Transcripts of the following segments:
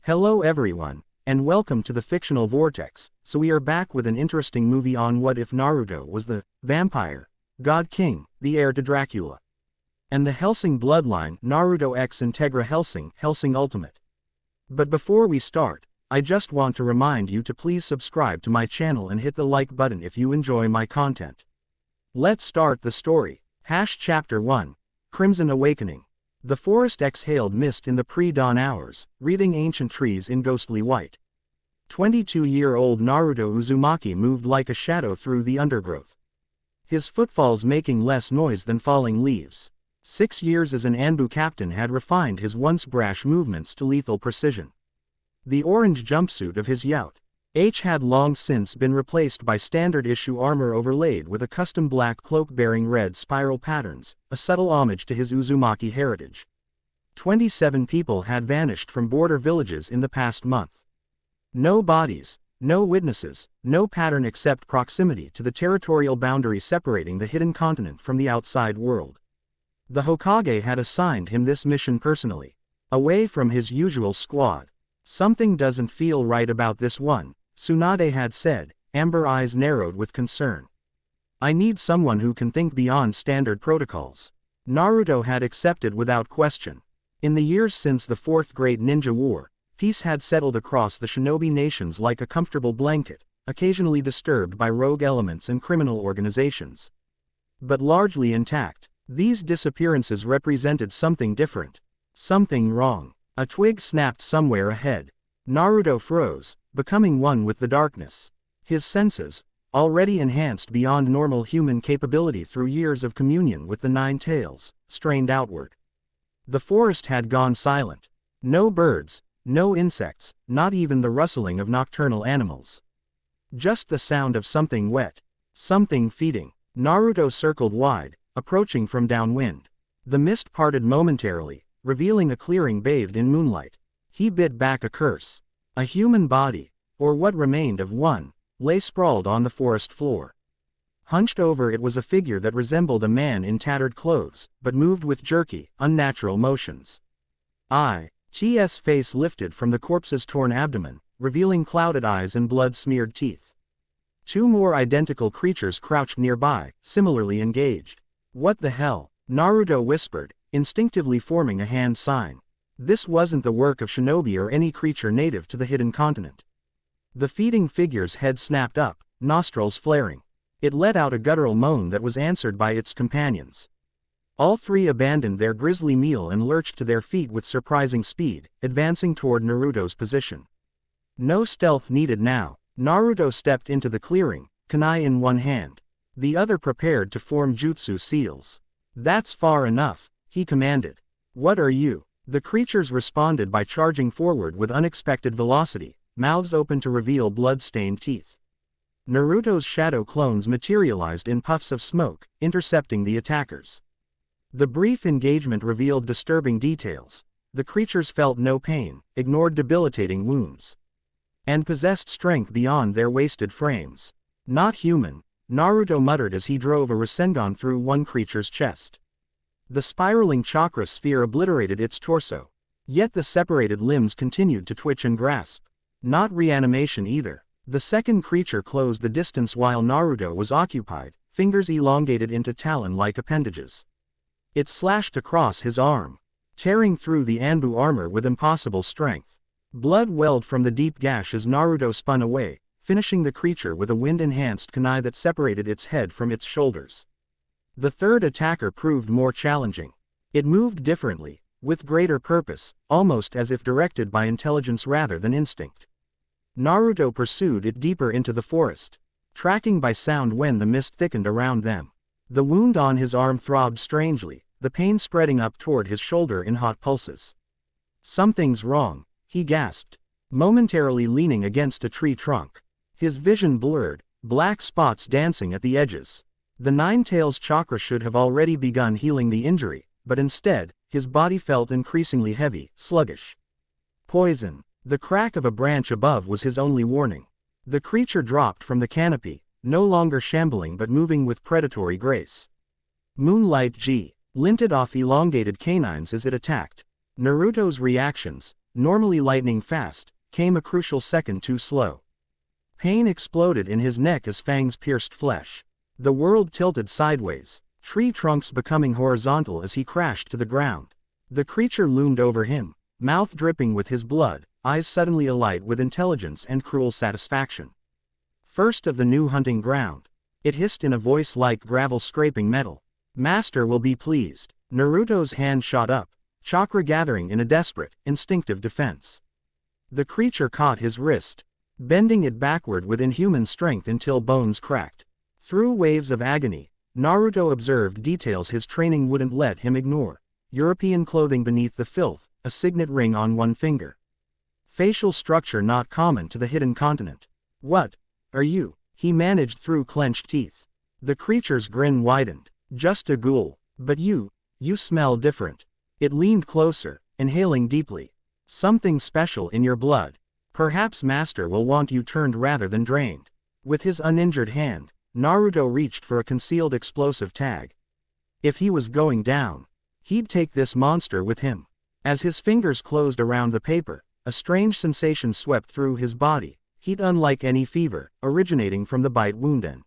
Hello everyone, and welcome to the Fictional Vortex. So we are back with an interesting movie on what if Naruto was the vampire god king, the heir to Dracula. And the Hellsing Bloodline, Naruto x Integra Hellsing, Hellsing Ultimate. But before we start, I just want to remind you to please subscribe to my channel and hit the like button if you enjoy my content. Let's start the story. Chapter 1. Crimson Awakening. The forest exhaled mist in the pre-dawn hours, wreathing ancient trees in ghostly white. 22-year-old Naruto Uzumaki moved like a shadow through the undergrowth, his footfalls making less noise than falling leaves. 6 years as an Anbu captain had refined his once brash movements to lethal precision. The orange jumpsuit of his yacht H had long since been replaced by standard-issue armor overlaid with a custom black cloak bearing red spiral patterns, a subtle homage to his Uzumaki heritage. 27 people had vanished from border villages in the past month. No bodies, no witnesses, no pattern except proximity to the territorial boundary separating the hidden continent from the outside world. The Hokage had assigned him this mission personally, away from his usual squad. "Something doesn't feel right about this one," Tsunade had said, amber eyes narrowed with concern. "I need someone who can think beyond standard protocols." Naruto had accepted without question. In the years since the Fourth Great Ninja War, peace had settled across the shinobi nations like a comfortable blanket, occasionally disturbed by rogue elements and criminal organizations. But largely intact, these disappearances represented something different. Something wrong. A twig snapped somewhere ahead. Naruto froze, becoming one with the darkness. His senses, already enhanced beyond normal human capability through years of communion with the Nine Tails, strained outward. The forest had gone silent. No birds, no insects, not even the rustling of nocturnal animals. Just the sound of something wet, something feeding. Naruto circled wide, approaching from downwind. The mist parted momentarily, revealing a clearing bathed in moonlight. He bit back a curse. A human body, or what remained of one, lay sprawled on the forest floor. Hunched over it was a figure that resembled a man in tattered clothes, but moved with jerky, unnatural motions. T's face lifted from the corpse's torn abdomen, revealing clouded eyes and blood-smeared teeth. Two more identical creatures crouched nearby, similarly engaged. "What the hell?" Naruto whispered, instinctively forming a hand sign. This wasn't the work of shinobi or any creature native to the hidden continent. The feeding figure's head snapped up, nostrils flaring. It let out a guttural moan that was answered by its companions. All three abandoned their grisly meal and lurched to their feet with surprising speed, advancing toward Naruto's position. No stealth needed now. Naruto stepped into the clearing, kunai in one hand. The other prepared to form jutsu seals. "That's far enough," he commanded. "What are you?" The creatures responded by charging forward with unexpected velocity, mouths open to reveal blood-stained teeth. Naruto's shadow clones materialized in puffs of smoke, intercepting the attackers. The brief engagement revealed disturbing details. The creatures felt no pain, ignored debilitating wounds, and possessed strength beyond their wasted frames. "Not human," Naruto muttered as he drove a Rasengan through one creature's chest. The spiraling chakra sphere obliterated its torso. Yet the separated limbs continued to twitch and grasp. Not reanimation either. The second creature closed the distance while Naruto was occupied, fingers elongated into talon-like appendages. It slashed across his arm, tearing through the Anbu armor with impossible strength. Blood welled from the deep gash as Naruto spun away, finishing the creature with a wind-enhanced kunai that separated its head from its shoulders. The third attacker proved more challenging. It moved differently, with greater purpose, almost as if directed by intelligence rather than instinct. Naruto pursued it deeper into the forest, tracking by sound when the mist thickened around them. The wound on his arm throbbed strangely, the pain spreading up toward his shoulder in hot pulses. "Something's wrong," he gasped, momentarily leaning against a tree trunk. His vision blurred, black spots dancing at the edges. The Nine Tails chakra should have already begun healing the injury, but instead, his body felt increasingly heavy, sluggish. Poison. The crack of a branch above was his only warning. The creature dropped from the canopy, no longer shambling but moving with predatory grace. Moonlight G linted off elongated canines as it attacked. Naruto's reactions, normally lightning fast, came a crucial second too slow. Pain exploded in his neck as fangs pierced flesh. The world tilted sideways, tree trunks becoming horizontal as he crashed to the ground. The creature loomed over him, mouth dripping with his blood, eyes suddenly alight with intelligence and cruel satisfaction. First of the new hunting ground. It hissed in a voice like gravel scraping metal. Master will be pleased. Naruto's hand shot up, chakra gathering in a desperate, instinctive defense. The creature caught his wrist, bending it backward with inhuman strength until bones cracked. Through waves of agony, Naruto observed details his training wouldn't let him ignore. European clothing beneath the filth, a signet ring on one finger. Facial structure not common to the hidden continent. What are you? He managed through clenched teeth. The creature's grin widened. Just a ghoul. But you smell different. It leaned closer, inhaling deeply. Something special in your blood. Perhaps Master will want you turned rather than drained. With his uninjured hand, Naruto reached for a concealed explosive tag. If he was going down, he'd take this monster with him. As his fingers closed around the paper, a strange sensation swept through his body, heat unlike any fever, originating from the bite wound and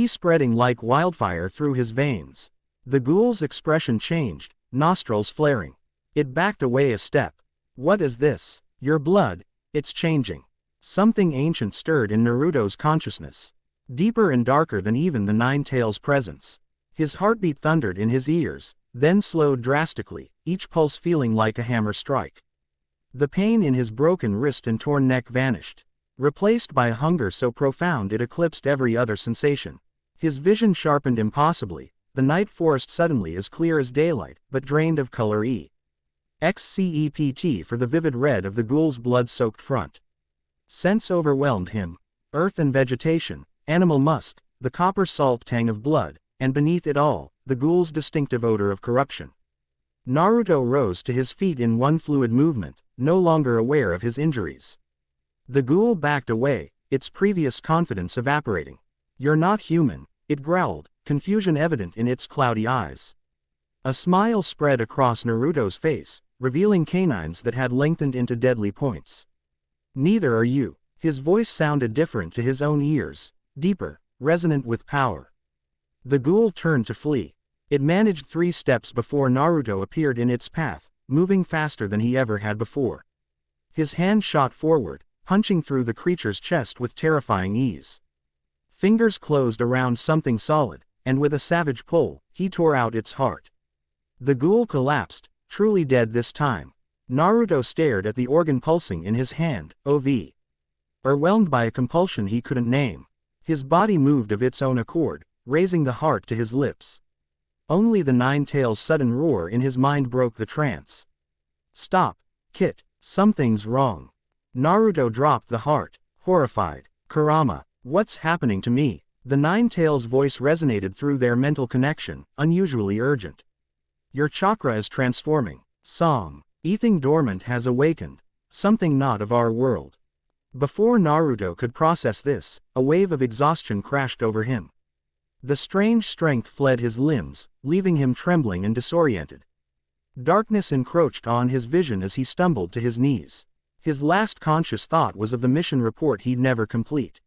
spreading like wildfire through his veins. The ghoul's expression changed, nostrils flaring. It backed away a step. What is this? Your blood, it's changing. Something ancient stirred in Naruto's consciousness. Deeper and darker than even the Nine Tails' presence. His heartbeat thundered in his ears, then slowed drastically, each pulse feeling like a hammer strike. The pain in his broken wrist and torn neck vanished, replaced by a hunger so profound it eclipsed every other sensation. His vision sharpened impossibly, the night forest suddenly as clear as daylight, but drained of color except for the vivid red of the ghoul's blood-soaked front. Scents overwhelmed him, earth and vegetation, animal musk, the copper salt tang of blood, and beneath it all, the ghoul's distinctive odor of corruption. Naruto rose to his feet in one fluid movement, no longer aware of his injuries. The ghoul backed away, its previous confidence evaporating. You're not human, it growled, confusion evident in its cloudy eyes. A smile spread across Naruto's face, revealing canines that had lengthened into deadly points. Neither are you. His voice sounded different to his own ears, deeper, resonant with power. The ghoul turned to flee. It managed 3 steps before Naruto appeared in its path, moving faster than he ever had before. His hand shot forward, punching through the creature's chest with terrifying ease. Fingers closed around something solid, and with a savage pull, he tore out its heart. The ghoul collapsed, truly dead this time. Naruto stared at the organ pulsing in his hand, overwhelmed by a compulsion he couldn't name. His body moved of its own accord, raising the heart to his lips. Only the Nine Tails' sudden roar in his mind broke the trance. Stop, Kit, something's wrong. Naruto dropped the heart, horrified. Kurama, what's happening to me? The Nine Tails' voice resonated through their mental connection, unusually urgent. Your chakra is transforming. Song. Something dormant has awakened. Something not of our world. Before Naruto could process this, a wave of exhaustion crashed over him. The strange strength fled his limbs, leaving him trembling and disoriented. Darkness encroached on his vision as he stumbled to his knees. His last conscious thought was of the mission report he'd never complete.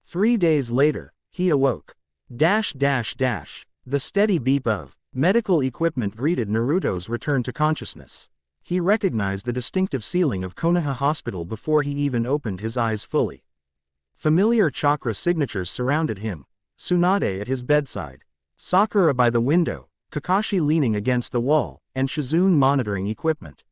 3 days later, he awoke. The steady beep of medical equipment greeted Naruto's return to consciousness. He recognized the distinctive ceiling of Konoha Hospital before he even opened his eyes fully. Familiar chakra signatures surrounded him. Tsunade at his bedside, Sakura by the window, Kakashi leaning against the wall, and Shizune monitoring equipment.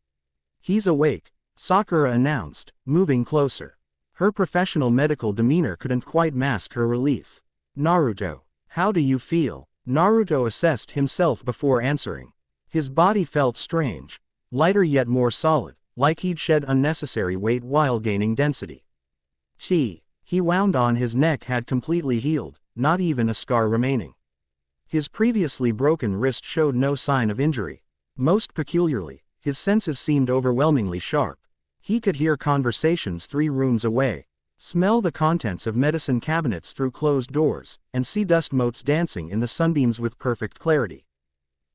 He's awake, Sakura announced, moving closer. Her professional medical demeanor couldn't quite mask her relief. Naruto, how do you feel? Naruto assessed himself before answering. His body felt strange, lighter yet more solid, like he'd shed unnecessary weight while gaining density. He wound on his neck had completely healed, not even a scar remaining. His previously broken wrist showed no sign of injury. Most peculiarly, his senses seemed overwhelmingly sharp. He could hear conversations 3 rooms away, smell the contents of medicine cabinets through closed doors, and see dust motes dancing in the sunbeams with perfect clarity.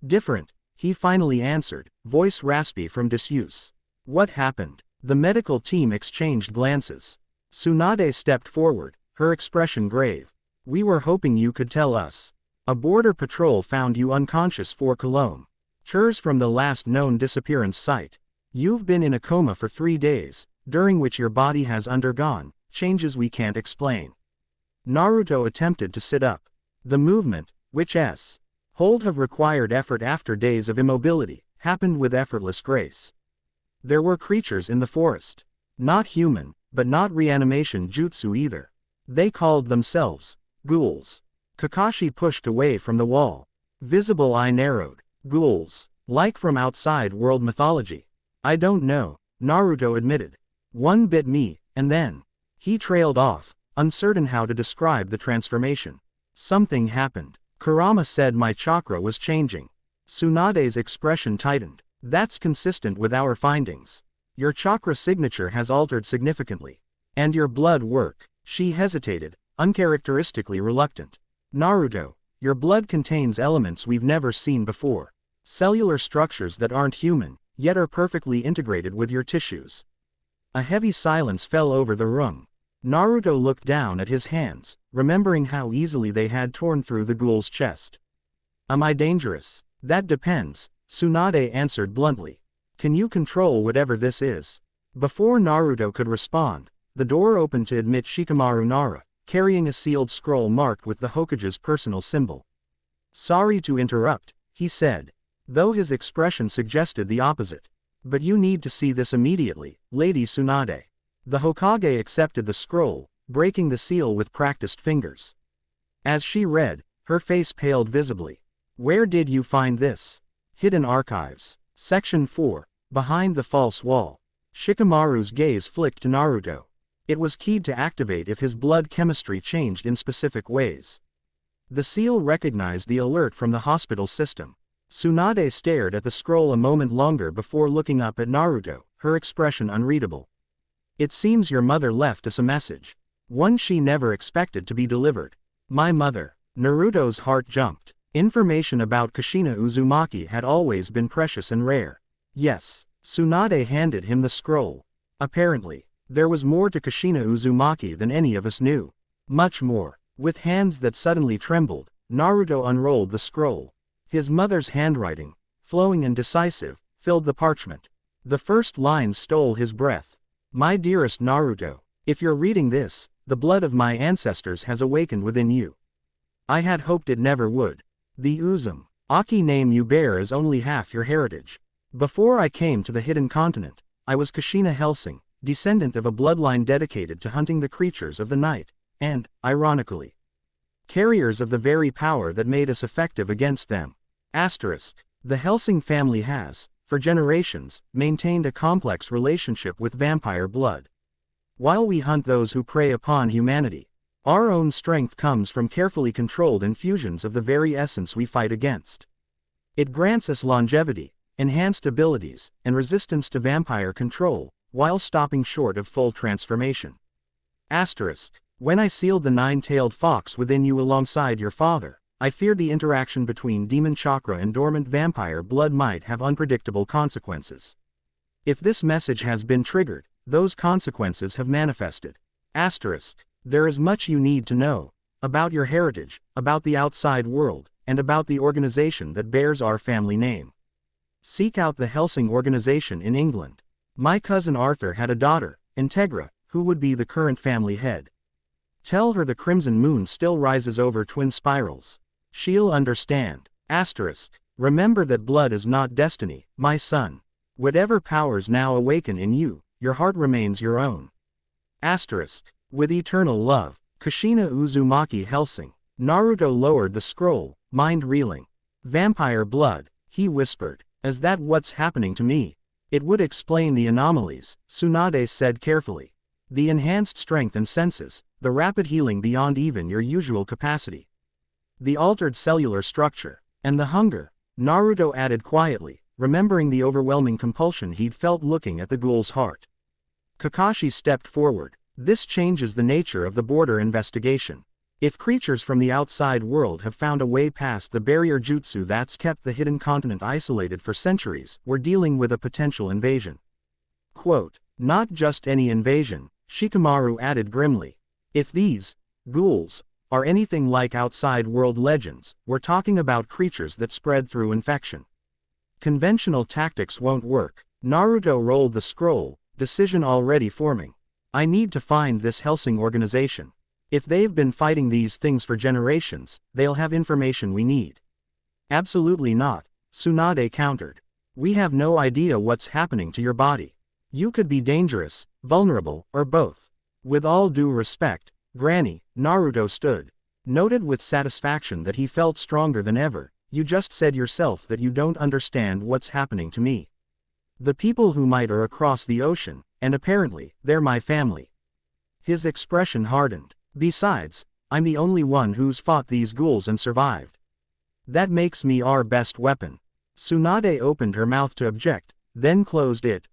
Different, he finally answered, voice raspy from disuse. What happened? The medical team exchanged glances. Tsunade stepped forward, her expression grave. We were hoping you could tell us. A border patrol found you unconscious 4 kilometers from the last known disappearance site. You've been in a coma for 3 days, during which your body has undergone changes we can't explain. Naruto attempted to sit up. The movement, which hold have required effort after days of immobility, happened with effortless grace. There were creatures in the forest. Not human, but not reanimation jutsu either. They called themselves ghouls. Kakashi pushed away from the wall. Visible eye narrowed. Ghouls. Like from outside world mythology. I don't know, Naruto admitted. One bit me, and then. He trailed off, uncertain how to describe the transformation. Something happened. Kurama said my chakra was changing. Tsunade's expression tightened. That's consistent with our findings. Your chakra signature has altered significantly. And your blood work. She hesitated, uncharacteristically reluctant. Naruto, your blood contains elements we've never seen before. Cellular structures that aren't human, yet are perfectly integrated with your tissues. A heavy silence fell over the room. Naruto looked down at his hands, remembering how easily they had torn through the ghoul's chest. Am I dangerous? That depends, Tsunade answered bluntly. Can you control whatever this is? Before Naruto could respond, the door opened to admit Shikamaru Nara, carrying a sealed scroll marked with the Hokage's personal symbol. Sorry to interrupt, he said, though his expression suggested the opposite. But you need to see this immediately, Lady Tsunade. The Hokage accepted the scroll, breaking the seal with practiced fingers. As she read, her face paled visibly. Where did you find this? Hidden Archives. Section 4. Behind the False Wall. Shikamaru's gaze flicked to Naruto. It was keyed to activate if his blood chemistry changed in specific ways. The seal recognized the alert from the hospital system. Tsunade stared at the scroll a moment longer before looking up at Naruto, her expression unreadable. It seems your mother left us a message. One she never expected to be delivered. My mother. Naruto's heart jumped. Information about Kushina Uzumaki had always been precious and rare. Yes. Tsunade handed him the scroll. Apparently, there was more to Kushina Uzumaki than any of us knew. Much more. With hands that suddenly trembled, Naruto unrolled the scroll. His mother's handwriting, flowing and decisive, filled the parchment. The first lines stole his breath. My dearest Naruto, if you're reading this, the blood of my ancestors has awakened within you. I had hoped it never would. The Uzumaki name you bear is only half your heritage. Before I came to the hidden continent, I was Kushina Hellsing, descendant of a bloodline dedicated to hunting the creatures of the night, and, ironically, carriers of the very power that made us effective against them. The Hellsing family has, for generations, maintained a complex relationship with vampire blood. While we hunt those who prey upon humanity, our own strength comes from carefully controlled infusions of the very essence we fight against. It grants us longevity, enhanced abilities, and resistance to vampire control, while stopping short of full transformation. When I sealed the 9-tailed fox within you alongside your father, I feared the interaction between demon chakra and dormant vampire blood might have unpredictable consequences. If this message has been triggered, those consequences have manifested. There is much you need to know about your heritage, about the outside world, and about the organization that bears our family name. Seek out the Hellsing organization in England. My cousin Arthur had a daughter, Integra, who would be the current family head. Tell her the crimson moon still rises over twin spirals. She'll understand. Remember that blood is not destiny, my son. Whatever powers now awaken in you, your heart remains your own. With eternal love, Kushina Uzumaki Hellsing. Naruto lowered the scroll, mind reeling. Vampire blood, he whispered. Is that what's happening to me? It would explain the anomalies, Tsunade said carefully. The enhanced strength and senses, the rapid healing beyond even your usual capacity. The altered cellular structure, and the hunger, Naruto added quietly, remembering the overwhelming compulsion he'd felt looking at the ghoul's heart. Kakashi stepped forward. This changes the nature of the border investigation. If creatures from the outside world have found a way past the barrier jutsu that's kept the hidden continent isolated for centuries, we're dealing with a potential invasion. Quote, "Not just any invasion," Shikamaru added grimly. "If these ghouls are anything like outside world legends, we're talking about creatures that spread through infection. Conventional tactics won't work." Naruto rolled the scroll, decision already forming. "I need to find this Hellsing organization. If they've been fighting these things for generations, they'll have information we need." "Absolutely not," Tsunade countered. "We have no idea what's happening to your body. You could be dangerous, vulnerable, or both." "With all due respect, Granny," Naruto stood. Noted with satisfaction that he felt stronger than ever, "you just said yourself that you don't understand what's happening to me. The people who might are across the ocean, and apparently, they're my family." His expression hardened. "Besides, I'm the only one who's fought these ghouls and survived. That makes me our best weapon." Tsunade opened her mouth to object, then closed it,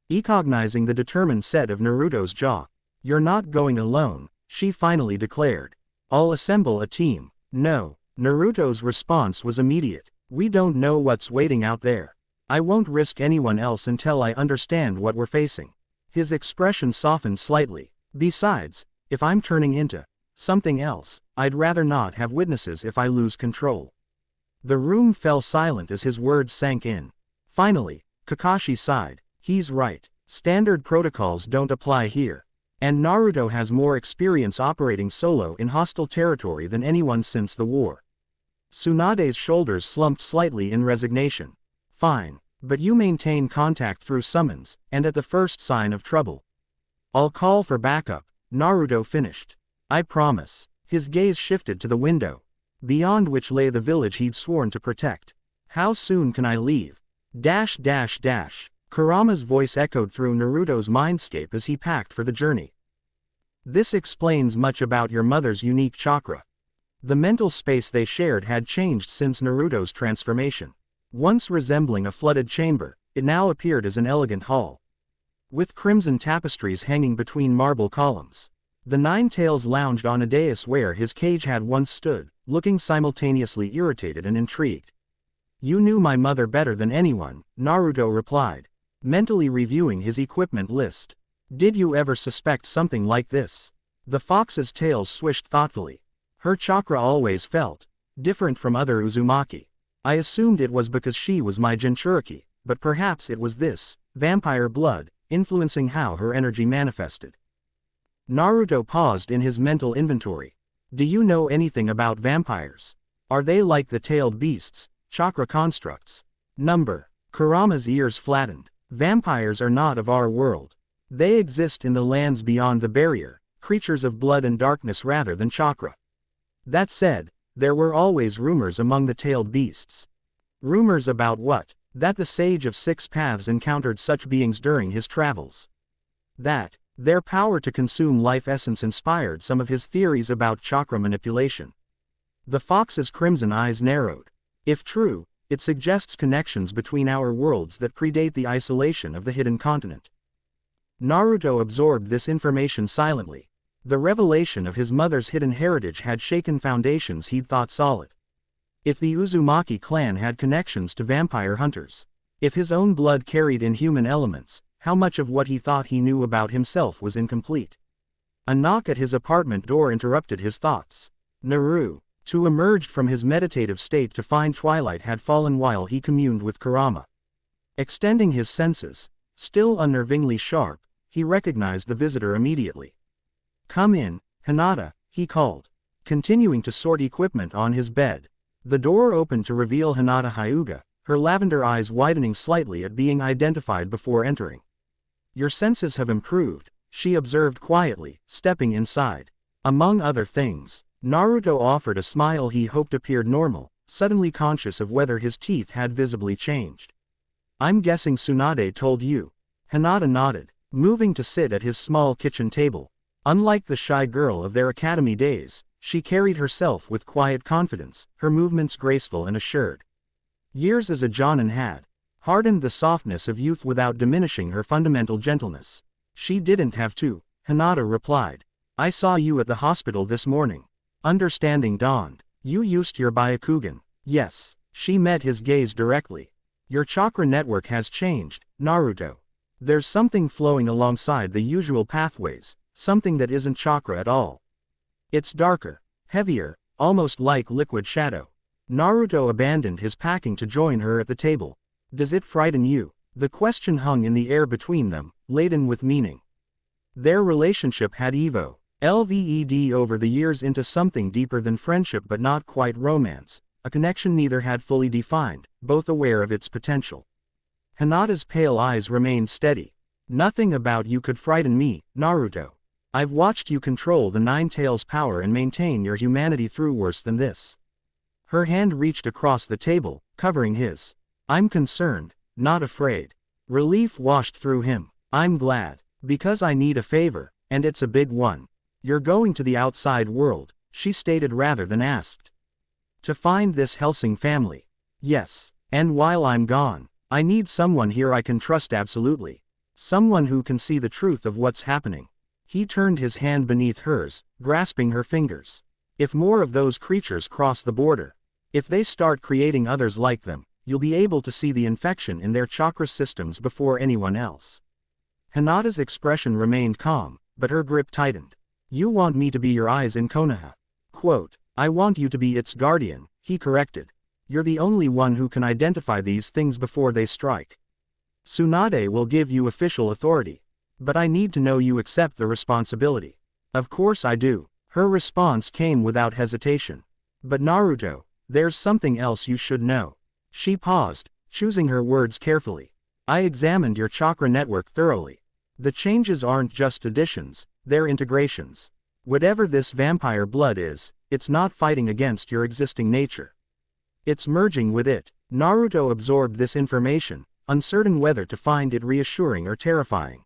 recognizing the determined set of Naruto's jaw. "You're not going alone," she finally declared. "I'll assemble a team." "No." Naruto's response was immediate. "We don't know what's waiting out there. I won't risk anyone else until I understand what we're facing." His expression softened slightly. "Besides, if I'm turning into something else, I'd rather not have witnesses if I lose control." The room fell silent as his words sank in. Finally, Kakashi sighed. "He's right. Standard protocols don't apply here. And Naruto has more experience operating solo in hostile territory than anyone since the war." Tsunade's shoulders slumped slightly in resignation. "Fine. But you maintain contact through summons, and at the first sign of trouble. I'll call for backup," Naruto finished. "I promise." His gaze shifted to the window, beyond which lay the village he'd sworn to protect. "How soon can I leave?" Kurama's voice echoed through Naruto's mindscape as he packed for the journey. "This explains much about your mother's unique chakra." The mental space they shared had changed since Naruto's transformation. Once resembling a flooded chamber, it now appeared as an elegant hall, with crimson tapestries hanging between marble columns. The Nine-Tails lounged on a dais where his cage had once stood, looking simultaneously irritated and intrigued. "You knew my mother better than anyone," Naruto replied, mentally reviewing his equipment list. "Did you ever suspect something like this?" The fox's tail swished thoughtfully. "Her chakra always felt different from other Uzumaki. I assumed it was because she was my Jinchuriki, but perhaps it was this vampire blood influencing how her energy manifested." Naruto paused in his mental inventory. "Do you know anything about vampires? Are they like the tailed beasts, chakra constructs?" Kurama's ears flattened. "Vampires are not of our world. They exist in the lands beyond the barrier, creatures of blood and darkness rather than chakra. That said, there were always rumors among the tailed beasts." "Rumors about what?" "That the Sage of Six Paths encountered such beings during his travels. That their power to consume life essence inspired some of his theories about chakra manipulation." The fox's crimson eyes narrowed. "If true, it suggests connections between our worlds that predate the isolation of the hidden continent." Naruto absorbed this information silently. The revelation of his mother's hidden heritage had shaken foundations he'd thought solid. If the Uzumaki clan had connections to vampire hunters, if his own blood carried inhuman elements, how much of what he thought he knew about himself was incomplete? A knock at his apartment door interrupted his thoughts. Naruto, too, emerged from his meditative state to find twilight had fallen while he communed with Kurama. Extending his senses, still unnervingly sharp, he recognized the visitor immediately. "Come in, Hinata," he called, continuing to sort equipment on his bed. The door opened to reveal Hinata Hyuga, her lavender eyes widening slightly at being identified before entering. "Your senses have improved," she observed quietly, stepping inside. Among other things, Naruto offered a smile he hoped appeared normal, suddenly conscious of whether his teeth had visibly changed. "I'm guessing Tsunade told you." Hinata nodded, moving to sit at his small kitchen table. Unlike the shy girl of their academy days, she carried herself with quiet confidence, her movements graceful and assured. Years as a Jonin had hardened the softness of youth without diminishing her fundamental gentleness. "She didn't have to," Hinata replied. "I saw you at the hospital this morning." Understanding dawned. "You used your Byakugan." "Yes." She met his gaze directly. "Your chakra network has changed, Naruto. There's something flowing alongside the usual pathways, something that isn't chakra at all. It's darker, heavier, almost like liquid shadow. Naruto abandoned his packing to join her at the table. Does it frighten you? The question hung in the air between them, laden with meaning. Their relationship had evolved over the years into something deeper than friendship but not quite romance, a connection neither had fully defined, both aware of its potential. Hinata's pale eyes remained steady. Nothing about you could frighten me, Naruto. I've watched you control the Nine Tails' power and maintain your humanity through worse than this. Her hand reached across the table, covering his. I'm concerned, not afraid. Relief washed through him. I'm glad. Because I need a favor, and it's a big one. You're going to the outside world, she stated rather than asked. To find this Hellsing family. Yes. And while I'm gone, I need someone here I can trust absolutely. Someone who can see the truth of what's happening. He turned his hand beneath hers, grasping her fingers. If more of those creatures cross the border, if they start creating others like them, you'll be able to see the infection in their chakra systems before anyone else. Hinata's expression remained calm, but her grip tightened. You want me to be your eyes in Konoha. Quote, I want you to be its guardian, he corrected. You're the only one who can identify these things before they strike. Tsunade will give you official authority. But I need to know you accept the responsibility. Of course I do. Her response came without hesitation. But Naruto, there's something else you should know. She paused, choosing her words carefully. I examined your chakra network thoroughly. The changes aren't just additions, they're integrations. Whatever this vampire blood is, it's not fighting against your existing nature. It's merging with it. Naruto absorbed this information, uncertain whether to find it reassuring or terrifying.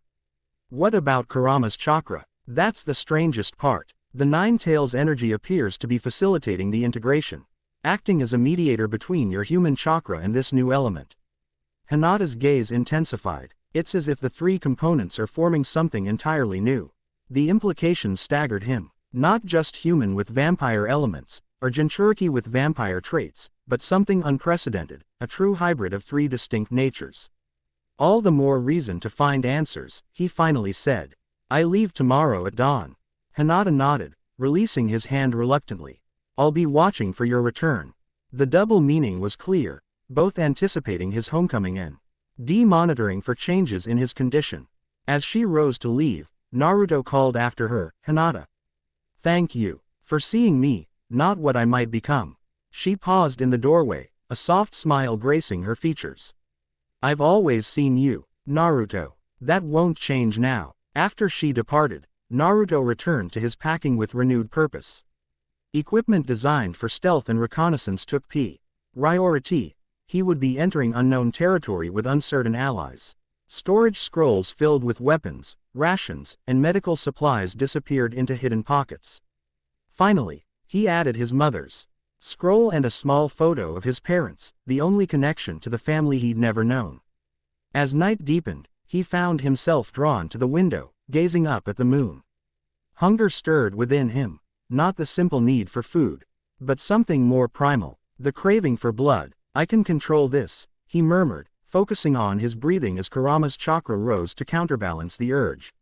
What about Kurama's chakra? That's the strangest part. The Nine Tails' energy appears to be facilitating the integration, acting as a mediator between your human chakra and this new element. Hinata's gaze intensified. It's as if the three components are forming something entirely new. The implications staggered him. Not just human with vampire elements, or Jinchuriki with vampire traits, but something unprecedented, a true hybrid of three distinct natures. All the more reason to find answers, he finally said. I leave tomorrow at dawn. Hinata nodded, releasing his hand reluctantly. I'll be watching for your return. The double meaning was clear, both anticipating his homecoming and monitoring for changes in his condition. As she rose to leave, Naruto called after her, Hinata. Thank you for seeing me, not what I might become. She paused in the doorway, a soft smile gracing her features. I've always seen you, Naruto. That won't change now. After she departed, Naruto returned to his packing with renewed purpose. Equipment designed for stealth and reconnaissance took priority. He would be entering unknown territory with uncertain allies. Storage scrolls filled with weapons, rations, and medical supplies disappeared into hidden pockets. Finally, he added his mother's scroll and a small photo of his parents, the only connection to the family he'd never known. As night deepened, he found himself drawn to the window, gazing up at the moon. Hunger stirred within him, not the simple need for food, but something more primal, the craving for blood. I can control this, he murmured, focusing on his breathing as Kurama's chakra rose to counterbalance the urge.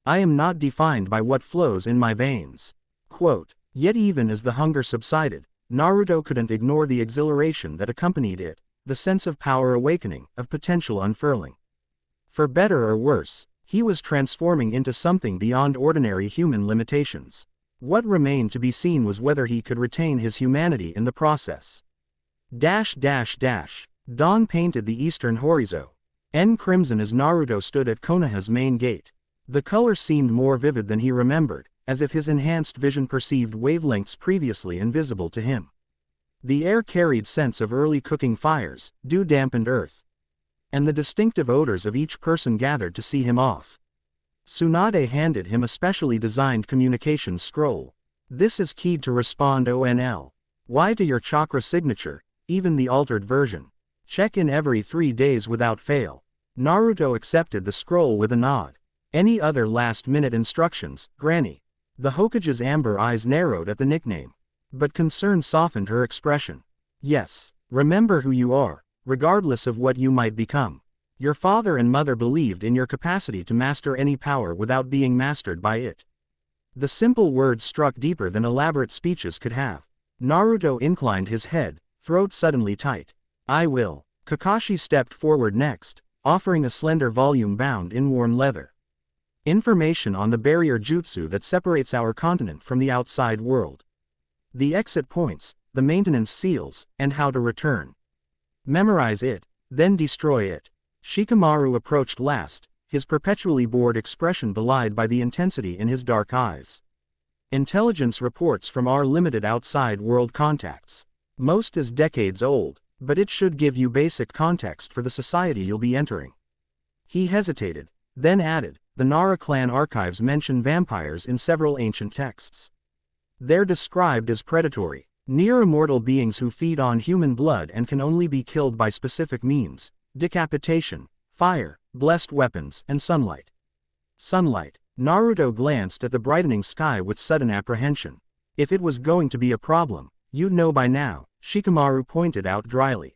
I am not defined by what flows in my veins. Quote, yet even as the hunger subsided, Naruto couldn't ignore the exhilaration that accompanied it, the sense of power awakening, of potential unfurling. For better or worse, he was transforming into something beyond ordinary human limitations. What remained to be seen was whether he could retain his humanity in the process. Dawn painted the eastern horizon, crimson as Naruto stood at Konoha's main gate. The color seemed more vivid than he remembered, as if his enhanced vision perceived wavelengths previously invisible to him. The air carried scents of early cooking fires, dew-dampened earth, and the distinctive odors of each person gathered to see him off. Tsunade handed him a specially designed communications scroll. This is keyed to respond ONL. Y to your chakra signature, even the altered version. Check in every 3 days without fail. Naruto accepted the scroll with a nod. Any other last-minute instructions, Granny? The Hokage's amber eyes narrowed at the nickname. But concern softened her expression. Yes, remember who you are, regardless of what you might become. Your father and mother believed in your capacity to master any power without being mastered by it. The simple words struck deeper than elaborate speeches could have. Naruto inclined his head, throat suddenly tight. I will. Kakashi stepped forward next, offering a slender volume bound in worn leather. Information on the barrier jutsu that separates our continent from the outside world. The exit points, the maintenance seals, and how to return. Memorize it, then destroy it. Shikamaru approached last, his perpetually bored expression belied by the intensity in his dark eyes. Intelligence reports from our limited outside world contacts. Most is decades old, but it should give you basic context for the society you'll be entering. He hesitated, then added, the Nara clan archives mention vampires in several ancient texts. They're described as predatory, near-immortal beings who feed on human blood and can only be killed by specific means: decapitation, fire, blessed weapons, and sunlight. Sunlight. Naruto glanced at the brightening sky with sudden apprehension. If it was going to be a problem, you'd know by now, Shikamaru pointed out dryly.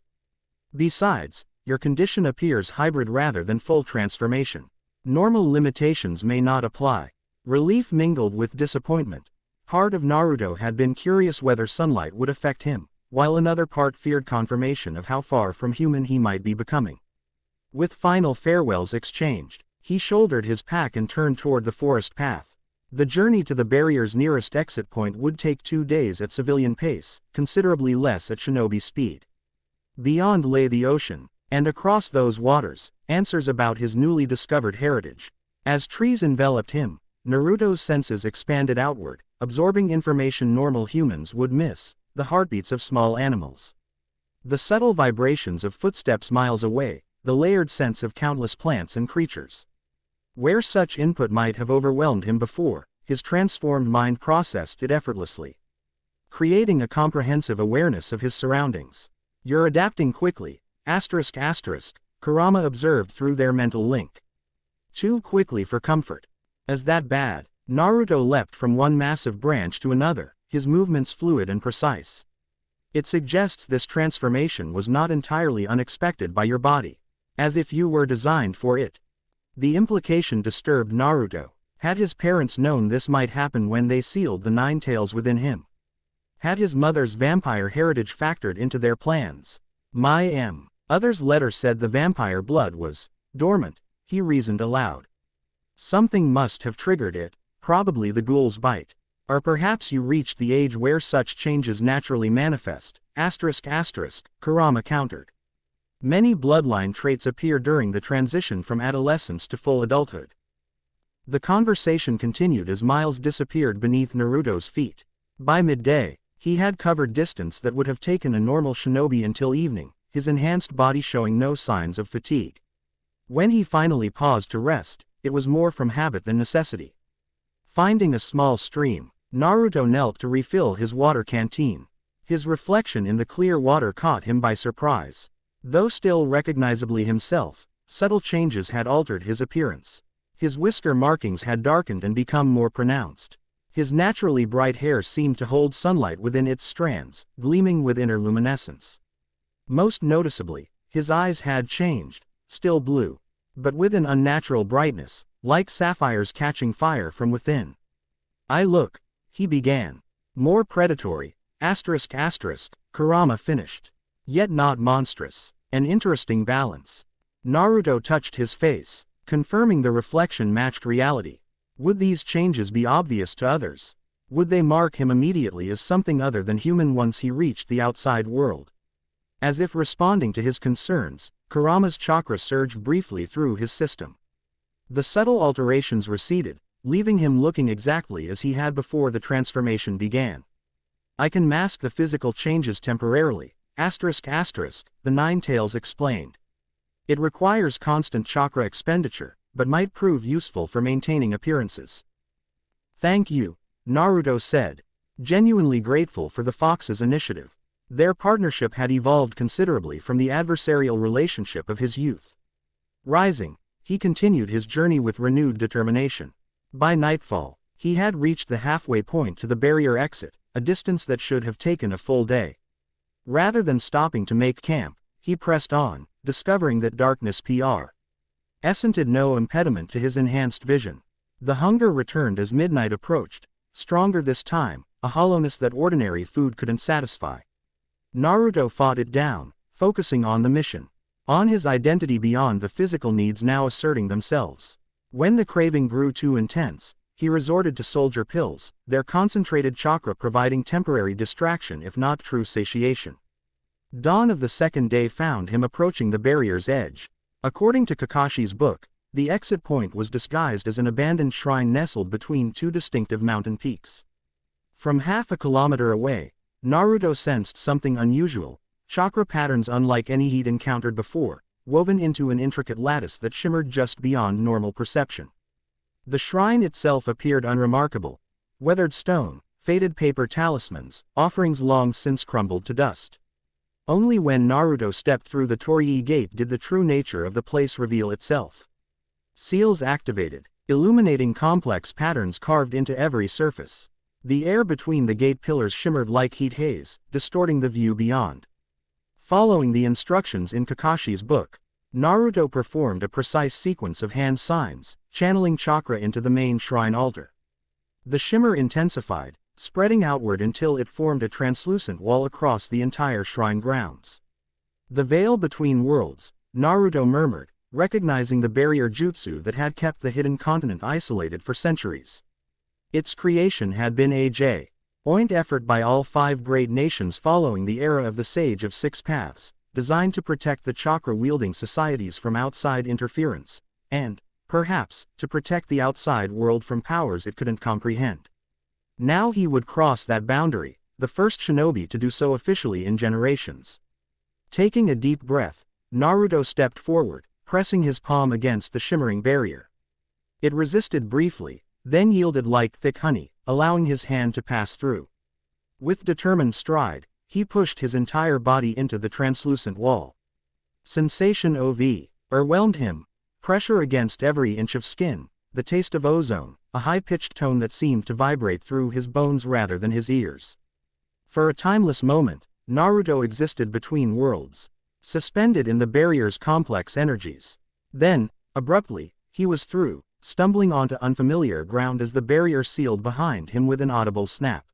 Besides, your condition appears hybrid rather than full transformation. Normal limitations may not apply. Relief mingled with disappointment. Part of Naruto had been curious whether sunlight would affect him, while another part feared confirmation of how far from human he might be becoming. With final farewells exchanged, he shouldered his pack and turned toward the forest path. The journey to the barrier's nearest exit point would take 2 days at civilian pace, considerably less at shinobi speed. Beyond lay the ocean, and across those waters, answers about his newly discovered heritage. As trees enveloped him, Naruto's senses expanded outward, absorbing information normal humans would miss: the heartbeats of small animals, the subtle vibrations of footsteps miles away, the layered sense of countless plants and creatures. Where such input might have overwhelmed him before, his transformed mind processed it effortlessly, creating a comprehensive awareness of his surroundings. You're adapting quickly, Kurama observed through their mental link. Too quickly for comfort. Is that bad? Naruto leapt from one massive branch to another, his movements fluid and precise. It suggests this transformation was not entirely unexpected by your body. As if you were designed for it. The implication disturbed Naruto. Had his parents known this might happen when they sealed the 9 tails within him? Had his mother's vampire heritage factored into their plans? Others' letter said the vampire blood was dormant, he reasoned aloud. Something must have triggered it, probably the ghoul's bite. Or perhaps you reached the age where such changes naturally manifest, Kurama countered. Many bloodline traits appear during the transition from adolescence to full adulthood. The conversation continued as miles disappeared beneath Naruto's feet. By midday, he had covered distance that would have taken a normal shinobi until evening, his enhanced body showing no signs of fatigue. When he finally paused to rest, it was more from habit than necessity. Finding a small stream, Naruto knelt to refill his water canteen. His reflection in the clear water caught him by surprise. Though still recognizably himself, subtle changes had altered his appearance. His whisker markings had darkened and become more pronounced. His naturally bright hair seemed to hold sunlight within its strands, gleaming with inner luminescence. Most noticeably, his eyes had changed, still blue, but with an unnatural brightness, like sapphires catching fire from within. I look, he began. More predatory, Kurama finished. Yet not monstrous. An interesting balance. Naruto touched his face, confirming the reflection matched reality. Would these changes be obvious to others? Would they mark him immediately as something other than human once he reached the outside world? As if responding to his concerns, Kurama's chakra surged briefly through his system. The subtle alterations receded, leaving him looking exactly as he had before the transformation began. I can mask the physical changes temporarily, the 9 tails explained. It requires constant chakra expenditure, but might prove useful for maintaining appearances. Thank you, Naruto said, genuinely grateful for the Fox's initiative. Their partnership had evolved considerably from the adversarial relationship of his youth. Rising, he continued his journey with renewed determination. By nightfall, he had reached the halfway point to the barrier exit, a distance that should have taken a full day. Rather than stopping to make camp, he pressed on, discovering that darkness presented no impediment to his enhanced vision. The hunger returned as midnight approached, stronger this time, a hollowness that ordinary food couldn't satisfy. Naruto fought it down, focusing on the mission, on his identity beyond the physical needs now asserting themselves. When the craving grew too intense, he resorted to soldier pills, their concentrated chakra providing temporary distraction if not true satiation. Dawn of the second day found him approaching the barrier's edge. According to Kakashi's book, the exit point was disguised as an abandoned shrine nestled between two distinctive mountain peaks. From half a kilometer away, Naruto sensed something unusual, chakra patterns unlike any he'd encountered before, woven into an intricate lattice that shimmered just beyond normal perception. The shrine itself appeared unremarkable: weathered stone, faded paper talismans, offerings long since crumbled to dust. Only when Naruto stepped through the Torii gate did the true nature of the place reveal itself. Seals activated, illuminating complex patterns carved into every surface. The air between the gate pillars shimmered like heat haze, distorting the view beyond. Following the instructions in Kakashi's book, Naruto performed a precise sequence of hand signs, channeling chakra into the main shrine altar. The shimmer intensified, spreading outward until it formed a translucent wall across the entire shrine grounds. The veil between worlds, Naruto murmured, recognizing the barrier jutsu that had kept the hidden continent isolated for centuries. Its creation had been a joint effort by all 5 great nations following the era of the Sage of Six Paths, designed to protect the chakra-wielding societies from outside interference, and, perhaps, to protect the outside world from powers it couldn't comprehend. Now he would cross that boundary, the first shinobi to do so officially in generations. Taking a deep breath, Naruto stepped forward, pressing his palm against the shimmering barrier. It resisted briefly, then yielded like thick honey, allowing his hand to pass through. With determined stride, he pushed his entire body into the translucent wall. Sensation overwhelmed him, pressure against every inch of skin, the taste of ozone, a high-pitched tone that seemed to vibrate through his bones rather than his ears. For a timeless moment, Naruto existed between worlds, suspended in the barrier's complex energies. Then, abruptly, he was through, stumbling onto unfamiliar ground as the barrier sealed behind him with an audible snap.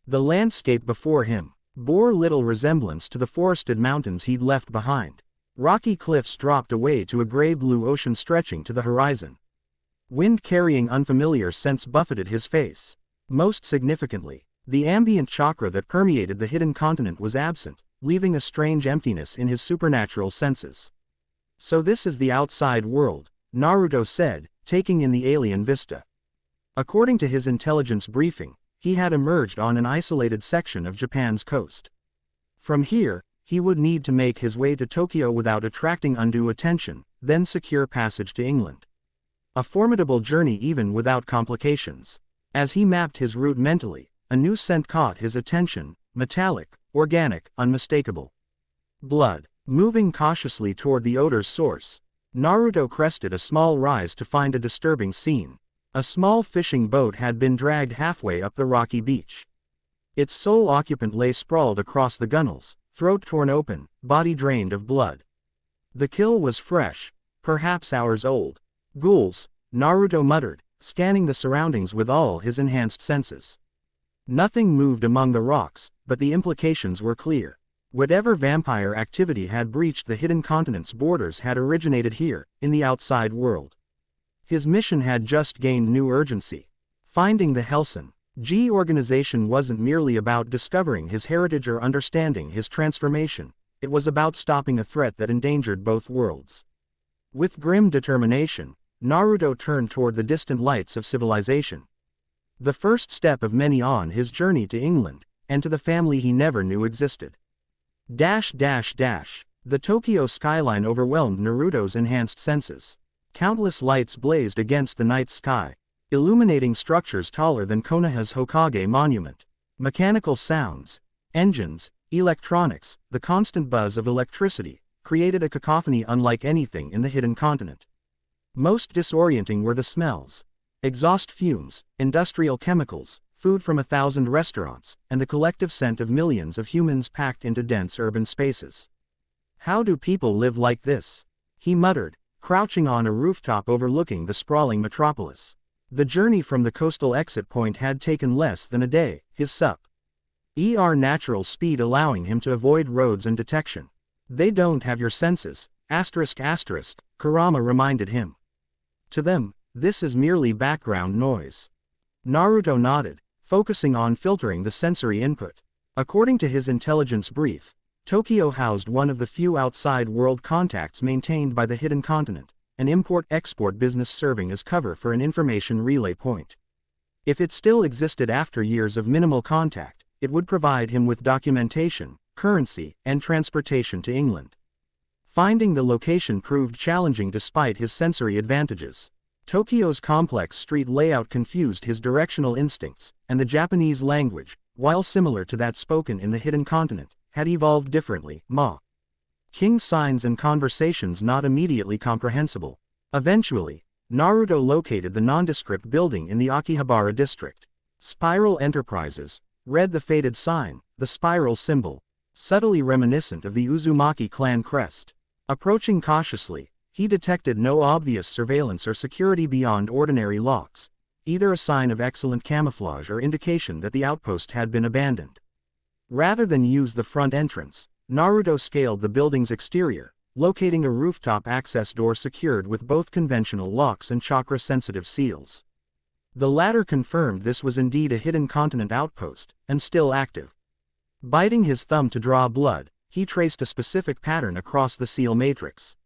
The landscape before him bore little resemblance to the forested mountains he'd left behind. Rocky cliffs dropped away to a gray-blue ocean stretching to the horizon. Wind carrying unfamiliar scents buffeted his face. Most significantly, the ambient chakra that permeated the hidden continent was absent, leaving a strange emptiness in his supernatural senses. So this is the outside world, Naruto said, taking in the alien vista. According to his intelligence briefing, he had emerged on an isolated section of Japan's coast. From here, he would need to make his way to Tokyo without attracting undue attention, then secure passage to England. A formidable journey even without complications. As he mapped his route mentally, a new scent caught his attention: metallic, organic, unmistakable. Blood. Moving cautiously toward the odor's source, Naruto crested a small rise to find a disturbing scene. A small fishing boat had been dragged halfway up the rocky beach. Its sole occupant lay sprawled across the gunwales, throat torn open, body drained of blood. The kill was fresh, perhaps hours old. Ghouls, Naruto muttered, scanning the surroundings with all his enhanced senses. Nothing moved among the rocks, but the implications were clear. Whatever vampire activity had breached the hidden continent's borders had originated here, in the outside world. His mission had just gained new urgency. Finding the Hellsing organization wasn't merely about discovering his heritage or understanding his transformation, it was about stopping a threat that endangered both worlds. With grim determination, Naruto turned toward the distant lights of civilization. The first step of many on his journey to England, and to the family he never knew existed. The Tokyo skyline overwhelmed Naruto's enhanced senses. Countless lights blazed against the night sky, illuminating structures taller than Konoha's Hokage monument. Mechanical sounds, engines, electronics, the constant buzz of electricity, created a cacophony unlike anything in the hidden continent. Most disorienting were the smells: exhaust fumes, industrial chemicals, food from 1,000 restaurants, and the collective scent of millions of humans packed into dense urban spaces. How do people live like this? He muttered, crouching on a rooftop overlooking the sprawling metropolis. The journey from the coastal exit point had taken less than a day, his sup.er natural speed allowing him to avoid roads and detection. They don't have your senses, asterisk asterisk, Kurama reminded him. To them, this is merely background noise. Naruto nodded, focusing on filtering the sensory input. According to his intelligence brief, Tokyo housed one of the few outside world contacts maintained by the hidden continent, an import-export business serving as cover for an information relay point. If it still existed after years of minimal contact, it would provide him with documentation, currency, and transportation to England. Finding the location proved challenging despite his sensory advantages. Tokyo's complex street layout confused his directional instincts, and the Japanese language, while similar to that spoken in the hidden continent, had evolved differently. King signs and conversations not immediately comprehensible. Eventually, Naruto located the nondescript building in the Akihabara district. Spiral Enterprises, read the faded sign, the spiral symbol, subtly reminiscent of the Uzumaki clan crest. Approaching cautiously, he detected no obvious surveillance or security beyond ordinary locks, either a sign of excellent camouflage or indication that the outpost had been abandoned. Rather than use the front entrance, Naruto scaled the building's exterior, locating a rooftop access door secured with both conventional locks and chakra-sensitive seals. The latter confirmed this was indeed a hidden continent outpost, and still active. Biting his thumb to draw blood, he traced a specific pattern across the seal matrix.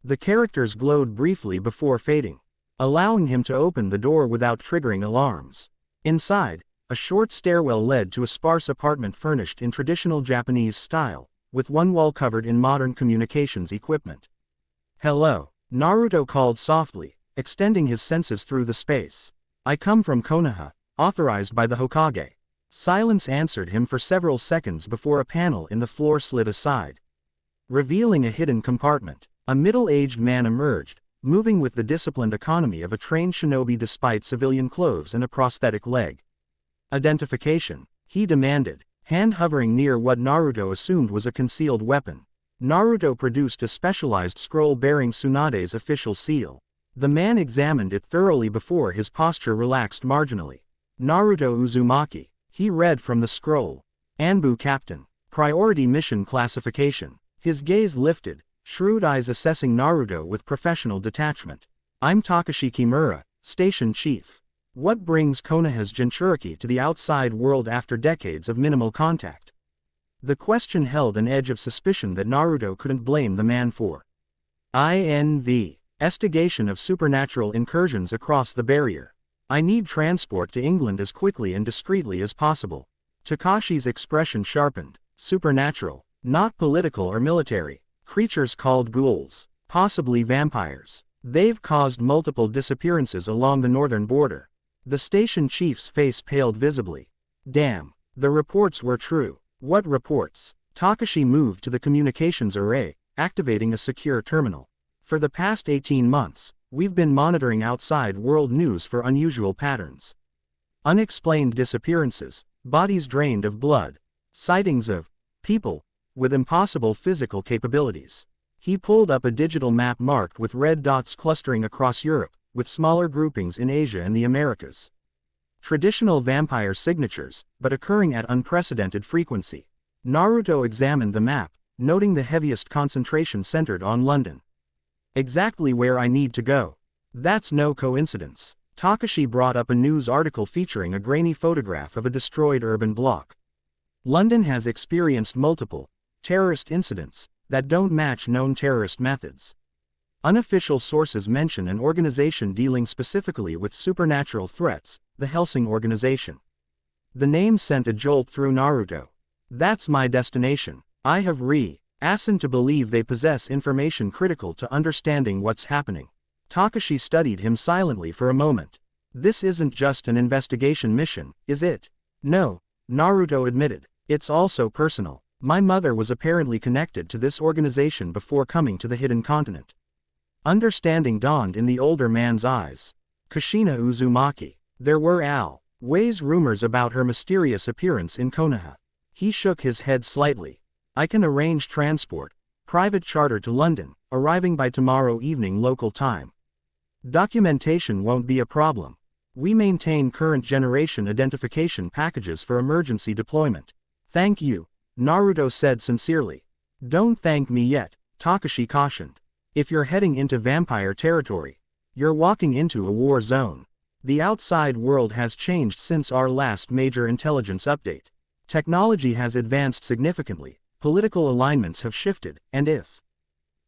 The characters glowed briefly before fading, allowing him to open the door without triggering alarms. Inside, a short stairwell led to a sparse apartment furnished in traditional Japanese style, with one wall covered in modern communications equipment. "Hello," Naruto called softly, extending his senses through the space. "I come from Konoha, authorized by the Hokage." Silence answered him for several seconds before a panel in the floor slid aside, revealing a hidden compartment. A middle-aged man emerged, moving with the disciplined economy of a trained shinobi despite civilian clothes and a prosthetic leg. "Identification," he demanded, hand hovering near what Naruto assumed was a concealed weapon. Naruto produced a specialized scroll bearing Tsunade's official seal. The man examined it thoroughly before his posture relaxed marginally. "Naruto Uzumaki," he read from the scroll. "Anbu Captain. Priority mission classification." His gaze lifted, shrewd eyes assessing Naruto with professional detachment. "I'm Takashi Kimura, Station Chief. What brings Konoha's Jinchuriki to the outside world after decades of minimal contact?" The question held an edge of suspicion that Naruto couldn't blame the man for. Investigation of supernatural incursions across the barrier. "I need transport to England as quickly and discreetly as possible." Takashi's expression sharpened. "Supernatural, not political or military. Creatures called ghouls, possibly vampires. They've caused multiple disappearances along the northern border." The station chief's face paled visibly. "Damn, the reports were true." "What reports?" Takashi moved to the communications array, activating a secure terminal. "For the past 18 months, we've been monitoring outside world news for unusual patterns. Unexplained disappearances, bodies drained of blood, sightings of people with impossible physical capabilities." He pulled up a digital map marked with red dots clustering across Europe, with smaller groupings in Asia and the Americas. Traditional vampire signatures, but occurring at unprecedented frequency. Naruto examined the map, noting the heaviest concentration centered on London. "Exactly where I need to go." "That's no coincidence." Takashi brought up a news article featuring a grainy photograph of a destroyed urban block. "London has experienced multiple terrorist incidents that don't match known terrorist methods. Unofficial sources mention an organization dealing specifically with supernatural threats, the Hellsing organization." The name sent a jolt through Naruto. "That's my destination. I have reason to believe they possess information critical to understanding what's happening." Takashi studied him silently for a moment. "This isn't just an investigation mission, is it?" "No," Naruto admitted. "It's also personal. My mother was apparently connected to this organization before coming to the hidden continent." Understanding dawned in the older man's eyes. Kushina Uzumaki. There were always rumors about her mysterious appearance in Konoha. He shook his head slightly. "I can arrange transport, Private charter to London, arriving by tomorrow evening local time. Documentation won't be a problem. We maintain current generation identification packages for emergency deployment. Thank you, Naruto said sincerely. Don't thank me yet, Takashi cautioned. If you're heading into vampire territory, you're walking into a war zone. The outside world has changed since our last major intelligence update. Technology has advanced significantly, political alignments have shifted, and if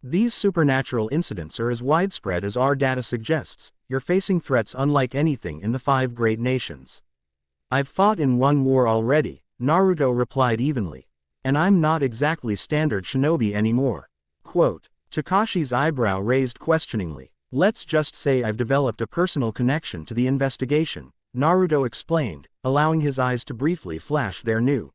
these supernatural incidents are as widespread as our data suggests, you're facing threats unlike anything in the 5 great nations. I've fought in one war already, Naruto replied evenly. And I'm not exactly standard shinobi anymore. Quote, Takashi's eyebrow raised questioningly. Let's just say I've developed a personal connection to the investigation, Naruto explained, allowing his eyes to briefly flash their new,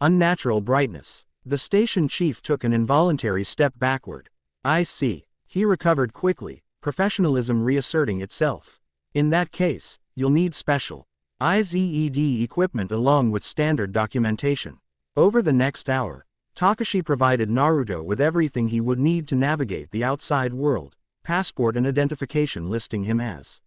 unnatural brightness. The station chief took an involuntary step backward. I see. He recovered quickly, professionalism reasserting itself. In that case, you'll need special IZED equipment along with standard documentation. Over the next hour, Takashi provided Naruto with everything he would need to navigate the outside world, passport and identification listing him as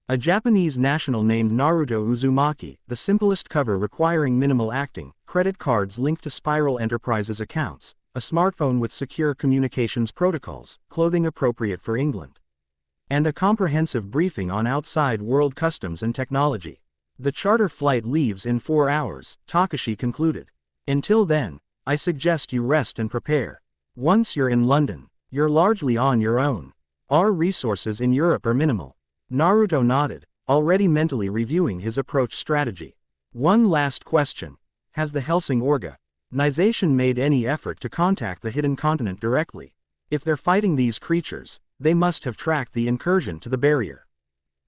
a Japanese national named Naruto Uzumaki, the simplest cover requiring minimal acting, credit cards linked to Spiral Enterprises accounts, a smartphone with secure communications protocols, clothing appropriate for England, and a comprehensive briefing on outside world customs and technology. The charter flight leaves in 4 hours, Takashi concluded. Until then, I suggest you rest and prepare. Once you're in London, you're largely on your own. Our resources in Europe are minimal. Naruto nodded, already mentally reviewing his approach strategy. One last question. Has the Hellsing organization made any effort to contact the hidden continent directly? If they're fighting these creatures, they must have tracked the incursion to the barrier.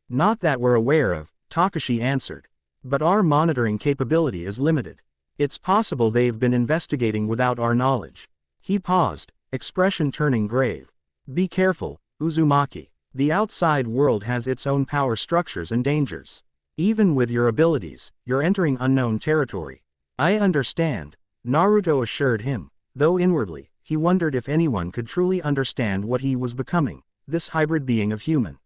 Not that we're aware of, Takashi answered. But our monitoring capability is limited. It's possible they've been investigating without our knowledge. He paused, expression turning grave. Be careful, Uzumaki. The outside world has its own power structures and dangers. Even with your abilities, you're entering unknown territory. I understand, Naruto assured him, though inwardly, he wondered if anyone could truly understand what he was becoming, this hybrid being of human,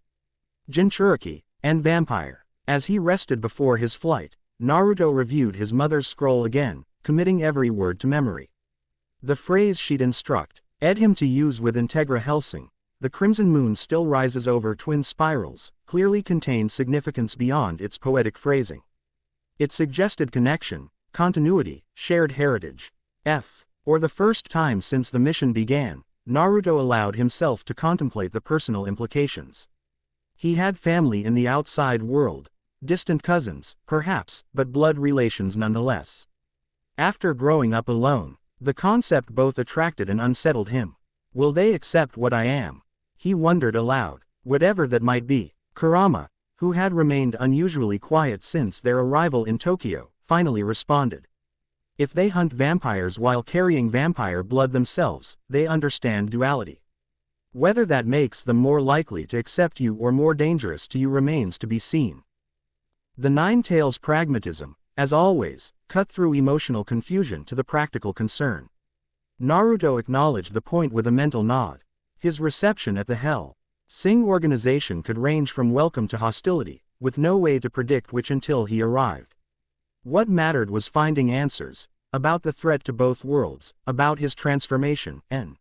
Jinchuriki, and vampire. As he rested before his flight, Naruto reviewed his mother's scroll again, committing every word to memory. The phrase she'd instruct him to use with Integra Hellsing, the crimson moon still rises over twin spirals, clearly contained significance beyond its poetic phrasing. It suggested connection, continuity, shared heritage. For the first time since the mission began, Naruto allowed himself to contemplate the personal implications. He had family in the outside world, distant cousins, perhaps, but blood relations nonetheless. After growing up alone, the concept both attracted and unsettled him. Will they accept what I am? He wondered aloud. Whatever that might be. Kurama, who had remained unusually quiet since their arrival in Tokyo, finally responded. If they hunt vampires while carrying vampire blood themselves, they understand duality. Whether that makes them more likely to accept you or more dangerous to you remains to be seen. The Nine-Tails' pragmatism, as always, cut through emotional confusion to the practical concern. Naruto acknowledged the point with a mental nod. His reception at the Hellsing organization could range from welcome to hostility, with no way to predict which until he arrived. What mattered was finding answers, about the threat to both worlds, about his transformation, and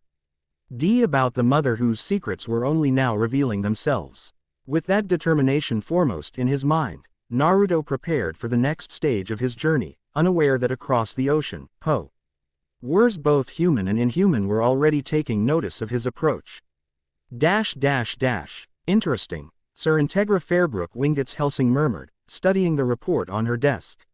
about the mother whose secrets were only now revealing themselves. With that determination foremost in his mind, Naruto prepared for the next stage of his journey, unaware that across the ocean, powers both human and inhuman were already taking notice of his approach. Interesting, Sir Integra Fairbrook Wingett's Hellsing murmured, studying the report on her desk.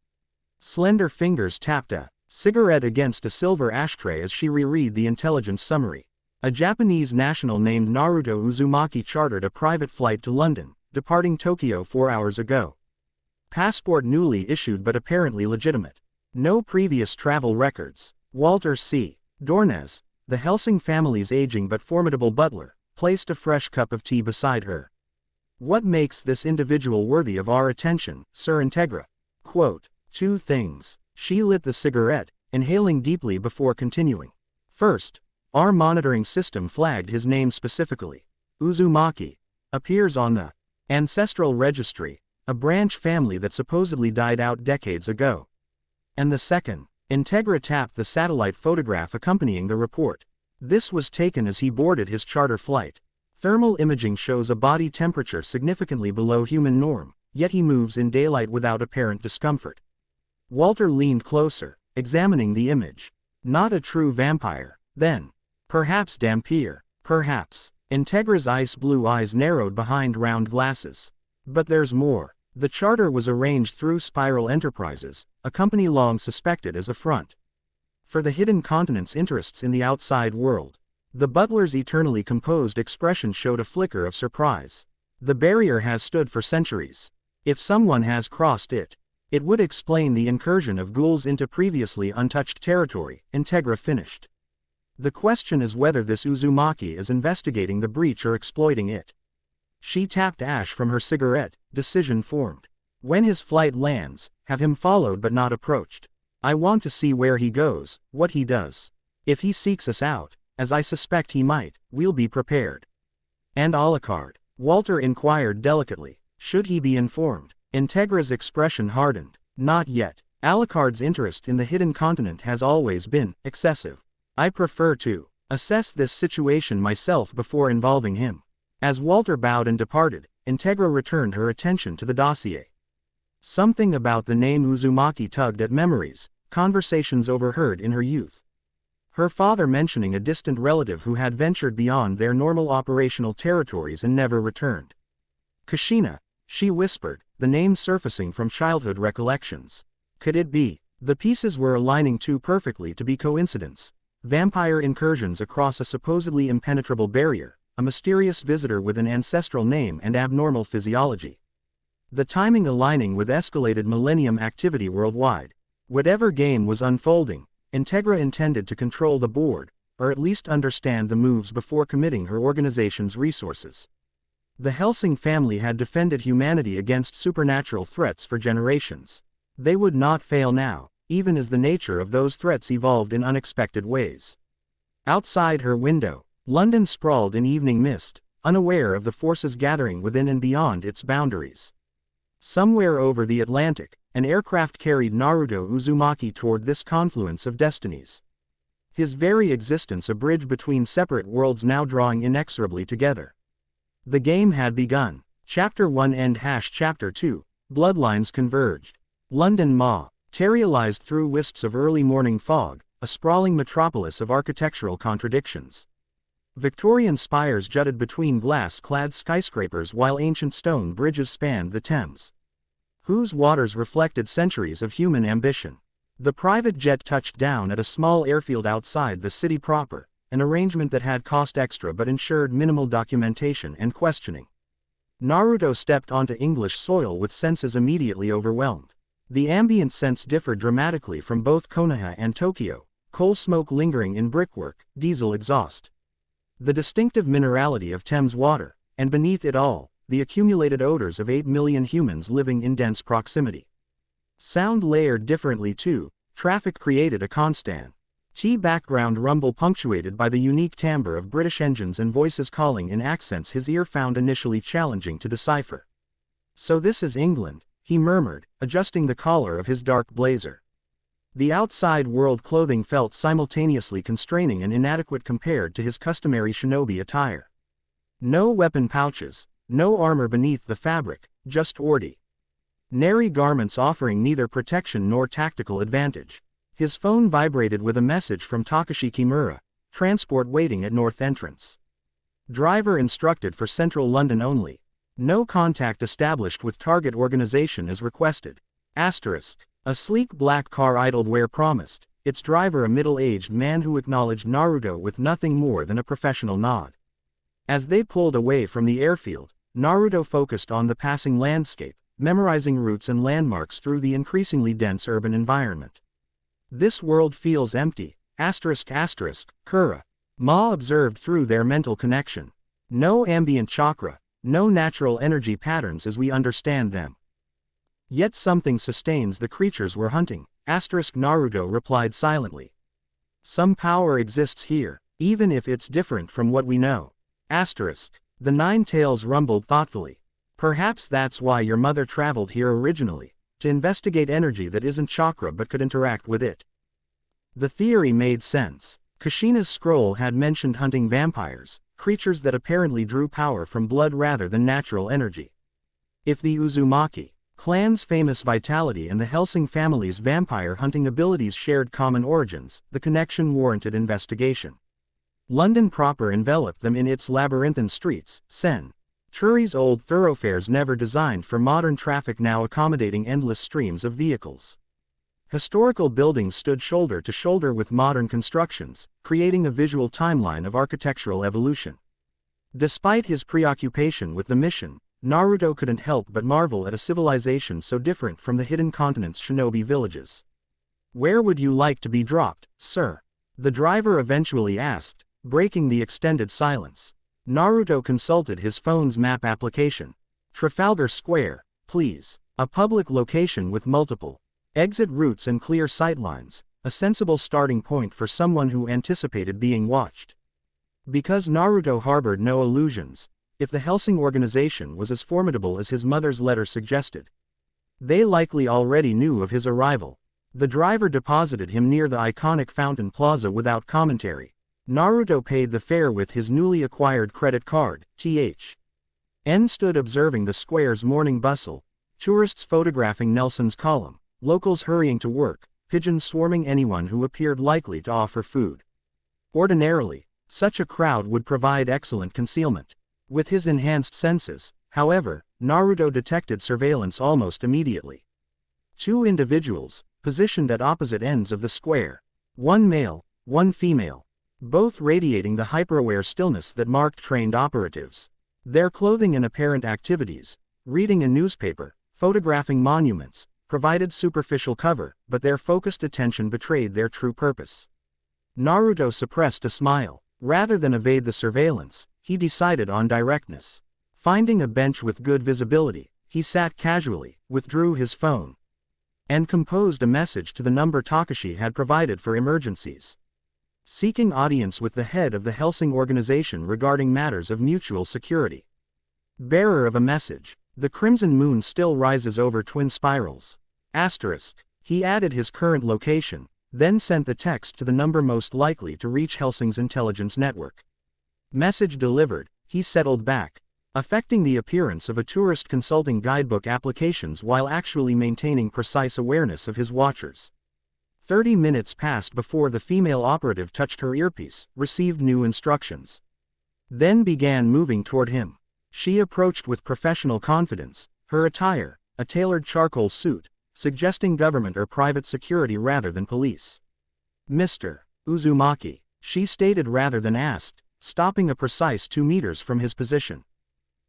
Slender fingers tapped a cigarette against a silver ashtray as she reread the intelligence summary. A Japanese national named Naruto Uzumaki chartered a private flight to London, departing Tokyo 4 hours ago. Passport newly issued but apparently legitimate. No previous travel records. Walter C. Dornez, the Hellsing family's aging but formidable butler, placed a fresh cup of tea beside her. What makes this individual worthy of our attention, Sir Integra? Quote, 2 things. She lit the cigarette, inhaling deeply before continuing. First, Our monitoring system flagged his name specifically. Uzumaki. Appears on the Ancestral Registry, a branch family that supposedly died out decades ago. And the second, Integra tapped the satellite photograph accompanying the report. This was taken as he boarded his charter flight. Thermal imaging shows a body temperature significantly below human norm, yet he moves in daylight without apparent discomfort. Walter leaned closer, examining the image. Not a true vampire, then. Perhaps Dampier, perhaps. Integra's ice blue eyes narrowed behind round glasses. But there's more. The charter was arranged through Spiral Enterprises, a company long suspected as a front for the hidden continent's interests in the outside world. The butler's eternally composed expression showed a flicker of surprise. The barrier has stood for centuries. If someone has crossed it, it would explain the incursion of ghouls into previously untouched territory, Integra finished. The question is whether this Uzumaki is investigating the breach or exploiting it. She tapped ash from her cigarette, decision formed. When his flight lands, have him followed but not approached. I want to see where he goes, what he does. If he seeks us out, as I suspect he might, we'll be prepared. And Alucard? Walter inquired delicately. Should he be informed? Integra's expression hardened. Not yet. Alucard's interest in the hidden continent has always been excessive. I prefer to assess this situation myself before involving him. As Walter bowed and departed, Integra returned her attention to the dossier. Something about the name Uzumaki tugged at memories, conversations overheard in her youth. Her father mentioning a distant relative who had ventured beyond their normal operational territories and never returned. Kushina, she whispered, the name surfacing from childhood recollections. Could it be? The pieces were aligning too perfectly to be coincidence. Vampire incursions across a supposedly impenetrable barrier, a mysterious visitor with an ancestral name and abnormal physiology. The timing aligning with escalated millennium activity worldwide. Whatever game was unfolding, Integra intended to control the board, or at least understand the moves before committing her organization's resources. The Hellsing family had defended humanity against supernatural threats for generations. They would not fail now, even as the nature of those threats evolved in unexpected ways. Outside her window, London sprawled in evening mist, unaware of the forces gathering within and beyond its boundaries. Somewhere over the Atlantic, an aircraft carried Naruto Uzumaki toward this confluence of destinies. His very existence a bridge between separate worlds now drawing inexorably together. The game had begun. Chapter 1 End Chapter 2, Bloodlines converged. London materialized through wisps of early morning fog, a sprawling metropolis of architectural contradictions. Victorian spires jutted between glass-clad skyscrapers while ancient stone bridges spanned the Thames, whose waters reflected centuries of human ambition. The private jet touched down at a small airfield outside the city proper, an arrangement that had cost extra but ensured minimal documentation and questioning. Naruto stepped onto English soil with senses immediately overwhelmed. The ambient sense differed dramatically from both Konoha and Tokyo, coal smoke lingering in brickwork, diesel exhaust. The distinctive minerality of Thames water, and beneath it all, the accumulated odors of 8 million humans living in dense proximity. Sound layered differently too, traffic created a constant background rumble punctuated by the unique timbre of British engines and voices calling in accents his ear found initially challenging to decipher. So this is England, he murmured, adjusting the collar of his dark blazer. The outside world clothing felt simultaneously constraining and inadequate compared to his customary shinobi attire. No weapon pouches, no armor beneath the fabric, just ordinary garments offering neither protection nor tactical advantage. His phone vibrated with a message from Takashi Kimura, transport waiting at north entrance. Driver instructed for central London only. No contact established with target organization as requested. Asterisk. A sleek black car idled where promised, its driver a middle-aged man who acknowledged Naruto with nothing more than a professional nod. As they pulled away from the airfield, Naruto focused on the passing landscape, memorizing routes and landmarks through the increasingly dense urban environment. This world feels empty, Kura observed through their mental connection. No ambient chakra, no natural energy patterns as we understand them. Yet something sustains the creatures we're hunting, Naruto replied silently. Some power exists here, Even if it's different from what we know. Asterisk. The Nine-Tails rumbled thoughtfully. Perhaps that's why your mother traveled here originally, to investigate energy that isn't chakra but could interact with it. The theory made sense. Kushina's scroll had mentioned hunting vampires, creatures that apparently drew power from blood rather than natural energy. If the Uzumaki clan's famous vitality and the Hellsing family's vampire hunting abilities shared common origins, the connection warranted investigation. London proper enveloped them in its labyrinthine streets, Centuries old thoroughfares never designed for modern traffic now accommodating endless streams of vehicles. Historical buildings stood shoulder to shoulder with modern constructions, creating a visual timeline of architectural evolution. Despite his preoccupation with the mission, Naruto couldn't help but marvel at a civilization so different from the hidden continent's shinobi villages. "Where would you like to be dropped, sir?" the driver eventually asked, breaking the extended silence. Naruto consulted his phone's map application. "Trafalgar Square, please. A public location with multiple exit routes and clear sightlines, a sensible starting point for someone who anticipated being watched." Because Naruto harbored no illusions, if the Hellsing organization was as formidable as his mother's letter suggested, they likely already knew of his arrival. The driver deposited him near the iconic Fountain Plaza without commentary. Naruto paid the fare with his newly acquired credit card. N stood observing the square's morning bustle, tourists photographing Nelson's column, locals hurrying to work, pigeons swarming anyone who appeared likely to offer food. Ordinarily, such a crowd would provide excellent concealment. With his enhanced senses, however, Naruto detected surveillance almost immediately. Two individuals, positioned at opposite ends of the square. One male, one female. Both radiating the hyper-aware stillness that marked trained operatives. Their clothing and apparent activities, reading a newspaper, photographing monuments, provided superficial cover, but their focused attention betrayed their true purpose. Naruto suppressed a smile. Rather than evade the surveillance, he decided on directness. Finding a bench with good visibility, he sat casually, withdrew his phone, and composed a message to the number Takashi had provided for emergencies. Seeking audience with the head of the Hellsing organization regarding matters of mutual security. Bearer of a message. The crimson moon still rises over twin spirals. Asterisk. He added his current location, then sent the text to the number most likely to reach Hellsing's intelligence network. Message delivered, he settled back, affecting the appearance of a tourist consulting guidebook applications while actually maintaining precise awareness of his watchers. 30 minutes passed before the female operative touched her earpiece, received new instructions, then began moving toward him. She approached with professional confidence, her attire, a tailored charcoal suit, suggesting government or private security rather than police. "Mr. Uzumaki," she stated rather than asked, stopping a precise 2 meters from his position.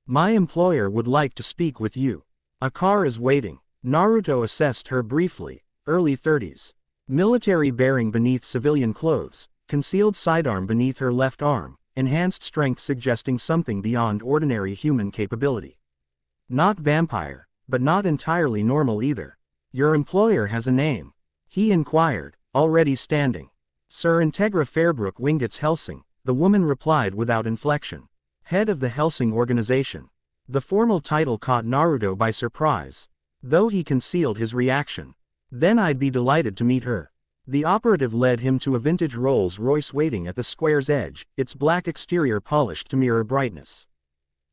"My employer would like to speak with you. A car is waiting." Naruto assessed her briefly, early 30s. Military bearing beneath civilian clothes, concealed sidearm beneath her left arm, enhanced strength suggesting something beyond ordinary human capability. Not vampire, but not entirely normal either. "Your employer has a name?" he inquired, already standing. "Sir Integra Wingate's Hellsing," the woman replied without inflection. Head of the Hellsing organization. The formal title caught Naruto by surprise, though he concealed his reaction. "Then I'd be delighted to meet her." The operative led him to a vintage Rolls-Royce waiting at the square's edge, its black exterior polished to mirror brightness.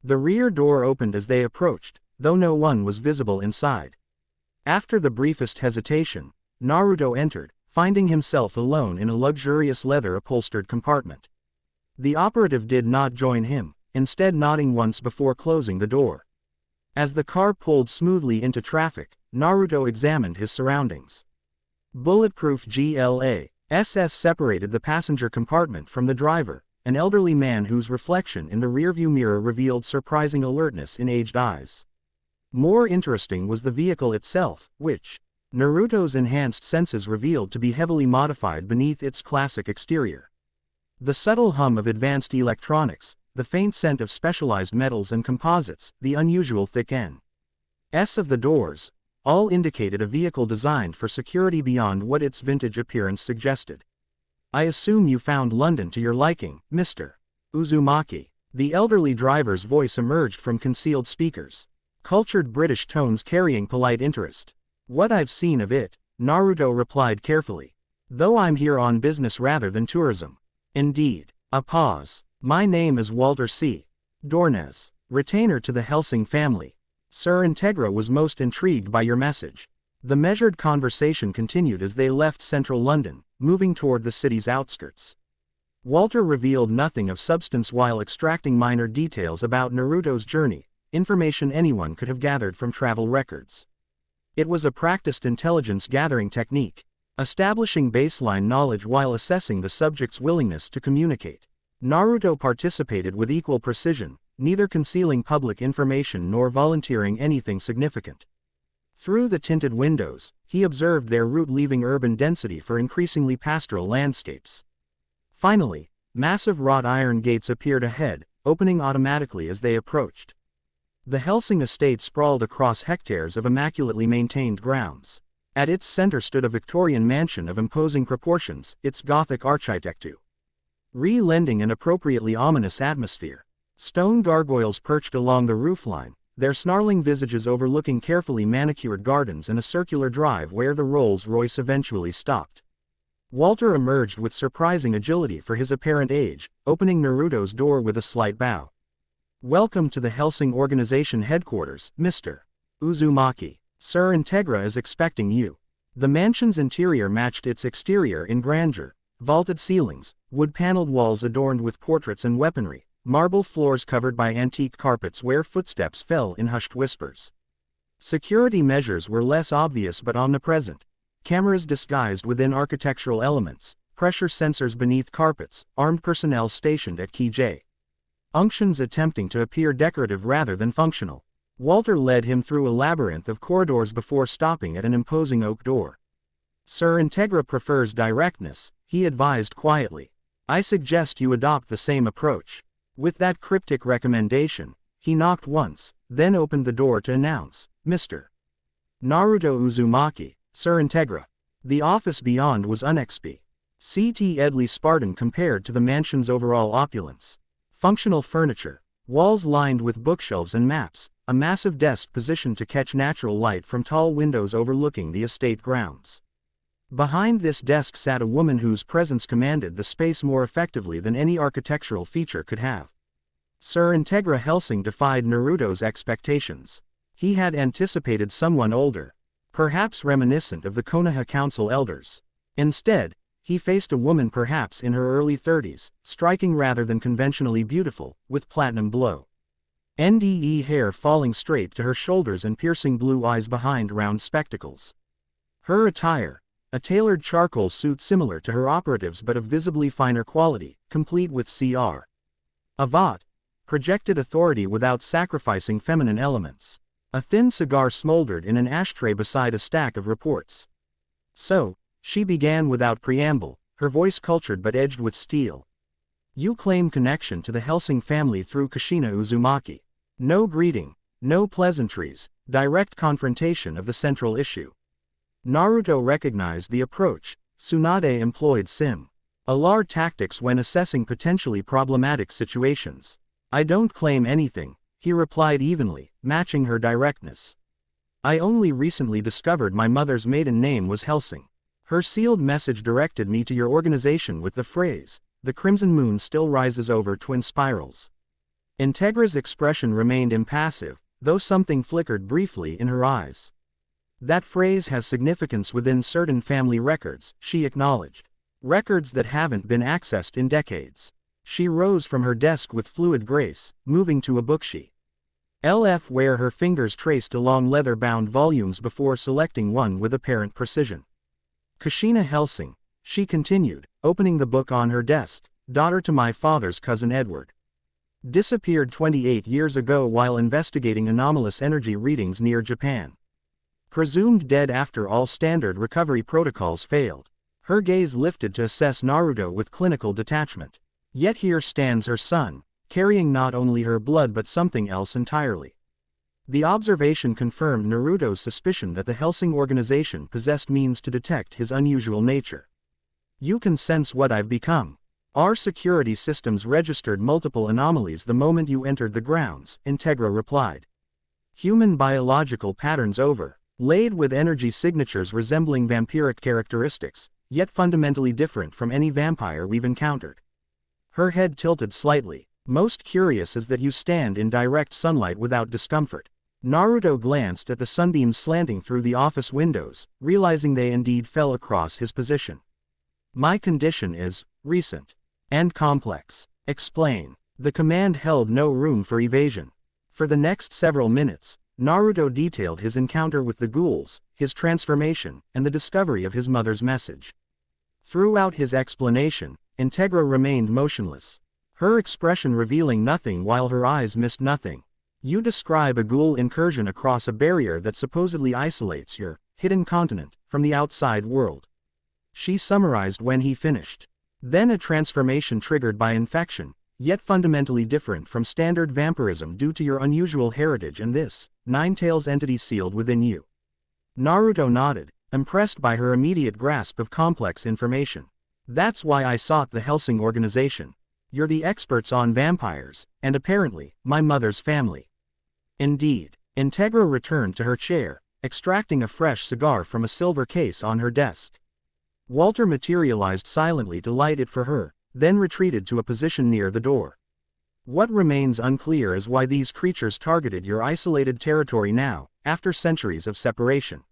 The rear door opened as they approached, though no one was visible inside. After the briefest hesitation, Naruto entered, finding himself alone in a luxurious leather-upholstered compartment. The operative did not join him, instead nodding once before closing the door. As the car pulled smoothly into traffic, Naruto examined his surroundings. Bulletproof GLA-SS separated the passenger compartment from the driver, an elderly man whose reflection in the rearview mirror revealed surprising alertness in aged eyes. More interesting was the vehicle itself, which Naruto's enhanced senses revealed to be heavily modified beneath its classic exterior. The subtle hum of advanced electronics, the faint scent of specialized metals and composites, the unusual thick N.S. of the doors, all indicated a vehicle designed for security beyond what its vintage appearance suggested. I assume you found London to your liking, Mr. Uzumaki. The elderly driver's voice emerged from concealed speakers. Cultured British tones carrying polite interest. What I've seen of it, Naruto replied carefully. Though I'm here on business rather than tourism. Indeed. A pause. My name is Walter C. Dornez, retainer to the Hellsing family. Sir Integra was most intrigued by your message. The measured conversation continued as they left central London, moving toward the city's outskirts. Walter revealed nothing of substance while extracting minor details about Naruto's journey, information anyone could have gathered from travel records. It was a practiced intelligence-gathering technique, establishing baseline knowledge while assessing the subject's willingness to communicate. Naruto participated with equal precision, neither concealing public information nor volunteering anything significant. Through the tinted windows, he observed their route leaving urban density for increasingly pastoral landscapes. Finally, massive wrought iron gates appeared ahead, opening automatically as they approached. The Hellsing estate sprawled across hectares of immaculately maintained grounds. At its center stood a Victorian mansion of imposing proportions, its Gothic architecture lending an appropriately ominous atmosphere. Stone gargoyles perched along the roofline, their snarling visages overlooking carefully manicured gardens and a circular drive where the Rolls-Royce eventually stopped. Walter emerged with surprising agility for his apparent age, opening Naruto's door with a slight bow. Welcome to the Hellsing Organization headquarters, Mr. Uzumaki. Sir Integra is expecting you. The mansion's interior matched its exterior in grandeur. Vaulted ceilings, wood-paneled walls adorned with portraits and weaponry, marble floors covered by antique carpets where footsteps fell in hushed whispers. Security measures were less obvious but omnipresent. Cameras disguised within architectural elements, pressure sensors beneath carpets, armed personnel stationed at key junctions attempting to appear decorative rather than functional. Walter led him through a labyrinth of corridors before stopping at an imposing oak door. Sir Integra prefers directness, he advised quietly. I suggest you adopt the same approach. With that cryptic recommendation, he knocked once, then opened the door to announce, Mr. Naruto Uzumaki, Sir Integra. The office beyond was unexpected. Spartan compared to the mansion's overall opulence. Functional furniture, walls lined with bookshelves and maps, a massive desk positioned to catch natural light from tall windows overlooking the estate grounds. Behind this desk sat a woman whose presence commanded the space more effectively than any architectural feature could have. Sir Integra Hellsing defied Naruto's expectations. He had anticipated someone older, perhaps reminiscent of the Konoha Council elders. Instead, he faced a woman perhaps in her early 30s, striking rather than conventionally beautiful, with platinum blonde hair falling straight to her shoulders and piercing blue eyes behind round spectacles. Her attire, a tailored charcoal suit similar to her operative's but of visibly finer quality, complete with cravat, projected authority without sacrificing feminine elements. A thin cigar smoldered in an ashtray beside a stack of reports. So, she began without preamble, her voice cultured but edged with steel. You claim connection to the Hellsing family through Kushina Uzumaki. No greeting, no pleasantries, direct confrontation of the central issue. Naruto recognized the approach. Tsunade employed similar tactics when assessing potentially problematic situations. I don't claim anything, he replied evenly, matching her directness. I only recently discovered my mother's maiden name was Hellsing. Her sealed message directed me to your organization with the phrase, the crimson moon still rises over twin spirals. Integra's expression remained impassive, though something flickered briefly in her eyes. That phrase has significance within certain family records, she acknowledged. Records that haven't been accessed in decades. She rose from her desk with fluid grace, moving to a bookshelf where her fingers traced along leather-bound volumes before selecting one with apparent precision. Kushina Hellsing, she continued, opening the book on her desk, daughter to my father's cousin Edward. Disappeared 28 years ago while investigating anomalous energy readings near Japan. Presumed dead after all standard recovery protocols failed. Her gaze lifted to assess Naruto with clinical detachment. Yet here stands her son, carrying not only her blood but something else entirely. The observation confirmed Naruto's suspicion that the Hellsing organization possessed means to detect his unusual nature. You can sense what I've become. Our security systems registered multiple anomalies the moment you entered the grounds, Integra replied. Human biological patterns overlaid with energy signatures resembling vampiric characteristics, yet fundamentally different from any vampire we've encountered. Her head tilted slightly. Most curious is that you stand in direct sunlight without discomfort. Naruto glanced at the sunbeams slanting through the office windows, realizing they indeed fell across his position. My condition is recent and complex. Explain. The command held no room for evasion. For the next several minutes, Naruto detailed his encounter with the ghouls, his transformation, and the discovery of his mother's message. Throughout his explanation, Integra remained motionless, her expression revealing nothing while her eyes missed nothing. You describe a ghoul incursion across a barrier that supposedly isolates your hidden continent from the outside world. She summarized when he finished. Then a transformation triggered by infection, yet fundamentally different from standard vampirism due to your unusual heritage and this Nine-Tails entity sealed within you. Naruto nodded, impressed by her immediate grasp of complex information. That's why I sought the Hellsing organization. You're the experts on vampires, and apparently, my mother's family. Indeed. Integra returned to her chair, extracting a fresh cigar from a silver case on her desk. Walter materialized silently to light it for her, then retreated to a position near the door. What remains unclear is why these creatures targeted your isolated territory now, after centuries of separation.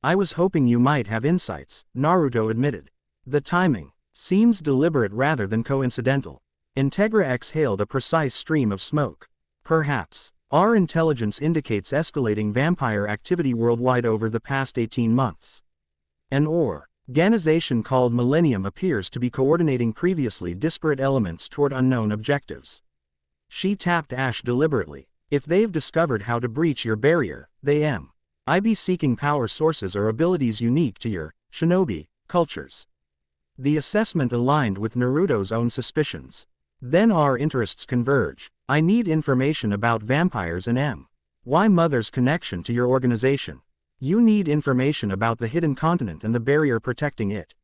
I was hoping you might have insights, Naruto admitted. The timing seems deliberate rather than coincidental. Integra exhaled a precise stream of smoke. Perhaps. Our intelligence indicates escalating vampire activity worldwide over the past 18 months. An organization called Millennium appears to be coordinating previously disparate elements toward unknown objectives. She tapped Ash deliberately. If they've discovered how to breach your barrier, they might be seeking power sources or abilities unique to your shinobi cultures. The assessment aligned with Naruto's own suspicions. Then our interests converge. I need information about vampires and why Mother's connection to your organization. You need information about the hidden continent and the barrier protecting it.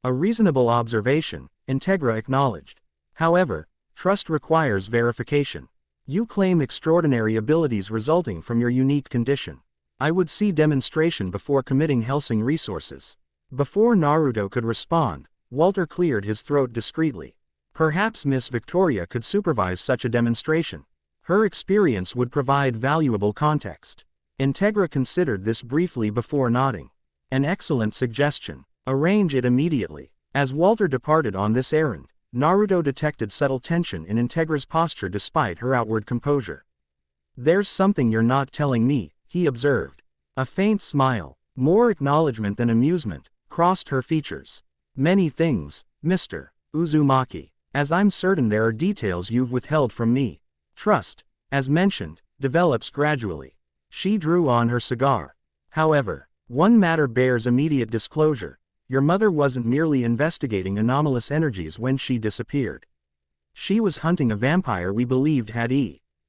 A reasonable observation, Integra acknowledged. However, trust requires verification. You claim extraordinary abilities resulting from your unique condition. I would see demonstration before committing Hellsing resources. Before Naruto could respond, Walter cleared his throat discreetly. Perhaps Miss Victoria could supervise such a demonstration. Her experience would provide valuable context. Integra considered this briefly before nodding. An excellent suggestion. Arrange it immediately. As Walter departed on this errand, Naruto detected subtle tension in Integra's posture despite her outward composure. There's something you're not telling me, he observed. A faint smile, more acknowledgement than amusement, crossed her features. Many things, Mr. Uzumaki. As I'm certain there are details you've withheld from me. Trust, as mentioned, develops gradually. She drew on her cigar. However, one matter bears immediate disclosure. Your mother wasn't merely investigating anomalous energies when she disappeared. She was hunting a vampire we believed had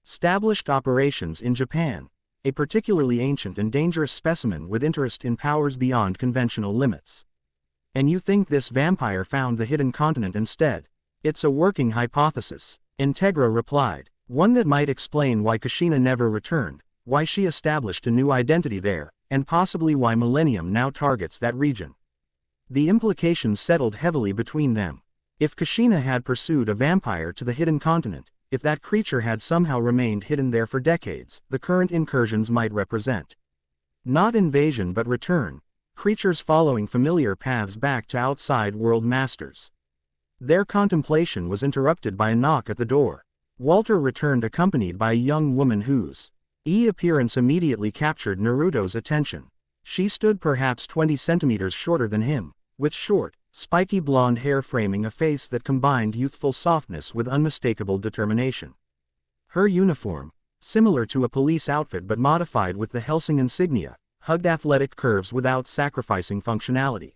established operations in Japan, a particularly ancient and dangerous specimen with interest in powers beyond conventional limits. And you think this vampire found the hidden continent instead? It's a working hypothesis, Integra replied, one that might explain why Kushina never returned, why she established a new identity there, and possibly why Millennium now targets that region. The implications settled heavily between them. If Kushina had pursued a vampire to the hidden continent, if that creature had somehow remained hidden there for decades, the current incursions might represent not invasion but return, creatures following familiar paths back to outside world masters. Their contemplation was interrupted by a knock at the door. Walter returned accompanied by a young woman whose appearance immediately captured Naruto's attention. She stood perhaps 20 centimeters shorter than him, with short, spiky blonde hair framing a face that combined youthful softness with unmistakable determination. Her uniform, similar to a police outfit but modified with the Hellsing insignia, hugged athletic curves without sacrificing functionality.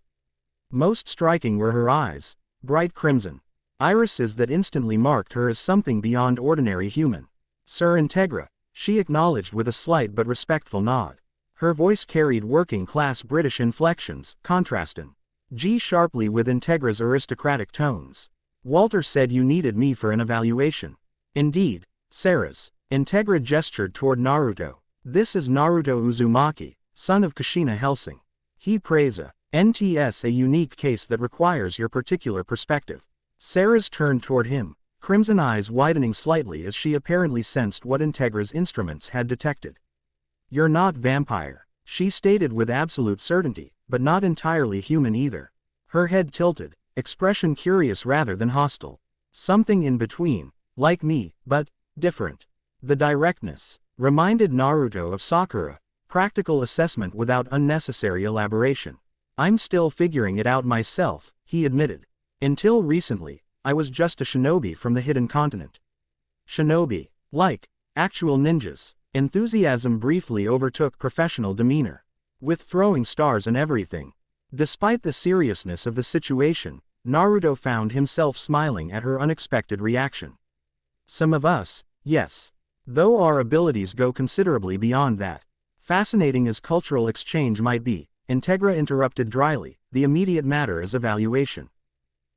Most striking were her eyes, bright crimson, irises that instantly marked her as something beyond ordinary human. Sir Integra, she acknowledged with a slight but respectful nod. Her voice carried working-class British inflections, contrasting G sharply with Integra's aristocratic tones. Walter said you needed me for an evaluation. Indeed, Sarah's. Integra gestured toward Naruto. This is Naruto Uzumaki, son of Kushina Hellsing. He prays a NTS, a unique case that requires your particular perspective. Sarah's turned toward him, crimson eyes widening slightly as she apparently sensed what Integra's instruments had detected. You're not vampire, she stated with absolute certainty, but not entirely human either. Her head tilted, expression curious rather than hostile. Something in between, like me, but different. The directness reminded Naruto of Sakura, practical assessment without unnecessary elaboration. I'm still figuring it out myself, he admitted. Until recently, I was just a shinobi from the hidden continent. Shinobi, like actual ninjas. Enthusiasm briefly overtook professional demeanor. With throwing stars and everything. Despite the seriousness of the situation, Naruto found himself smiling at her unexpected reaction. Some of us, yes. Though our abilities go considerably beyond that. Fascinating as cultural exchange might be, Integra interrupted dryly, the immediate matter is evaluation.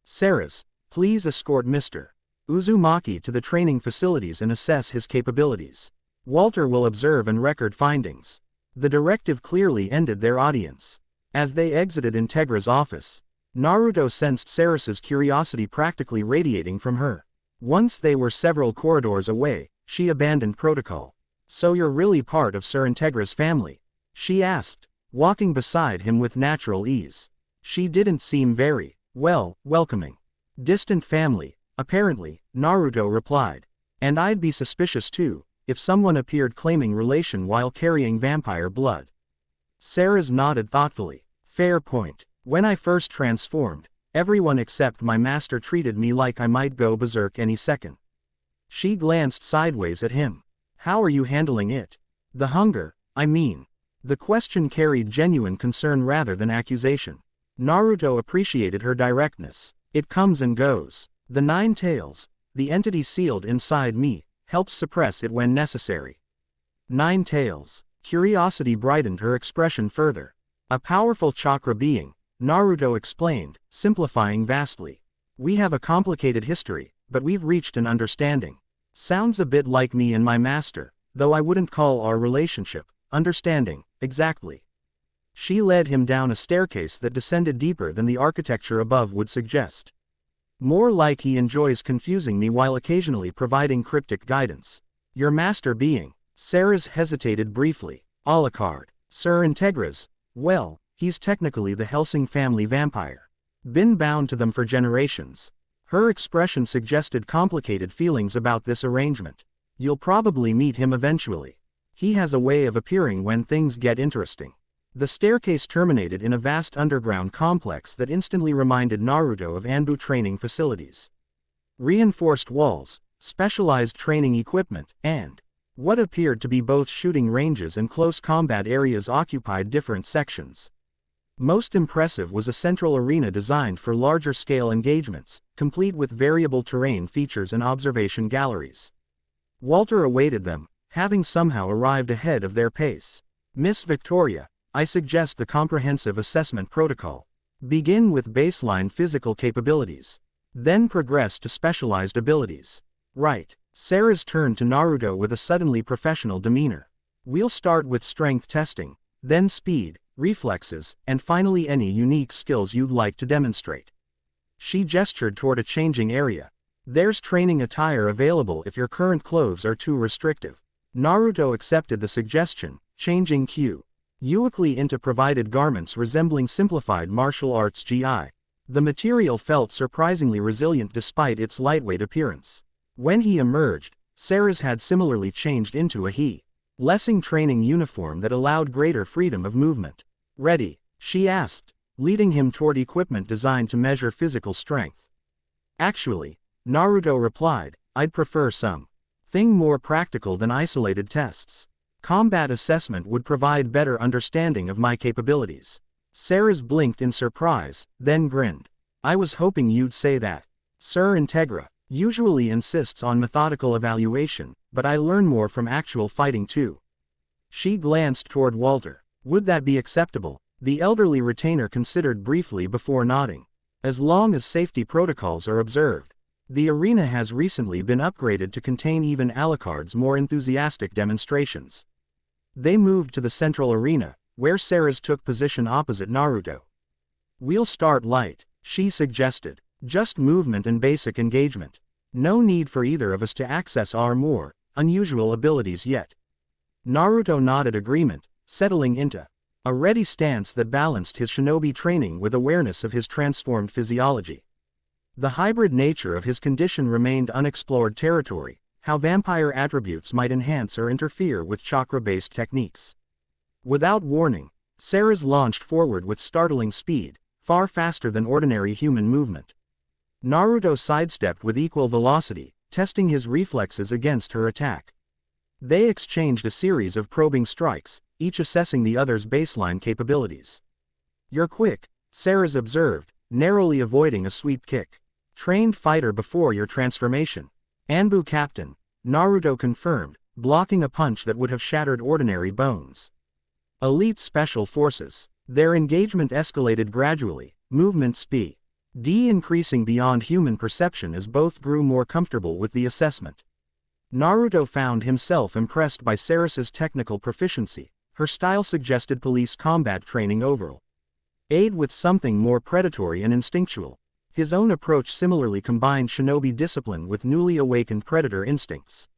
Sarah's, please escort Mr. Uzumaki to the training facilities and assess his capabilities. Walter will observe and record findings. The directive clearly ended their audience. As they exited Integra's office, Naruto sensed Sarah's curiosity practically radiating from her. Once they were several corridors away, she abandoned protocol. So you're really part of Sir Integra's family? She asked, walking beside him with natural ease. She didn't seem very, welcoming. Distant family, apparently, Naruto replied. And I'd be suspicious too, if someone appeared claiming relation while carrying vampire blood. Sarah's nodded thoughtfully. Fair point. When I first transformed, everyone except my master treated me like I might go berserk any second. She glanced sideways at him. How are you handling it? The hunger, I mean. The question carried genuine concern rather than accusation. Naruto appreciated her directness. It comes and goes. The nine tails, the entity sealed inside me, helps suppress it when necessary. Nine tails. Curiosity brightened her expression further. A powerful chakra being, Naruto explained, simplifying vastly. We have a complicated history, but we've reached an understanding. Sounds a bit like me and my master, though I wouldn't call our relationship understanding, exactly. She led him down a staircase that descended deeper than the architecture above would suggest. More like he enjoys confusing me while occasionally providing cryptic guidance. Your master being, Sarah's hesitated briefly, Alucard, Sir Integra's, well, he's technically the Hellsing family vampire. Been bound to them for generations. Her expression suggested complicated feelings about this arrangement. You'll probably meet him eventually. He has a way of appearing when things get interesting. The staircase terminated in a vast underground complex that instantly reminded Naruto of Anbu training facilities. Reinforced walls, specialized training equipment, and what appeared to be both shooting ranges and close combat areas occupied different sections. Most impressive was a central arena designed for larger-scale engagements, complete with variable terrain features and observation galleries. Walter awaited them, having somehow arrived ahead of their pace. Miss Victoria, I suggest the comprehensive assessment protocol. Begin with baseline physical capabilities. Then progress to specialized abilities. Right. Sarah's turned to Naruto with a suddenly professional demeanor. We'll start with strength testing, then speed, reflexes, and finally any unique skills you'd like to demonstrate. She gestured toward a changing area. There's training attire available if your current clothes are too restrictive. Naruto accepted the suggestion, changing quickly into provided garments resembling simplified martial arts gi. The material felt surprisingly resilient despite its lightweight appearance. When he emerged, Sarah's had similarly changed into a Hellsing training uniform that allowed greater freedom of movement. Ready? She asked, leading him toward equipment designed to measure physical strength. Actually, Naruto replied, I'd prefer something more practical than isolated tests. Combat assessment would provide better understanding of my capabilities. Sarah's blinked in surprise, then grinned. I was hoping you'd say that. Sir Integra usually insists on methodical evaluation, but I learn more from actual fighting too. She glanced toward Walter. Would that be acceptable? The elderly retainer considered briefly before nodding. As long as safety protocols are observed. The arena has recently been upgraded to contain even Alucard's more enthusiastic demonstrations. They moved to the central arena, where Ceres took position opposite Naruto. We'll start light, she suggested. Just movement and basic engagement. No need for either of us to access our more unusual abilities yet. Naruto nodded agreement, settling into a ready stance that balanced his shinobi training with awareness of his transformed physiology. The hybrid nature of his condition remained unexplored territory, how vampire attributes might enhance or interfere with chakra-based techniques. Without warning, Ceres launched forward with startling speed, far faster than ordinary human movement. Naruto sidestepped with equal velocity, testing his reflexes against her attack. They exchanged a series of probing strikes, each assessing the other's baseline capabilities. You're quick, Ceres observed, narrowly avoiding a sweep kick. Trained fighter before your transformation. Anbu captain, Naruto confirmed, blocking a punch that would have shattered ordinary bones. Elite Special Forces. Their engagement escalated gradually, movement speed increasing beyond human perception as both grew more comfortable with the assessment. Naruto found himself impressed by Ceres's technical proficiency. Her style suggested police combat training overall. Aid with something more predatory and instinctual. His own approach similarly combined shinobi discipline with newly awakened predator instincts.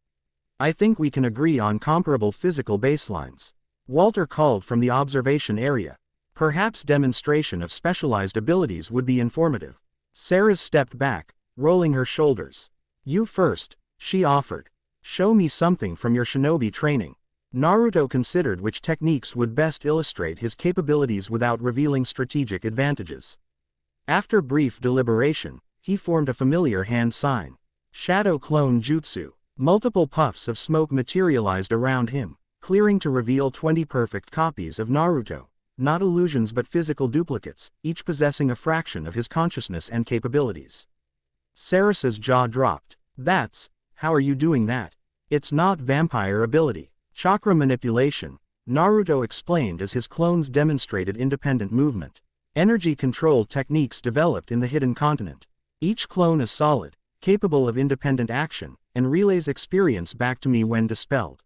I think we can agree on comparable physical baselines. Walter called from the observation area. Perhaps demonstration of specialized abilities would be informative. Ceres stepped back, rolling her shoulders. You first, she offered. Show me something from your shinobi training. Naruto considered which techniques would best illustrate his capabilities without revealing strategic advantages. After brief deliberation, he formed a familiar hand sign. Shadow Clone Jutsu. Multiple puffs of smoke materialized around him, clearing to reveal 20 perfect copies of Naruto. Not illusions but physical duplicates, each possessing a fraction of his consciousness and capabilities. Ceres's jaw dropped. How are you doing that? It's not vampire ability. Chakra manipulation, Naruto explained as his clones demonstrated independent movement. Energy control techniques developed in the hidden continent. Each clone is solid, capable of independent action, and relays experience back to me when dispelled.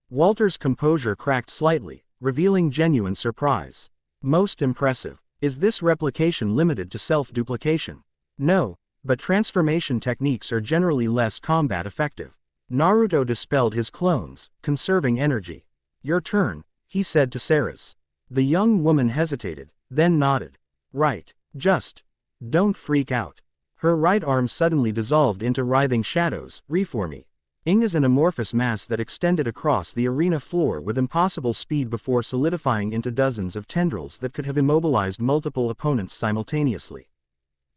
Walter's composure cracked slightly, revealing genuine surprise. Most impressive. Is this replication limited to self-duplication? No, but transformation techniques are generally less combat effective. Naruto dispelled his clones, conserving energy. Your turn, he said to Ceres. The young woman hesitated, then nodded. Right, just don't freak out. Her right arm suddenly dissolved into writhing shadows, reforming as an amorphous mass that extended across the arena floor with impossible speed before solidifying into dozens of tendrils that could have immobilized multiple opponents simultaneously.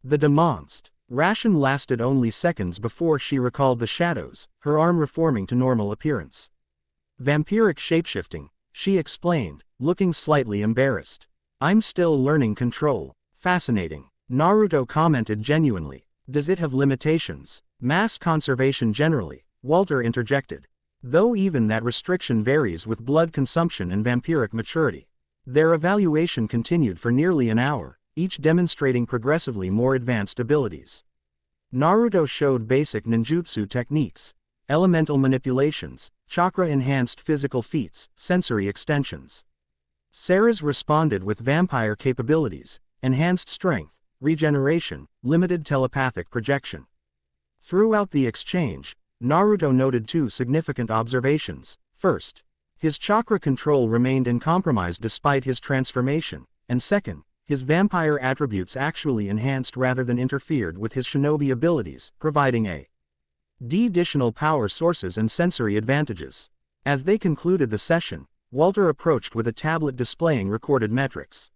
The demonst ration lasted only seconds before she recalled the shadows, her arm reforming to normal appearance. Vampiric shapeshifting, she explained, looking slightly embarrassed. I'm still learning control. Fascinating. Naruto commented genuinely. Does it have limitations? Mass conservation generally, Walter interjected. Though even that restriction varies with blood consumption and vampiric maturity. Their evaluation continued for nearly an hour, each demonstrating progressively more advanced abilities. Naruto showed basic ninjutsu techniques, elemental manipulations, chakra-enhanced physical feats, sensory extensions. Ceres responded with vampire capabilities, enhanced strength, regeneration, limited telepathic projection. Throughout the exchange, Naruto noted two significant observations. First, his chakra control remained uncompromised despite his transformation, and second, his vampire attributes actually enhanced rather than interfered with his shinobi abilities, providing additional power sources and sensory advantages. As they concluded the session, Walter approached with a tablet displaying recorded metrics.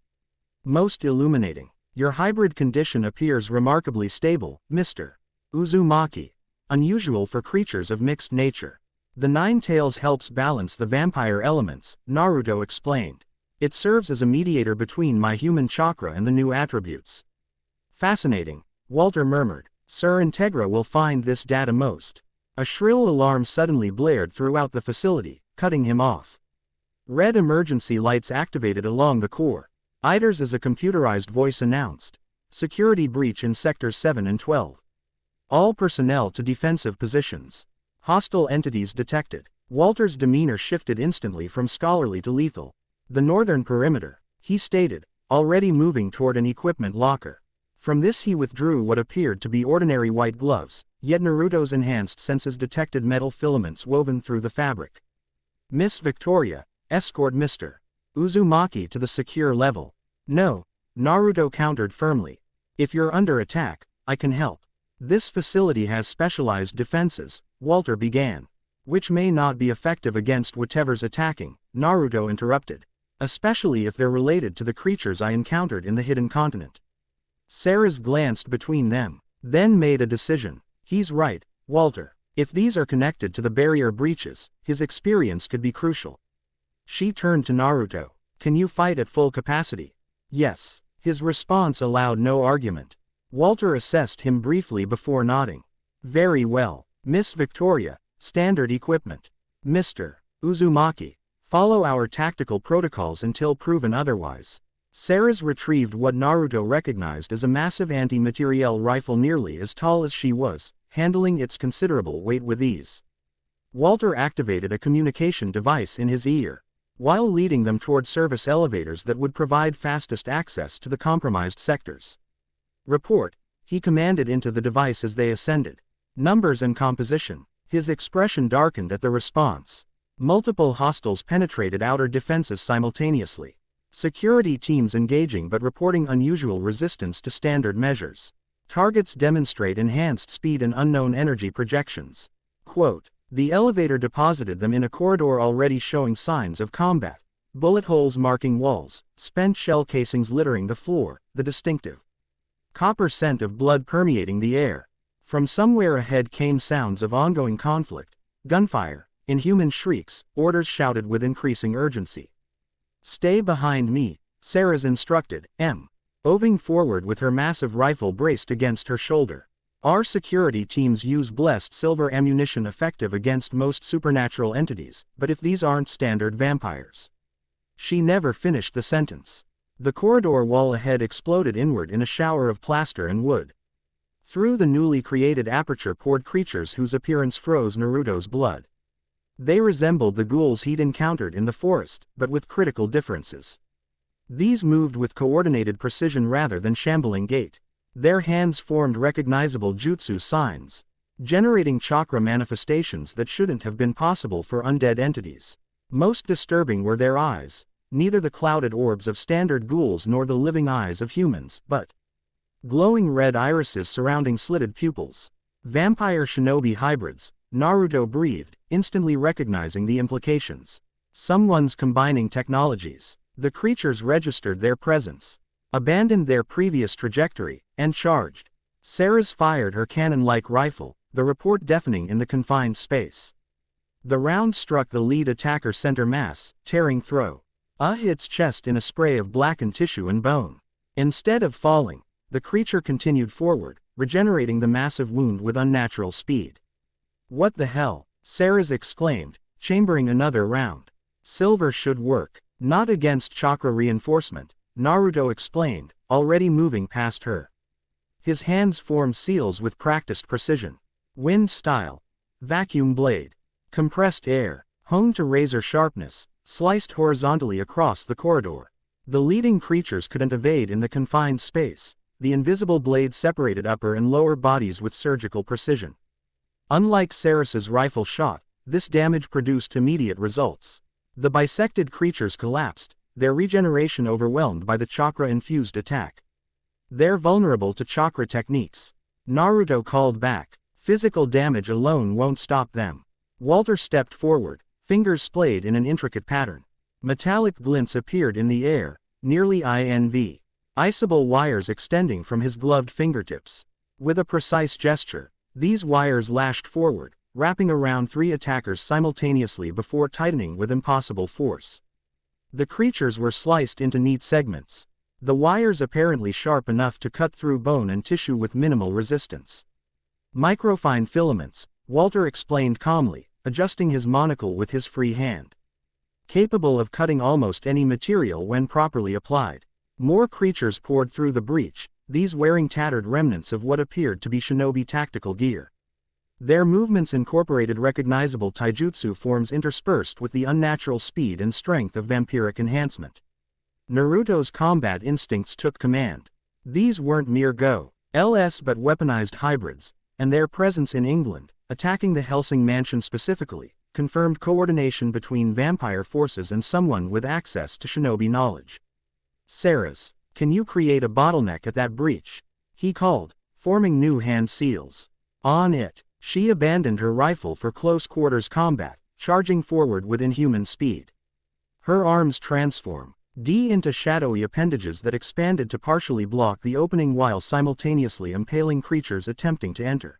Most illuminating. Your hybrid condition appears remarkably stable, Mr. Uzumaki. Unusual for creatures of mixed nature. The Nine Tails helps balance the vampire elements, Naruto explained. It serves as a mediator between my human chakra and the new attributes. Fascinating, Walter murmured. Sir Integra will find this data most. A shrill alarm suddenly blared throughout the facility, cutting him off. Red emergency lights activated along the core. Eider's as a computerized voice announced. Security breach in Sectors 7 and 12. All personnel to defensive positions. Hostile entities detected. Walter's demeanor shifted instantly from scholarly to lethal. The northern perimeter, he stated, already moving toward an equipment locker. From this he withdrew what appeared to be ordinary white gloves, yet Naruto's enhanced senses detected metal filaments woven through the fabric. Miss Victoria, escort Mr. Uzumaki to the secure level. No, Naruto countered firmly. If you're under attack, I can help. This facility has specialized defenses, Walter began. Which may not be effective against whatever's attacking, Naruto interrupted. Especially if they're related to the creatures I encountered in the hidden continent. Sarah's glanced between them, then made a decision. He's right, Walter. If these are connected to the barrier breaches, his experience could be crucial. She turned to Naruto. Can you fight at full capacity? Yes. His response allowed no argument. Walter assessed him briefly before nodding. Very well. Miss Victoria, standard equipment. Mr. Uzumaki, follow our tactical protocols until proven otherwise. Sarah's retrieved what Naruto recognized as a massive anti-materiel rifle nearly as tall as she was, handling its considerable weight with ease. Walter activated a communication device in his ear, while leading them toward service elevators that would provide fastest access to the compromised sectors. Report, he commanded into the device as they ascended. Numbers and composition. His expression darkened at the response. Multiple hostiles penetrated outer defenses simultaneously. Security teams engaging but reporting unusual resistance to standard measures. Targets demonstrate enhanced speed and unknown energy projections. Quote, the elevator deposited them in a corridor already showing signs of combat. Bullet holes marking walls, spent shell casings littering the floor, the distinctive copper scent of blood permeating the air. From somewhere ahead came sounds of ongoing conflict, gunfire, inhuman shrieks, orders shouted with increasing urgency. Stay behind me, Sarah's instructed, moving forward with her massive rifle braced against her shoulder. Our security teams use blessed silver ammunition effective against most supernatural entities, but if these aren't standard vampires. She never finished the sentence. The corridor wall ahead exploded inward in a shower of plaster and wood. Through the newly created aperture poured creatures whose appearance froze Naruto's blood. They resembled the ghouls he'd encountered in the forest, but with critical differences. These moved with coordinated precision rather than shambling gait. Their hands formed recognizable jutsu signs, generating chakra manifestations that shouldn't have been possible for undead entities. Most disturbing were their eyes, neither the clouded orbs of standard ghouls nor the living eyes of humans, but glowing red irises surrounding slitted pupils. Vampire shinobi hybrids, Naruto breathed, instantly recognizing the implications. Someone's combining technologies. The creatures registered their presence, abandoned their previous trajectory, and charged. Sarah's fired her cannon-like rifle, the report deafening in the confined space. The round struck the lead attacker center mass, tearing through its chest in a spray of blackened tissue and bone. Instead of falling, the creature continued forward, regenerating the massive wound with unnatural speed. What the hell? Sarah's exclaimed, chambering another round. Silver should work. Not against chakra reinforcement, Naruto explained, already moving past her. His hands formed seals with practiced precision. Wind style. Vacuum blade. Compressed air, honed to razor sharpness, sliced horizontally across the corridor. The leading creatures couldn't evade in the confined space. The invisible blade separated upper and lower bodies with surgical precision. Unlike Saras's rifle shot, this damage produced immediate results. The bisected creatures collapsed, their regeneration overwhelmed by the chakra-infused attack. They're vulnerable to chakra techniques. Naruto called back. Physical damage alone won't stop them. Walter stepped forward, fingers splayed in an intricate pattern. Metallic glints appeared in the air, nearly iceable wires extending from his gloved fingertips. With a precise gesture, these wires lashed forward, wrapping around 3 attackers simultaneously before tightening with impossible force. The creatures were sliced into neat segments, the wires apparently sharp enough to cut through bone and tissue with minimal resistance. Microfine filaments, Walter explained calmly, adjusting his monocle with his free hand. Capable of cutting almost any material when properly applied. More creatures poured through the breach, these wearing tattered remnants of what appeared to be shinobi tactical gear. Their movements incorporated recognizable taijutsu forms interspersed with the unnatural speed and strength of vampiric enhancement. Naruto's combat instincts took command. These weren't mere go-ls but weaponized hybrids, and their presence in England, attacking the Hellsing mansion specifically, confirmed coordination between vampire forces and someone with access to shinobi knowledge. "Ceres, can you create a bottleneck at that breach?" he called, forming new hand seals. On it, she abandoned her rifle for close-quarters combat, charging forward with inhuman speed. Her arms transformed into shadowy appendages that expanded to partially block the opening while simultaneously impaling creatures attempting to enter.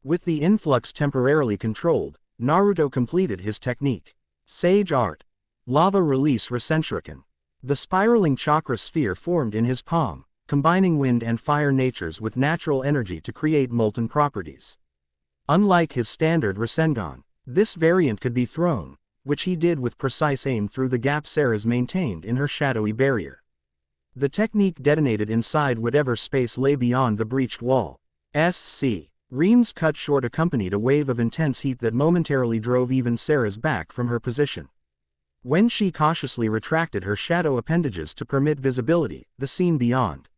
With the influx temporarily controlled, Naruto completed his technique. Sage Art. Lava Release Recentrican. The spiraling chakra sphere formed in his palm, combining wind and fire natures with natural energy to create molten properties. Unlike his standard Rasengan, this variant could be thrown, which he did with precise aim through the gap Ceres maintained in her shadowy barrier. The technique detonated inside whatever space lay beyond the breached wall. SC. Ream's cut short accompanied a wave of intense heat that momentarily drove even Ceres back from her position. When she cautiously retracted her shadow appendages to permit visibility, the scene beyond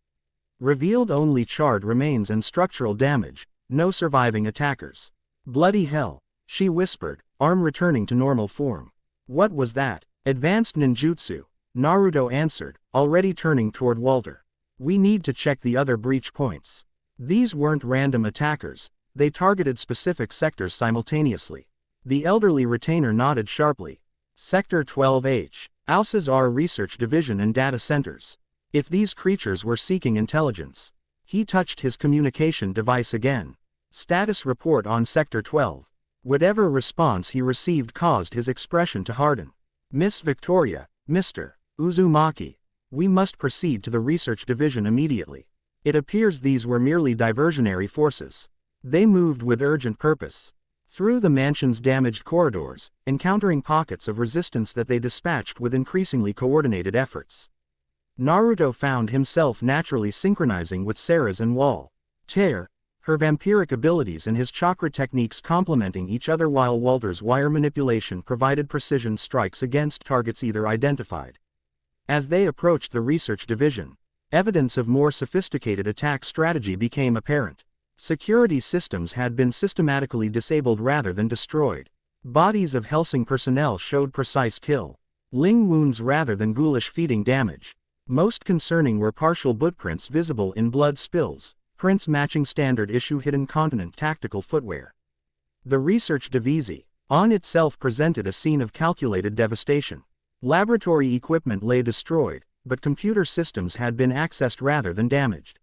revealed only charred remains and structural damage, no surviving attackers. "Bloody hell," she whispered, arm returning to normal form. "What was that?" "Advanced ninjutsu," Naruto answered, already turning toward Walter. "We need to check the other breach points." These weren't random attackers, they targeted specific sectors simultaneously. The elderly retainer nodded sharply. "Sector 12H, Alcazar Research Division and Data Centers. If these creatures were seeking intelligence." He touched his communication device again. "Status report on Sector 12. Whatever response he received caused his expression to harden. "Miss Victoria, Mr. Uzumaki, we must proceed to the Research Division immediately. It appears these were merely diversionary forces. They moved with urgent purpose through the mansion's damaged corridors, encountering pockets of resistance that they dispatched with increasingly coordinated efforts." Naruto found himself naturally synchronizing with Ceres and Walter, her vampiric abilities and his chakra techniques complementing each other while Walter's wire manipulation provided precision strikes against targets either identified. As they approached the research division, evidence of more sophisticated attack strategy became apparent. Security systems had been systematically disabled rather than destroyed. Bodies of Hellsing personnel showed precise killing wounds rather than ghoulish feeding damage. Most concerning were partial footprints visible in blood spills, prints matching standard issue hidden continent tactical footwear. The research division on itself presented a scene of calculated devastation. Laboratory equipment lay destroyed, but computer systems had been accessed rather than damaged.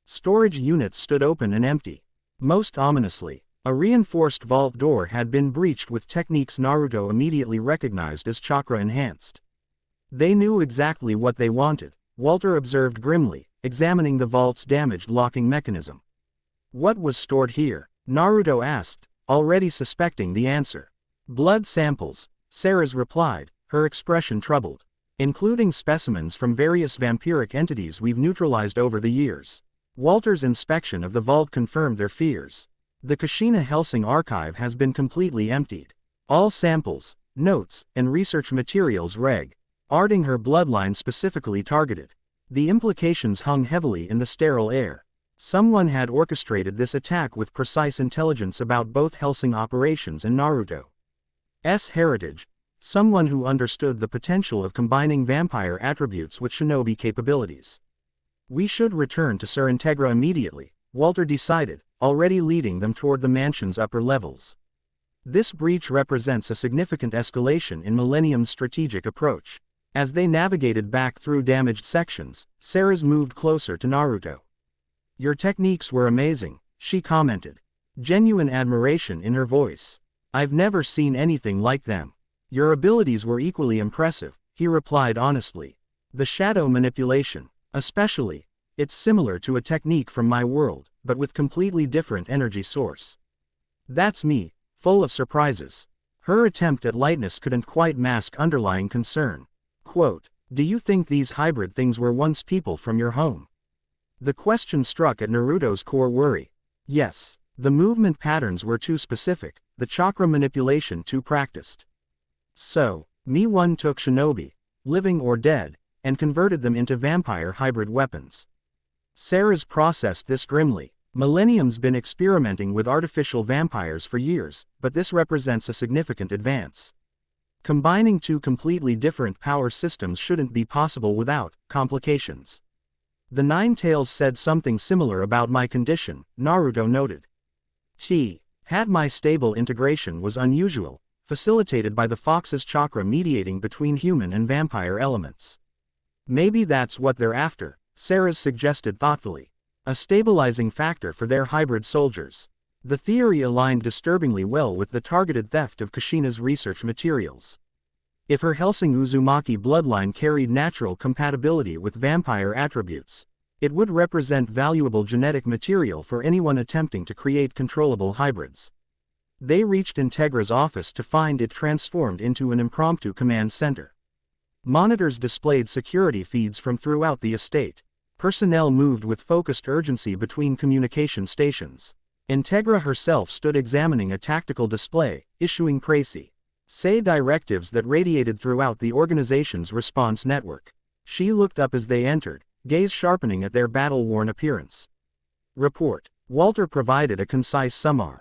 Storage units stood open and empty. Most ominously, a reinforced vault door had been breached with techniques Naruto immediately recognized as chakra enhanced. They knew exactly what they wanted, Walter observed grimly, examining the vault's damaged locking mechanism. "What was stored here?" Naruto asked, already suspecting the answer. "Blood samples," Ceres replied, her expression troubled. "Including specimens from various vampiric entities we've neutralized over the years." Walter's inspection of the vault confirmed their fears. "The Kushina Hellsing archive has been completely emptied. All samples, notes, and research materials regarding her bloodline specifically targeted." The implications hung heavily in the sterile air. Someone had orchestrated this attack with precise intelligence about both Hellsing operations and Naruto's heritage, someone who understood the potential of combining vampire attributes with shinobi capabilities. "We should return to Sir Integra immediately," Walter decided, already leading them toward the mansion's upper levels. This breach represents a significant escalation in Millennium's strategic approach. As they navigated back through damaged sections, Ceres moved closer to Naruto. "Your techniques were amazing," she commented. Genuine admiration in her voice. "I've never seen anything like them." "Your abilities were equally impressive," he replied honestly. "The shadow manipulation, especially, it's similar to a technique from my world, but with completely different energy source." "That's me, full of surprises." Her attempt at lightness couldn't quite mask underlying concern. Quote, Do you think these hybrid things were once people from your home? The question struck at Naruto's core worry. Yes, the movement patterns were too specific, the chakra manipulation too practiced. So, Mi-1 took shinobi, living or dead, and converted them into vampire hybrid weapons. Sarah's processed this grimly. Millennium's been experimenting with artificial vampires for years, but this represents a significant advance. Combining two completely different power systems shouldn't be possible without complications. The Nine Tails said something similar about my condition, Naruto noted. Had my stable integration was unusual, facilitated by the fox's chakra mediating between human and vampire elements. Maybe that's what they're after, Sarah suggested thoughtfully. A stabilizing factor for their hybrid soldiers. The theory aligned disturbingly well with the targeted theft of Kushina's research materials. If her Hellsing Uzumaki bloodline carried natural compatibility with vampire attributes, it would represent valuable genetic material for anyone attempting to create controllable hybrids. They reached Integra's office to find it transformed into an impromptu command center. Monitors displayed security feeds from throughout the estate. Personnel moved with focused urgency between communication stations. Integra herself stood examining a tactical display, issuing précis directives that radiated throughout the organization's response network. She looked up as they entered, gaze sharpening at their battle-worn appearance. Report. Walter provided a concise summary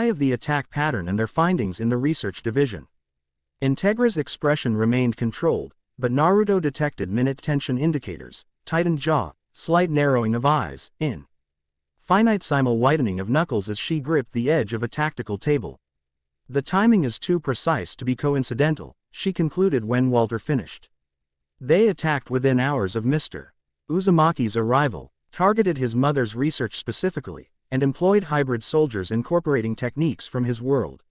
of the attack pattern and their findings in the research division. Integra's expression remained controlled, but Naruto detected minute tension indicators. Tightened jaw, slight narrowing of eyes, finite simul-widening of knuckles as she gripped the edge of a tactical table. The timing is too precise to be coincidental, she concluded when Walter finished. They attacked within hours of Mr. Uzumaki's arrival, targeted his mother's research specifically, and employed hybrid soldiers incorporating techniques from his world.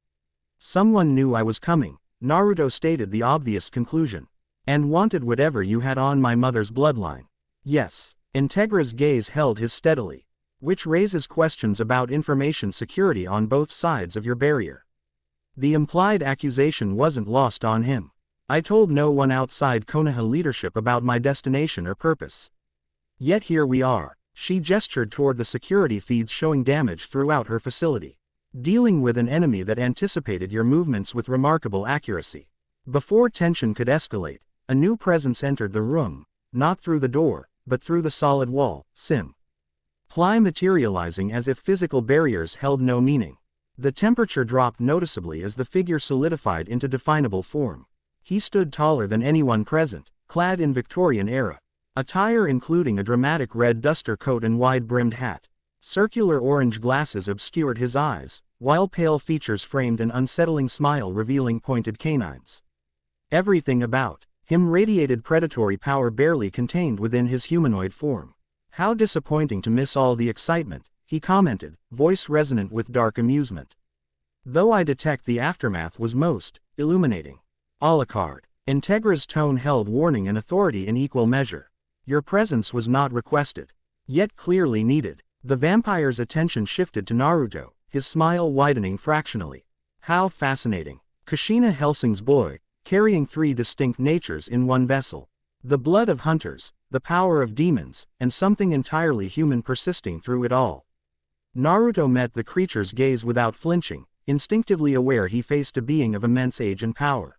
Someone knew I was coming, Naruto stated the obvious conclusion, and wanted whatever you had on my mother's bloodline. Yes, Integra's gaze held his steadily, which raises questions about information security on both sides of your barrier. The implied accusation wasn't lost on him. I told no one outside Konoha leadership about my destination or purpose. Yet here we are. She gestured toward the security feeds showing damage throughout her facility. Dealing with an enemy that anticipated your movements with remarkable accuracy. Before tension could escalate, a new presence entered the room, not through the door, but through the solid wall, ply materializing as if physical barriers held no meaning. The temperature dropped noticeably as the figure solidified into definable form. He stood taller than anyone present, clad in Victorian-era attire including a dramatic red duster coat and wide-brimmed hat. Circular orange glasses obscured his eyes, while pale features framed an unsettling smile revealing pointed canines. Everything about him radiated predatory power barely contained within his humanoid form. How disappointing to miss all the excitement, he commented, voice resonant with dark amusement. Though I detect the aftermath was most illuminating. Alucard. Integra's tone held warning and authority in equal measure. Your presence was not requested, yet clearly needed. The vampire's attention shifted to Naruto, his smile widening fractionally. How fascinating. Kushina Hellsing's boy, carrying three distinct natures in one vessel. The blood of hunters, the power of demons, and something entirely human persisting through it all. Naruto met the creature's gaze without flinching, instinctively aware he faced a being of immense age and power.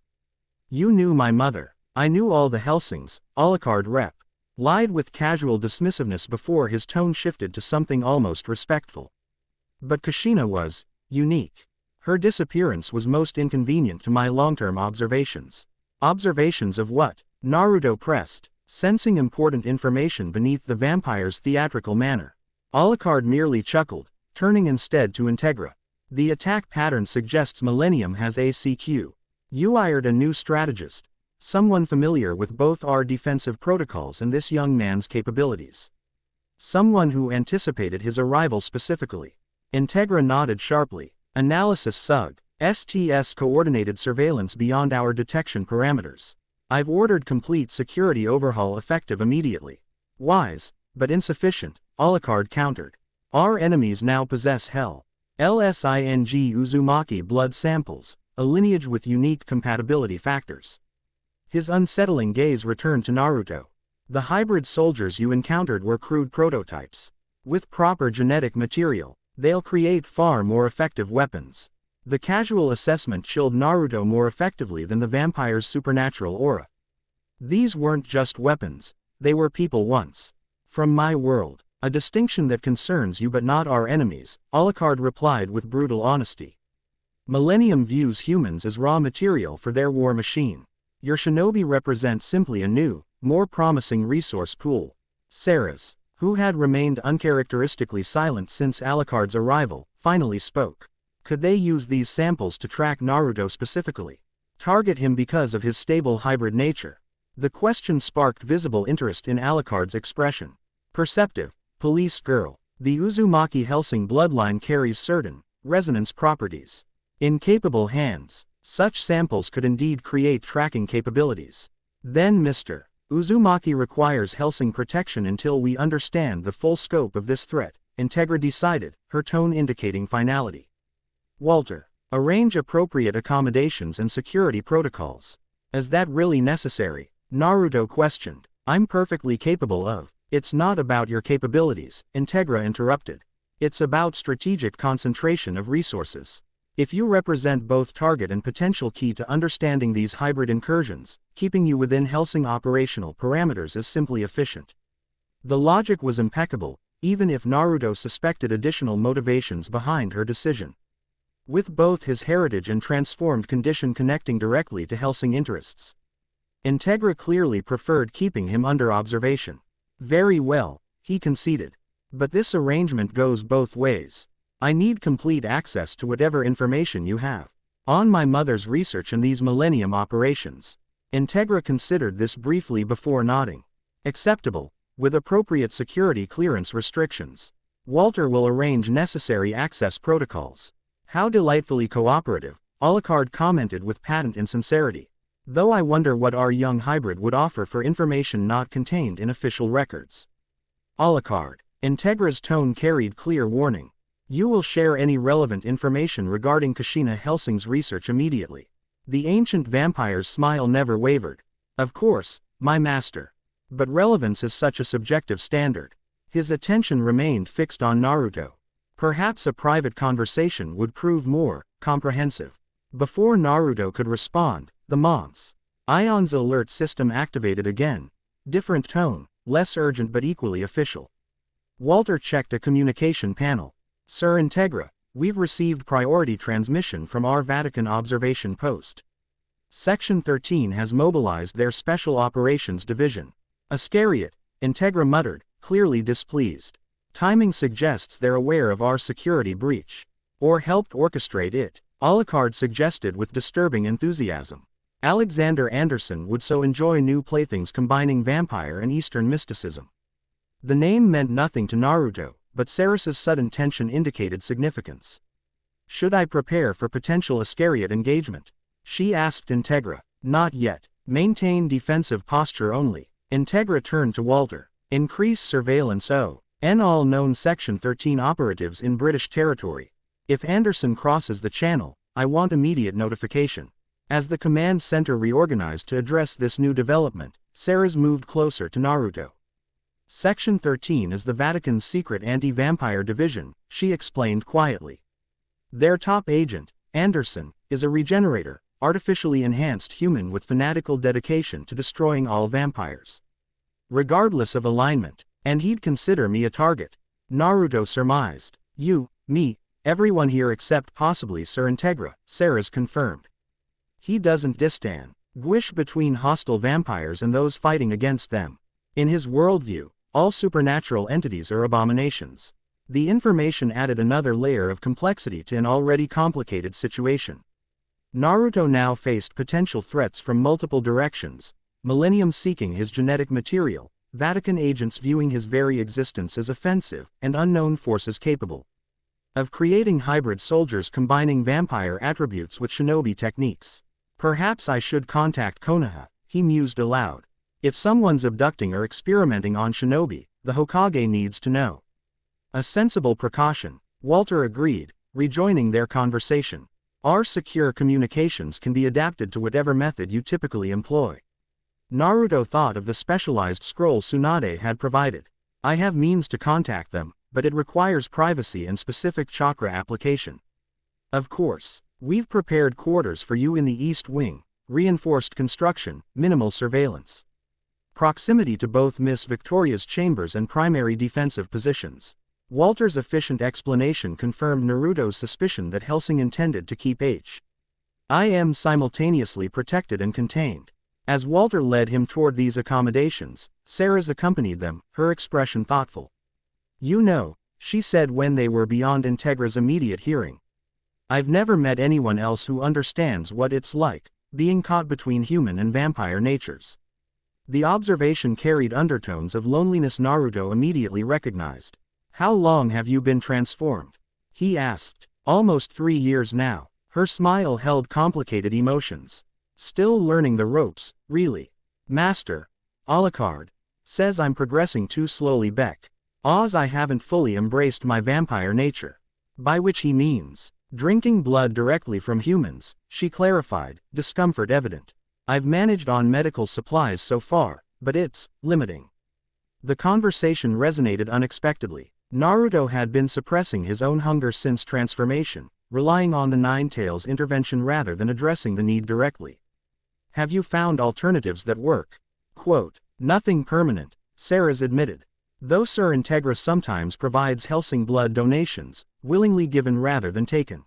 You knew my mother. I knew all the Hellsings, Alucard rep. Lied with casual dismissiveness before his tone shifted to something almost respectful. But Kushina was unique. Her disappearance was most inconvenient to my long-term observations. Observations of what? Naruto pressed, sensing important information beneath the vampire's theatrical manner. Alucard merely chuckled, turning instead to Integra. The attack pattern suggests Millennium has ACQ. You hired a new strategist. Someone familiar with both our defensive protocols and this young man's capabilities. Someone who anticipated his arrival specifically. Integra nodded sharply. Analysis STS coordinated surveillance beyond our detection parameters. I've ordered complete security overhaul effective immediately. Wise, but insufficient, Alucard countered. Our enemies now possess Hellsing Uzumaki blood samples, a lineage with unique compatibility factors. His unsettling gaze returned to Naruto. The hybrid soldiers you encountered were crude prototypes. With proper genetic material, they'll create far more effective weapons. The casual assessment chilled Naruto more effectively than the vampire's supernatural aura. These weren't just weapons, they were people once. From my world, a distinction that concerns you but not our enemies, Alucard replied with brutal honesty. Millennium views humans as raw material for their war machine. Your shinobi represent simply a new, more promising resource pool. Ceres, who had remained uncharacteristically silent since Alucard's arrival, finally spoke. Could they use these samples to track Naruto specifically? Target him because of his stable hybrid nature? The question sparked visible interest in Alucard's expression. Perceptive, police girl. The Uzumaki Hellsing bloodline carries certain, resonance properties. In capable hands, such samples could indeed create tracking capabilities. Then Mr. Uzumaki requires Hellsing protection until we understand the full scope of this threat, Integra decided, her tone indicating finality. Walter, arrange appropriate accommodations and security protocols. Is that really necessary? Naruto questioned. I'm perfectly capable of. It's not about your capabilities, Integra interrupted. It's about strategic concentration of resources. If you represent both target and potential key to understanding these hybrid incursions, keeping you within Hellsing operational parameters is simply efficient. The logic was impeccable, even if Naruto suspected additional motivations behind her decision. With both his heritage and transformed condition connecting directly to Hellsing interests, Integra clearly preferred keeping him under observation. Very well, he conceded. But this arrangement goes both ways. I need complete access to whatever information you have on my mother's research and these Millennium operations. Integra considered this briefly before nodding. Acceptable, with appropriate security clearance restrictions. Walter will arrange necessary access protocols. How delightfully cooperative, Alucard commented with patent insincerity. Though I wonder what our young hybrid would offer for information not contained in official records. Alucard, Integra's tone carried clear warning. You will share any relevant information regarding Kushina Hellsing's research immediately. The ancient vampire's smile never wavered. Of course, my master. But relevance is such a subjective standard. His attention remained fixed on Naruto. Perhaps a private conversation would prove more comprehensive. Before Naruto could respond, the Mons. Ion's alert system activated again. Different tone, less urgent but equally official. Walter checked a communication panel. Sir Integra, we've received priority transmission from our Vatican observation post. Section 13 has mobilized their Special Operations Division. Iscariot, Integra muttered, clearly displeased. Timing suggests they're aware of our security breach. Or helped orchestrate it, Alucard suggested with disturbing enthusiasm. Alexander Anderson would so enjoy new playthings combining vampire and Eastern mysticism. The name meant nothing to Naruto, but Ceres's sudden tension indicated significance. Should I prepare for potential Iscariot engagement? She asked Integra. Not yet. Maintain defensive posture only. Integra turned to Walter. Increase surveillance on all known Section 13 operatives in British territory. If Anderson crosses the channel, I want immediate notification. As the command center reorganized to address this new development, Ceres moved closer to Naruto. Section 13 is the Vatican's secret anti-vampire division, she explained quietly. Their top agent, Anderson, is a regenerator, artificially enhanced human with fanatical dedication to destroying all vampires. Regardless of alignment, and he'd consider me a target. Naruto surmised. You, me, everyone here except possibly Sir Integra, Ceres confirmed. He doesn't distinguish between hostile vampires and those fighting against them. In his worldview, all supernatural entities are abominations. The information added another layer of complexity to an already complicated situation. Naruto now faced potential threats from multiple directions, Millennium seeking his genetic material, Vatican agents viewing his very existence as offensive, and unknown forces capable of creating hybrid soldiers combining vampire attributes with shinobi techniques. Perhaps I should contact Konoha, he mused aloud. If someone's abducting or experimenting on shinobi, the Hokage needs to know. A sensible precaution, Walter agreed, rejoining their conversation. Our secure communications can be adapted to whatever method you typically employ. Naruto thought of the specialized scroll Tsunade had provided. I have means to contact them, but it requires privacy and specific chakra application. Of course, we've prepared quarters for you in the East Wing, reinforced construction, minimal surveillance. Proximity to both Miss Victoria's chambers and primary defensive positions. Walter's efficient explanation confirmed Naruto's suspicion that Hellsing intended to keep H.I.M. simultaneously protected and contained. As Walter led him toward these accommodations, Ceres accompanied them, her expression thoughtful. You know, she said when they were beyond Integra's immediate hearing. I've never met anyone else who understands what it's like, being caught between human and vampire natures. The observation carried undertones of loneliness Naruto immediately recognized. How long have you been transformed? He asked. Almost 3 years now. Her smile held complicated emotions. Still learning the ropes, really. Master. Alucard. Says I'm progressing too slowly Beck. Oz I haven't fully embraced my vampire nature. By which he means, drinking blood directly from humans, she clarified, discomfort evident. I've managed on medical supplies so far, but it's limiting. The conversation resonated unexpectedly. Naruto had been suppressing his own hunger since transformation, relying on the Nine-Tails' intervention rather than addressing the need directly. Have you found alternatives that work? Quote, nothing permanent, Ceres admitted. Though Sir Integra sometimes provides Hellsing blood donations, willingly given rather than taken.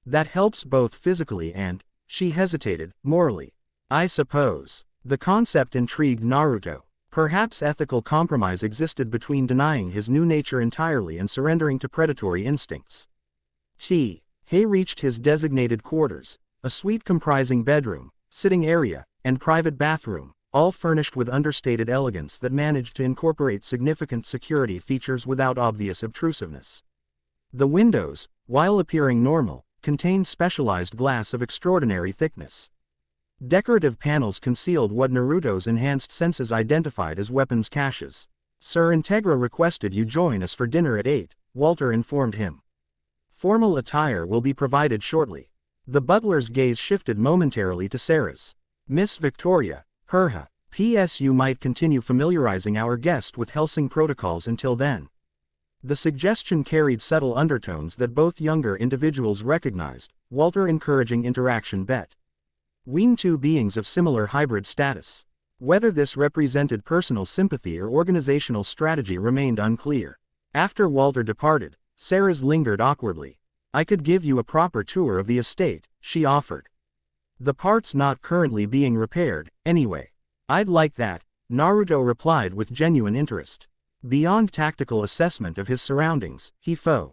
That helps both physically and, she hesitated, morally. I suppose. The concept intrigued Naruto. Perhaps ethical compromise existed between denying his new nature entirely and surrendering to predatory instincts. Heir reached his designated quarters, a suite comprising bedroom, sitting area, and private bathroom, all furnished with understated elegance that managed to incorporate significant security features without obvious obtrusiveness. The windows, while appearing normal, contained specialized glass of extraordinary thickness. Decorative panels concealed what Naruto's enhanced senses identified as weapons caches. Sir Integra requested you join us for dinner at 8, Walter informed him. Formal attire will be provided shortly. The butler's gaze shifted momentarily to Ceres. Miss Victoria, Perha, P.S. You might continue familiarizing our guest with Hellsing protocols until then. The suggestion carried subtle undertones that both younger individuals recognized, Walter encouraging interaction bet. We've two beings of similar hybrid status. Whether this represented personal sympathy or organizational strategy remained unclear. After Walter departed, Ceres lingered awkwardly. I could give you a proper tour of the estate, she offered. The part's not currently being repaired, anyway. I'd like that, Naruto replied with genuine interest. Beyond tactical assessment of his surroundings, he found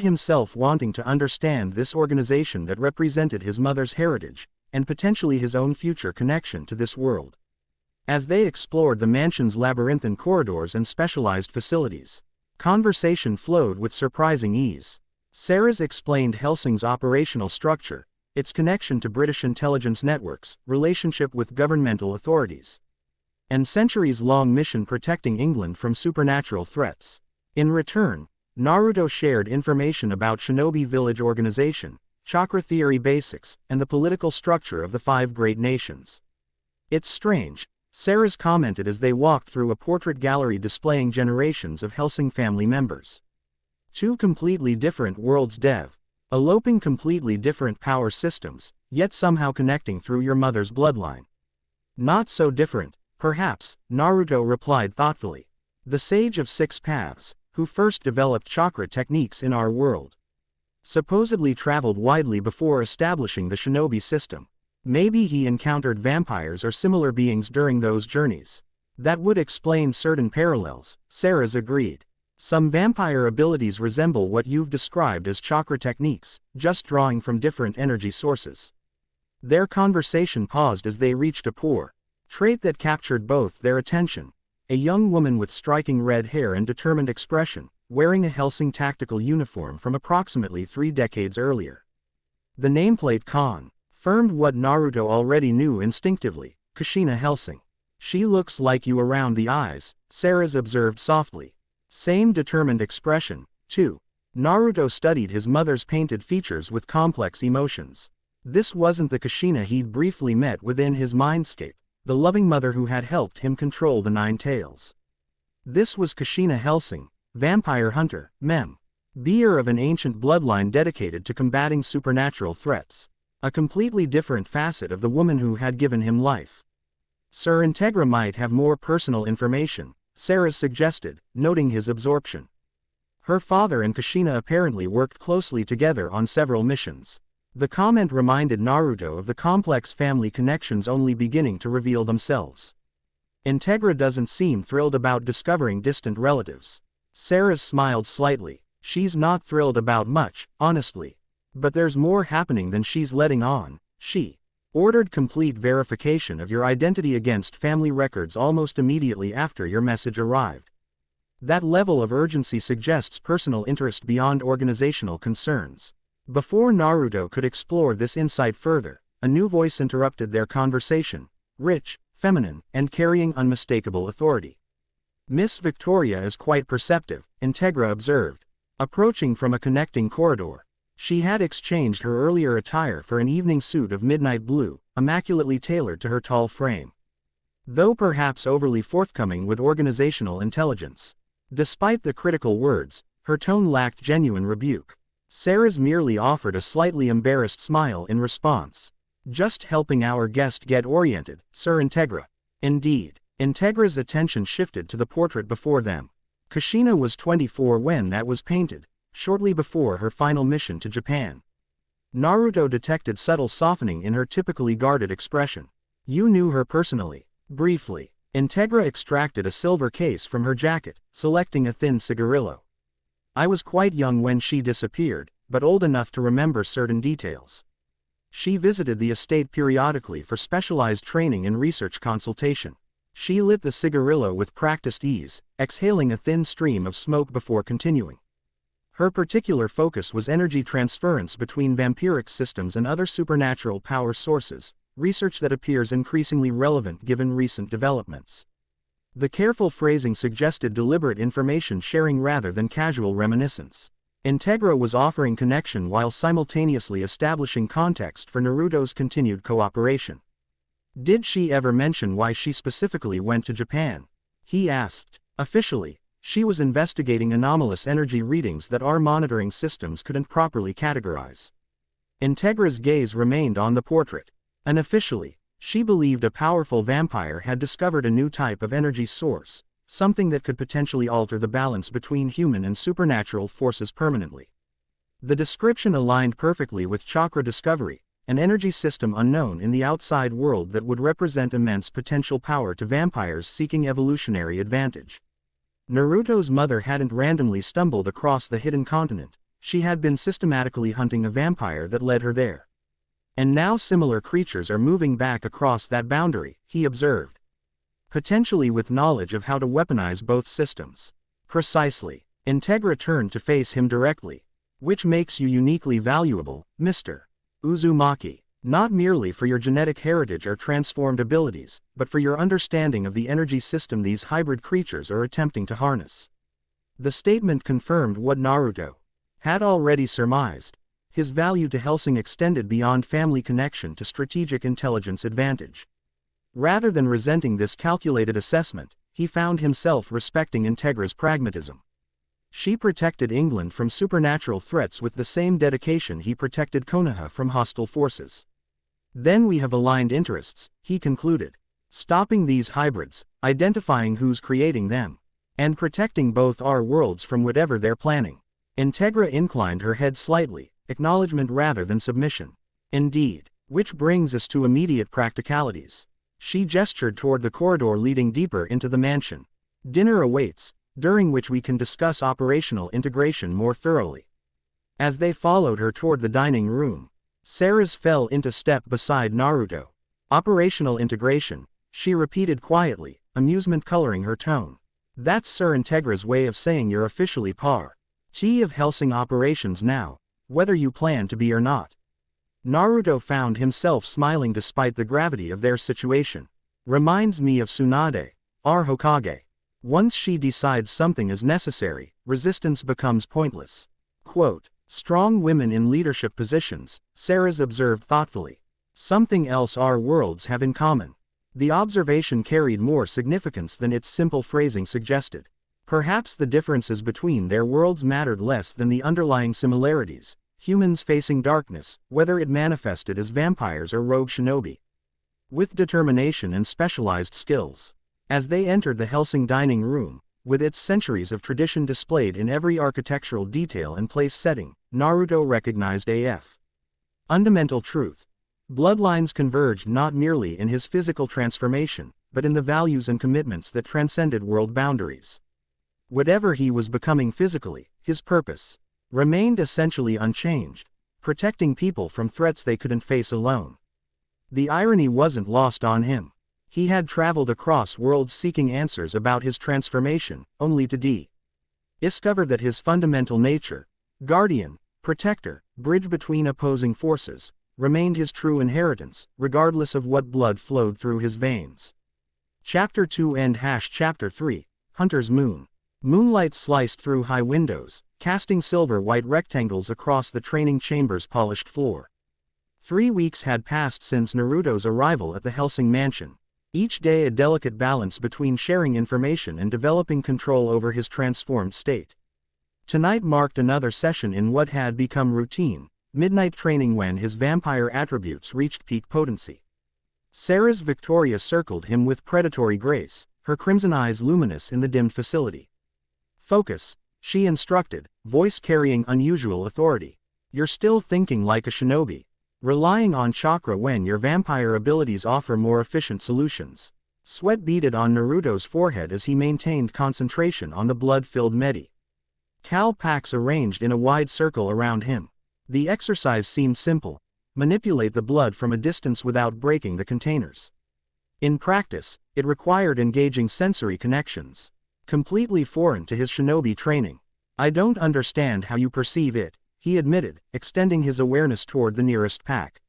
himself wanting to understand this organization that represented his mother's heritage, and potentially his own future connection to this world. As they explored the mansion's labyrinthine corridors and specialized facilities, conversation flowed with surprising ease. Ceres explained Hellsing's operational structure, its connection to British intelligence networks, relationship with governmental authorities, and centuries-long mission protecting England from supernatural threats. In return, Naruto shared information about Shinobi Village organization, chakra theory basics, and the political structure of the 5 great nations. It's strange, Ceres commented as they walked through a portrait gallery displaying generations of Hellsing family members. 2 completely different worlds eloping completely different power systems, yet somehow connecting through your mother's bloodline. Not so different, perhaps, Naruto replied thoughtfully. The Sage of 6 Paths, who first developed chakra techniques in our world, supposedly traveled widely before establishing the shinobi system. Maybe he encountered vampires or similar beings during those journeys. That would explain certain parallels, Ceres agreed. Some vampire abilities resemble what you've described as chakra techniques, just drawing from different energy sources. Their conversation paused as they reached a trait that captured both their attention. A young woman with striking red hair and determined expression, wearing a Hellsing tactical uniform from approximately 3 decades earlier. The nameplate confirmed what Naruto already knew instinctively, Kushina Hellsing. She looks like you around the eyes, Ceres observed softly. Same determined expression, too. Naruto studied his mother's painted features with complex emotions. This wasn't the Kushina he'd briefly met within his mindscape, the loving mother who had helped him control the Nine Tails. This was Kushina Hellsing, vampire hunter, Mem. Beer of an ancient bloodline dedicated to combating supernatural threats. A completely different facet of the woman who had given him life. Sir Integra might have more personal information, Sarah suggested, noting his absorption. Her father and Kushina apparently worked closely together on several missions. The comment reminded Naruto of the complex family connections only beginning to reveal themselves. Integra doesn't seem thrilled about discovering distant relatives. Sarah smiled slightly. She's not thrilled about much, honestly. But there's more happening than she's letting on. She ordered complete verification of your identity against family records almost immediately after your message arrived. That level of urgency suggests personal interest beyond organizational concerns. Before Naruto could explore this insight further, a new voice interrupted their conversation, rich, feminine, and carrying unmistakable authority. Miss Victoria is quite perceptive, Integra observed. Approaching from a connecting corridor, she had exchanged her earlier attire for an evening suit of midnight blue, immaculately tailored to her tall frame. Though perhaps overly forthcoming with organizational intelligence. Despite the critical words, her tone lacked genuine rebuke. Sarah's merely offered a slightly embarrassed smile in response. Just helping our guest get oriented, Sir Integra. Indeed. Integra's attention shifted to the portrait before them. Kushina was 24 when that was painted, shortly before her final mission to Japan. Naruto detected subtle softening in her typically guarded expression. You knew her personally. Briefly. Integra extracted a silver case from her jacket, selecting a thin cigarillo. I was quite young when she disappeared, but old enough to remember certain details. She visited the estate periodically for specialized training and research consultation. She lit the cigarillo with practiced ease, exhaling a thin stream of smoke before continuing. Her particular focus was energy transference between vampiric systems and other supernatural power sources, research that appears increasingly relevant given recent developments. The careful phrasing suggested deliberate information sharing rather than casual reminiscence. Integra was offering connection while simultaneously establishing context for Naruto's continued cooperation. Did she ever mention why she specifically went to Japan? He asked. Officially, she was investigating anomalous energy readings that our monitoring systems couldn't properly categorize. Integra's gaze remained on the portrait. Unofficially, she believed a powerful vampire had discovered a new type of energy source, something that could potentially alter the balance between human and supernatural forces permanently. The description aligned perfectly with chakra discovery, an energy system unknown in the outside world that would represent immense potential power to vampires seeking evolutionary advantage. Naruto's mother hadn't randomly stumbled across the hidden continent, she had been systematically hunting a vampire that led her there. And now similar creatures are moving back across that boundary, he observed. Potentially with knowledge of how to weaponize both systems. Precisely. Integra turned to face him directly. Which makes you uniquely valuable, Mr. Uzumaki. Not merely for your genetic heritage or transformed abilities, but for your understanding of the energy system these hybrid creatures are attempting to harness. The statement confirmed what Naruto had already surmised. His value to Hellsing extended beyond family connection to strategic intelligence advantage. Rather than resenting this calculated assessment, he found himself respecting Integra's pragmatism. She protected England from supernatural threats with the same dedication he protected Konoha from hostile forces. Then we have aligned interests, he concluded. Stopping these hybrids, identifying who's creating them, and protecting both our worlds from whatever they're planning. Integra inclined her head slightly, acknowledgement rather than submission. Indeed. Which brings us to immediate practicalities. She gestured toward the corridor leading deeper into the mansion. Dinner awaits, during which we can discuss operational integration more thoroughly. As they followed her toward the dining room, Sarah's fell into step beside Naruto. Operational integration, she repeated quietly, amusement coloring her tone. That's Sir Integra's way of saying you're officially par. T of Hellsing operations now, whether you plan to be or not. Naruto found himself smiling despite the gravity of their situation. Reminds me of Tsunade, our Hokage. Once she decides something is necessary, resistance becomes pointless. Quote, strong women in leadership positions, Sarah's observed thoughtfully. Something else our worlds have in common. The observation carried more significance than its simple phrasing suggested. Perhaps the differences between their worlds mattered less than the underlying similarities, humans facing darkness, whether it manifested as vampires or rogue shinobi, with determination and specialized skills. As they entered the Hellsing dining room, with its centuries of tradition displayed in every architectural detail and place setting, Naruto recognized a fundamental truth. Bloodlines converged not merely in his physical transformation, but in the values and commitments that transcended world boundaries. Whatever he was becoming physically, his purpose remained essentially unchanged, protecting people from threats they couldn't face alone. The irony wasn't lost on him. He had traveled across worlds seeking answers about his transformation, only to discover that his fundamental nature, guardian, protector, bridge between opposing forces, remained his true inheritance, regardless of what blood flowed through his veins. Chapter 2 and Chapter 3, Hunter's Moon. Moonlight sliced through high windows, casting silver-white rectangles across the training chamber's polished floor. 3 weeks had passed since Naruto's arrival at the Hellsing mansion. Each day a delicate balance between sharing information and developing control over his transformed state. Tonight marked another session in what had become routine, midnight training when his vampire attributes reached peak potency. Sarah's Victoria circled him with predatory grace, her crimson eyes luminous in the dimmed facility. "Focus," she instructed, voice carrying unusual authority. "You're still thinking like a shinobi, relying on chakra when your vampire abilities offer more efficient solutions." Sweat beaded on Naruto's forehead as he maintained concentration on the blood-filled Cal packs arranged in a wide circle around him. The exercise seemed simple: manipulate the blood from a distance without breaking the containers. In practice, it required engaging sensory connections, completely foreign to his shinobi training. "I don't understand how you perceive it," he admitted, extending his awareness toward the nearest pack.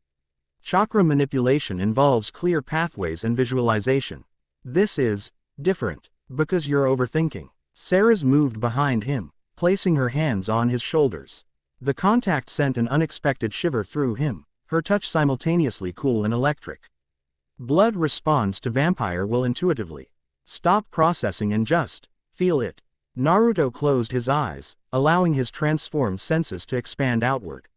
"Chakra manipulation involves clear pathways and visualization. This is different, because you're overthinking." Sarah's moved behind him, placing her hands on his shoulders. The contact sent an unexpected shiver through him, her touch simultaneously cool and electric. Blood responds to vampire will intuitively. Stop processing and just feel it. Naruto closed his eyes, allowing his transformed senses to expand outward.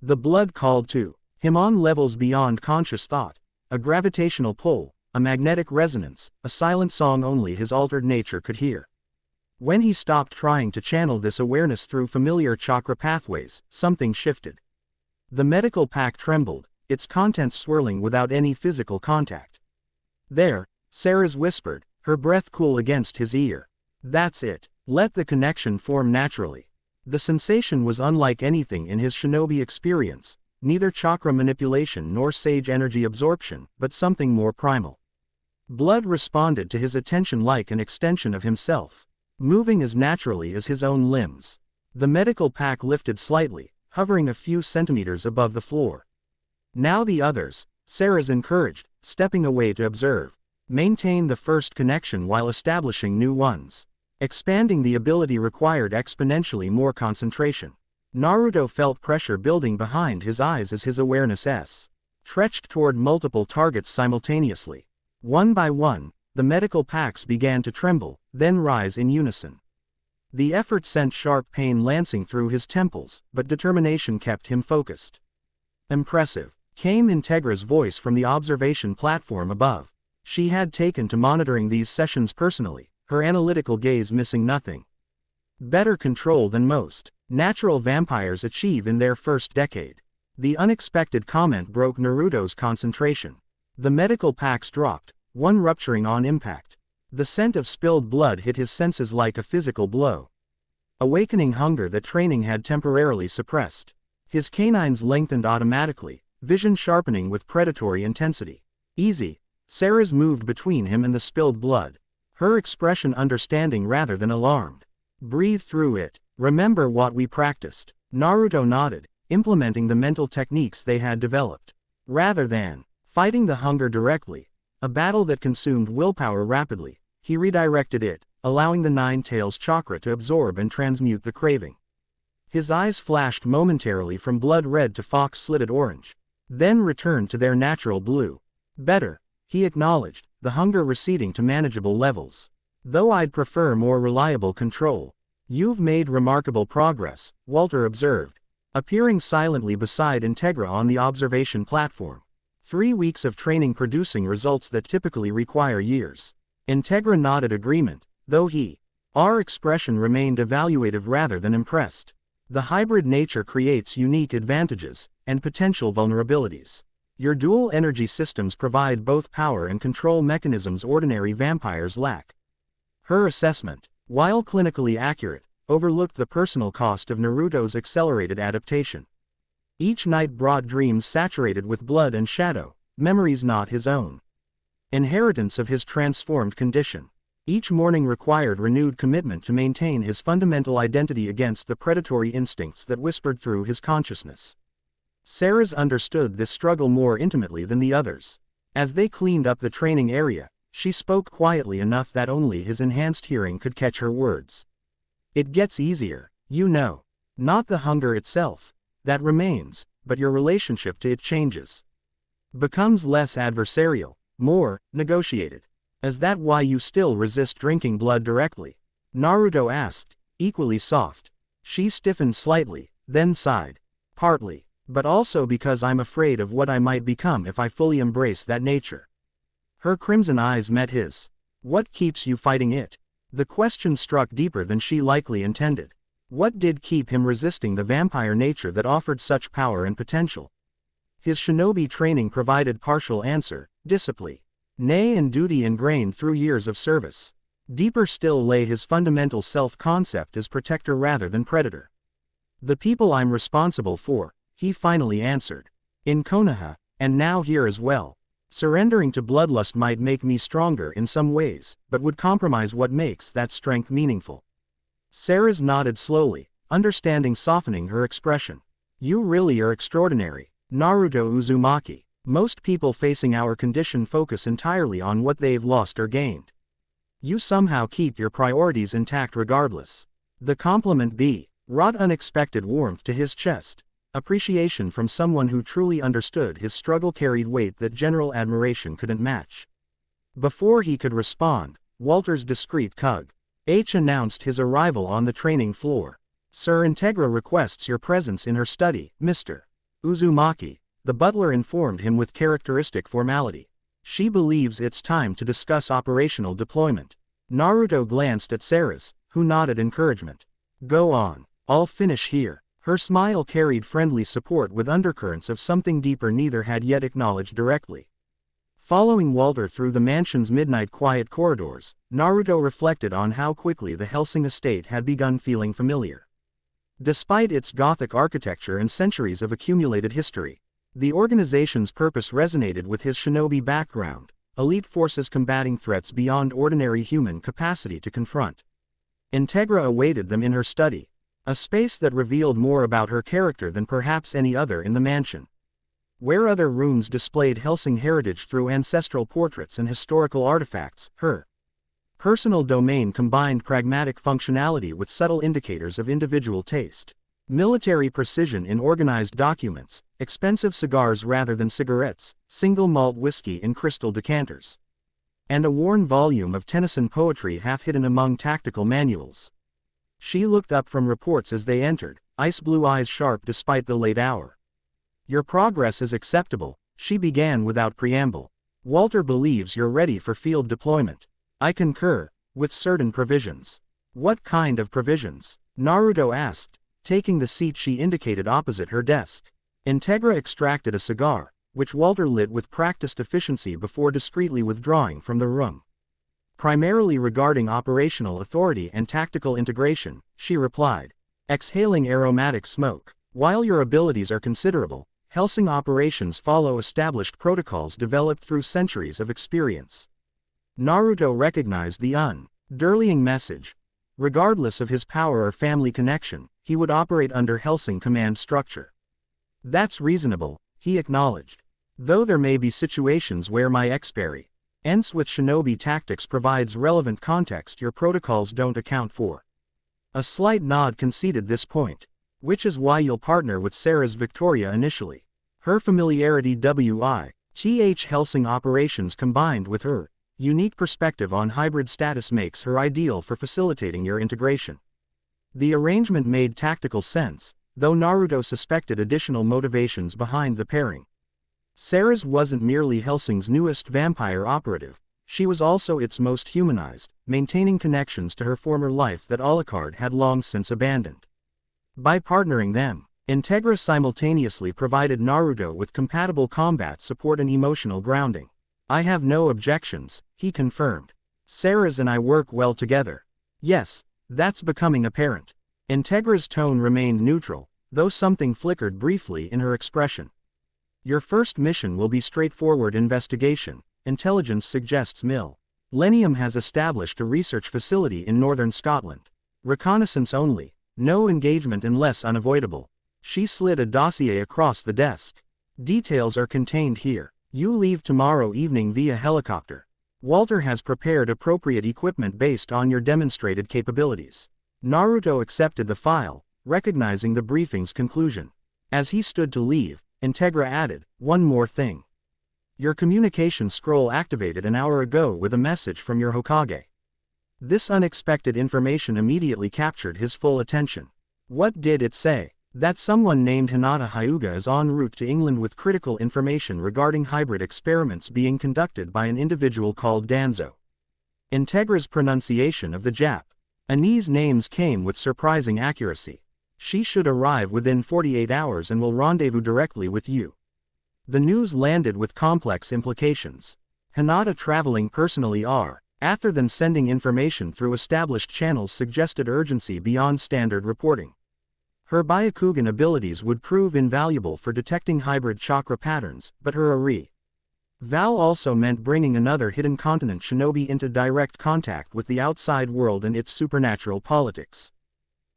The blood called to him on levels beyond conscious thought, a gravitational pull, a magnetic resonance, a silent song only his altered nature could hear. When he stopped trying to channel this awareness through familiar chakra pathways, something shifted. The medical pack trembled, its contents swirling without any physical contact. "There," Sarah's whispered, her breath cool against his ear. "That's it. Let the connection form naturally." The sensation was unlike anything in his shinobi experience, neither chakra manipulation nor sage energy absorption, but something more primal. Blood responded to his attention like an extension of himself, moving as naturally as his own limbs. The medical pack lifted slightly, hovering a few centimeters above the floor. "Now the others," Sarah's encouraged, stepping away to observe. "Maintain the first connection while establishing new ones." Expanding the ability required exponentially more concentration. Naruto felt pressure building behind his eyes as his awareness stretched toward multiple targets simultaneously. One by one, the medical packs began to tremble, then rise in unison. The effort sent sharp pain lancing through his temples, but determination kept him focused. "Impressive," came Integra's voice from the observation platform above. She had taken to monitoring these sessions personally, her analytical gaze missing nothing. "Better control than most natural vampires achieve in their first decade." The unexpected comment broke Naruto's concentration. The medical packs dropped, one rupturing on impact. The scent of spilled blood hit his senses like a physical blow, awakening hunger that training had temporarily suppressed. His canines lengthened automatically, vision sharpening with predatory intensity. "Easy." Sarah's moved between him and the spilled blood, her expression understanding rather than alarmed. "Breathe through it. Remember what we practiced." Naruto nodded, implementing the mental techniques they had developed. Rather than fighting the hunger directly, a battle that consumed willpower rapidly, he redirected it, allowing the Nine Tails chakra to absorb and transmute the craving. His eyes flashed momentarily from blood red to fox-slitted orange, then returned to their natural blue. "Better." he acknowledged, the hunger receding to manageable levels. Though I'd prefer more reliable control. You've made remarkable progress, Walter observed, appearing silently beside Integra on the observation platform. 3 weeks of training producing results that typically require years. Integra nodded agreement, though her expression remained evaluative rather than impressed. The hybrid nature creates unique advantages and potential vulnerabilities. Your dual energy systems provide both power and control mechanisms ordinary vampires lack. Her assessment, while clinically accurate, overlooked the personal cost of Naruto's accelerated adaptation. Each night brought dreams saturated with blood and shadow, memories not his own. Inheritance of his transformed condition. Each morning required renewed commitment to maintain his fundamental identity against the predatory instincts that whispered through his consciousness. Sarah's understood this struggle more intimately than the others. As they cleaned up the training area, she spoke quietly enough that only his enhanced hearing could catch her words. It gets easier, you know. Not the hunger itself. That remains, but your relationship to it changes. Becomes less adversarial, more negotiated. Is that why you still resist drinking blood directly? Naruto asked, equally soft. She stiffened slightly, then sighed. Partly, but also because I'm afraid of what I might become if I fully embrace that nature. Her crimson eyes met his. What keeps you fighting it? The question struck deeper than she likely intended. What did keep him resisting the vampire nature that offered such power and potential? His shinobi training provided partial answer, discipline. Nay, and duty ingrained through years of service. Deeper still lay his fundamental self-concept as protector rather than predator. The people I'm responsible for, he finally answered. In Konoha, and now here as well. Surrendering to bloodlust might make me stronger in some ways, but would compromise what makes that strength meaningful. Sarah's nodded slowly, understanding softening her expression. You really are extraordinary, Naruto Uzumaki. Most people facing our condition focus entirely on what they've lost or gained. You somehow keep your priorities intact regardless. The compliment brought unexpected warmth to his chest. Appreciation from someone who truly understood his struggle carried weight that general admiration couldn't match. Before he could respond, Walter's discreet H announced his arrival on the training floor. Sir, Integra requests your presence in her study, Mr. Uzumaki, the butler informed him with characteristic formality. She believes it's time to discuss operational deployment. Naruto glanced at Sarah's, who nodded encouragement. Go on, I'll finish here. Her smile carried friendly support with undercurrents of something deeper neither had yet acknowledged directly. Following Walter through the mansion's midnight quiet corridors, Naruto reflected on how quickly the Hellsing estate had begun feeling familiar. Despite its Gothic architecture and centuries of accumulated history, the organization's purpose resonated with his shinobi background, elite forces combating threats beyond ordinary human capacity to confront. Integra awaited them in her study, a space that revealed more about her character than perhaps any other in the mansion. Where other rooms displayed Hellsing heritage through ancestral portraits and historical artifacts, her personal domain combined pragmatic functionality with subtle indicators of individual taste. Military precision in organized documents, expensive cigars rather than cigarettes, single malt whiskey in crystal decanters. And a worn volume of Tennyson poetry half hidden among tactical manuals. She looked up from reports as they entered, ice blue eyes sharp despite the late hour. Your progress is acceptable, she began without preamble. Walter believes you're ready for field deployment. I concur, with certain provisions. What kind of provisions? Naruto asked, taking the seat she indicated opposite her desk. Integra extracted a cigar, which Walter lit with practiced efficiency before discreetly withdrawing from the room. Primarily regarding operational authority and tactical integration, she replied, exhaling aromatic smoke. While your abilities are considerable, Hellsing operations follow established protocols developed through centuries of experience. Naruto recognized the undirling message. Regardless of his power or family connection, he would operate under Hellsing command structure. That's reasonable, he acknowledged. Though there may be situations where my experience with shinobi tactics provides relevant context your protocols don't account for. A slight nod conceded this point. Which is why you'll partner with Sarah's Victoria initially. Her familiarity Hellsing operations combined with her unique perspective on hybrid status makes her ideal for facilitating your integration. The arrangement made tactical sense, though Naruto suspected additional motivations behind the pairing. Ceres wasn't merely Hellsing's newest vampire operative, she was also its most humanized, maintaining connections to her former life that Alucard had long since abandoned. By partnering them, Integra simultaneously provided Naruto with compatible combat support and emotional grounding. "I have no objections," he confirmed. "Ceres and I work well together." "Yes, that's becoming apparent." Integra's tone remained neutral, though something flickered briefly in her expression. "Your first mission will be straightforward investigation," intelligence suggests Millennium has established a research facility in northern Scotland. "Reconnaissance only, no engagement unless unavoidable." She slid a dossier across the desk. "Details are contained here. You leave tomorrow evening via helicopter. Walter has prepared appropriate equipment based on your demonstrated capabilities." Naruto accepted the file, recognizing the briefing's conclusion. As he stood to leave, Integra added, "One more thing. Your communication scroll activated an hour ago with a message from your Hokage." This unexpected information immediately captured his full attention. What did it say? "That someone named Hinata Hyuga is en route to England with critical information regarding hybrid experiments being conducted by an individual called Danzo." Integra's pronunciation of the Japanese names came with surprising accuracy. "She should arrive within 48 hours and will rendezvous directly with you." The news landed with complex implications. Hinata traveling personally rather than sending information through established channels suggested urgency beyond standard reporting. Her Byakugan abilities would prove invaluable for detecting hybrid chakra patterns, but her Val also meant bringing another hidden continent shinobi into direct contact with the outside world and its supernatural politics.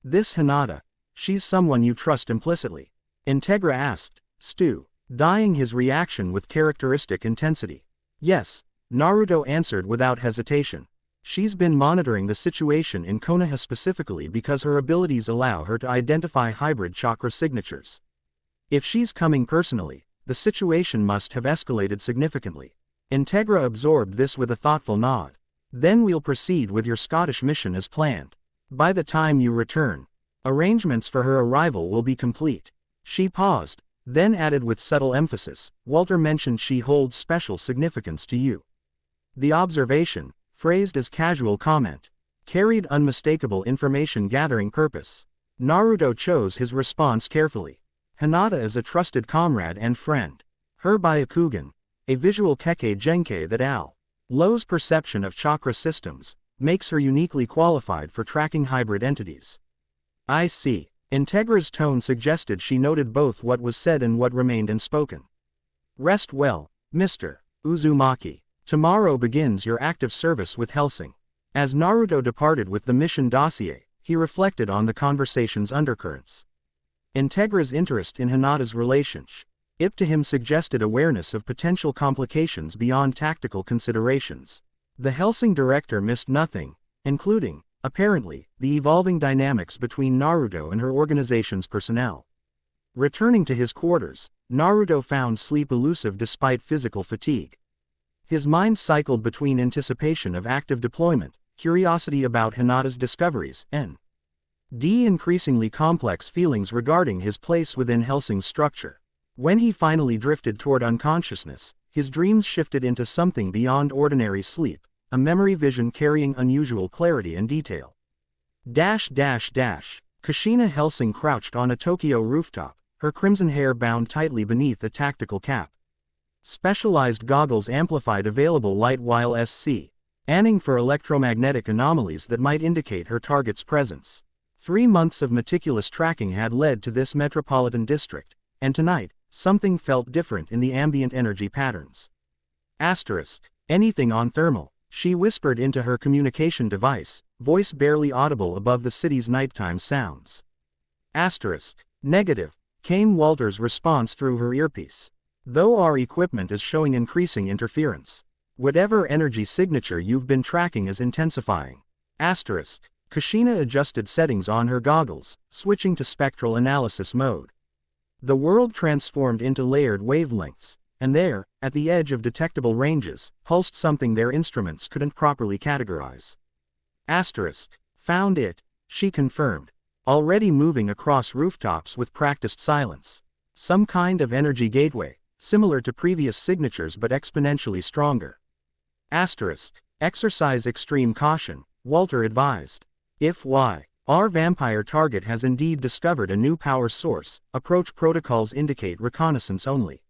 "This Hinata, she's someone you trust implicitly?" Integra asked, studying his reaction with characteristic intensity. "Yes," Naruto answered without hesitation. "She's been monitoring the situation in Konoha specifically because her abilities allow her to identify hybrid chakra signatures. If she's coming personally, the situation must have escalated significantly." Integra absorbed this with a thoughtful nod. "Then we'll proceed with your Scottish mission as planned. By the time you return, arrangements for her arrival will be complete." She paused, then added with subtle emphasis, "Walter mentioned she holds special significance to you." The observation, phrased as casual comment, carried unmistakable information-gathering purpose. Naruto chose his response carefully. "Hinata is a trusted comrade and friend. Her Byakugan, a visual Kekkei Genkei that Lo's perception of chakra systems, makes her uniquely qualified for tracking hybrid entities." "I see." Integra's tone suggested she noted both what was said and what remained unspoken. "Rest well, Mr. Uzumaki. Tomorrow begins your active service with Hellsing." As Naruto departed with the mission dossier, he reflected on the conversation's undercurrents. Integra's interest in Hinata's relationship to him suggested awareness of potential complications beyond tactical considerations. The Hellsing director missed nothing, including, apparently, the evolving dynamics between Naruto and her organization's personnel. Returning to his quarters, Naruto found sleep elusive despite physical fatigue. His mind cycled between anticipation of active deployment, curiosity about Hinata's discoveries, and increasingly complex feelings regarding his place within Hellsing's structure. When he finally drifted toward unconsciousness, his dreams shifted into something beyond ordinary sleep, a memory vision carrying unusual clarity and detail. Kushina Hellsing crouched on a Tokyo rooftop, her crimson hair bound tightly beneath a tactical cap. Specialized goggles amplified available light while scanning for electromagnetic anomalies that might indicate her target's presence. 3 months of meticulous tracking had led to this metropolitan district, and tonight, something felt different in the ambient energy patterns. Anything on thermal, she whispered into her communication device, voice barely audible above the city's nighttime sounds. Negative, came Walter's response through her earpiece. Though our equipment is showing increasing interference. Whatever energy signature you've been tracking is intensifying. Kushina adjusted settings on her goggles, switching to spectral analysis mode. The world transformed into layered wavelengths, and there, at the edge of detectable ranges, pulsed something their instruments couldn't properly categorize. Asterisk. Found it, she confirmed. Already moving across rooftops with practiced silence. Some kind of energy gateway, similar to previous signatures but exponentially stronger. Asterisk. Exercise extreme caution, Walter advised. If our vampire target has indeed discovered a new power source, approach protocols indicate reconnaissance only.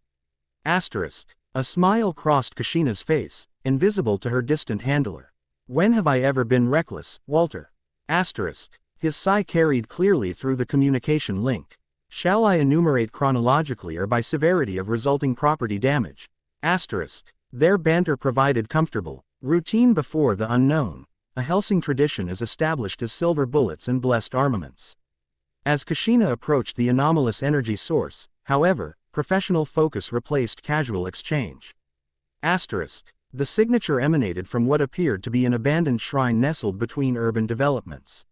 Asterisk. A smile crossed Kashina's face, invisible to her distant handler. When have I ever been reckless, Walter? Asterisk. His sigh carried clearly through the communication link. Shall I enumerate chronologically or by severity of resulting property damage? Asterisk. Their banter provided comfortable routine before the unknown. A Hellsing tradition is established as silver bullets and blessed armaments. As Kashina approached the anomalous energy source, however, professional focus replaced casual exchange. Asterisk. The signature emanated from what appeared to be an abandoned shrine nestled between urban developments.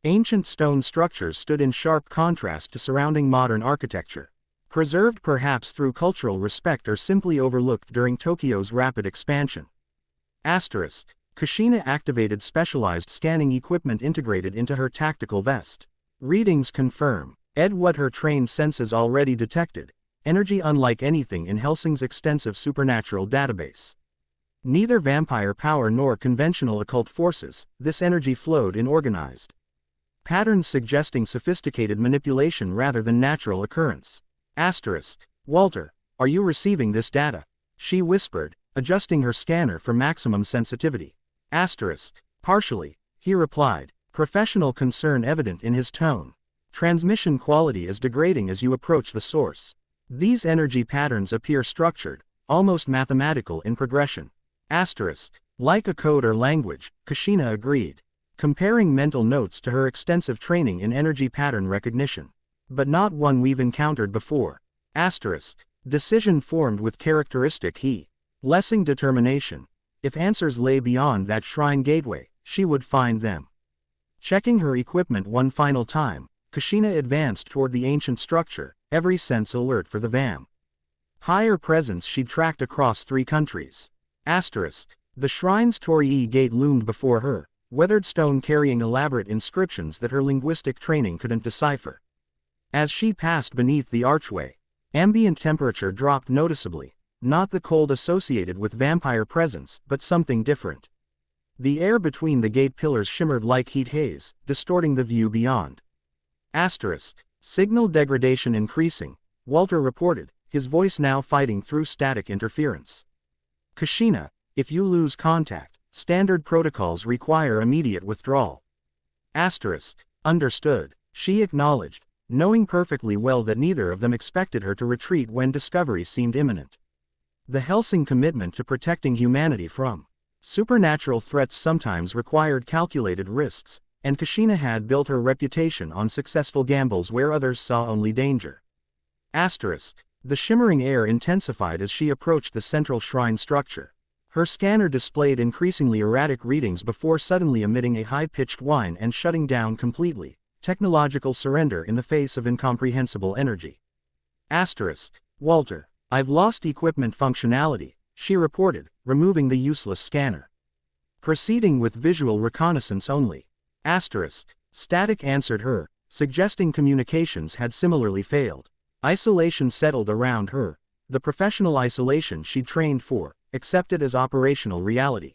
Ancient stone structures stood in sharp contrast to surrounding modern architecture, preserved perhaps through cultural respect or simply overlooked during Tokyo's rapid expansion. Asterisk. Kashina activated specialized scanning equipment integrated into her tactical vest. Readings confirm what her trained senses already detected, energy unlike anything in Hellsing's extensive supernatural database. Neither vampire power nor conventional occult forces, this energy flowed in organized patterns suggesting sophisticated manipulation rather than natural occurrence. Asterisk. Walter, are you receiving this data? She whispered, adjusting her scanner for maximum sensitivity. Asterisk. Partially, he replied, professional concern evident in his tone. Transmission quality is degrading as you approach the source. These energy patterns appear structured, almost mathematical in progression. Asterisk. Like a code or language, Kashina agreed, comparing mental notes to her extensive training in energy pattern recognition. But not one we've encountered before. Asterisk. Decision formed with characteristic Hellsing determination. If answers lay beyond that shrine gateway, she would find them. Checking her equipment one final time, Kashina advanced toward the ancient structure, every sense alert for the vampire presence she'd tracked across 3 countries. Asterisk. The shrine's Torii gate loomed before her, weathered stone carrying elaborate inscriptions that her linguistic training couldn't decipher. As she passed beneath the archway, ambient temperature dropped noticeably, not the cold associated with vampire presence, but something different. The air between the gate pillars shimmered like heat haze, distorting the view beyond. Asterisk. Signal degradation increasing, Walter reported, his voice now fighting through static interference. Kashina, if you lose contact, standard protocols require immediate withdrawal. Asterisk. Understood, she acknowledged, knowing perfectly well that neither of them expected her to retreat when discovery seemed imminent. The Hellsing commitment to protecting humanity from supernatural threats sometimes required calculated risks, and Kashina had built her reputation on successful gambles where others saw only danger. Asterisk. The shimmering air intensified as she approached the central shrine structure. Her scanner displayed increasingly erratic readings before suddenly emitting a high-pitched whine and shutting down completely, technological surrender in the face of incomprehensible energy. Asterisk. Walter, I've lost equipment functionality, she reported, removing the useless scanner. Proceeding with visual reconnaissance only. Asterisk. Static answered her, suggesting communications had similarly failed. Isolation settled around her, the professional isolation she'd trained for, accepted as operational reality.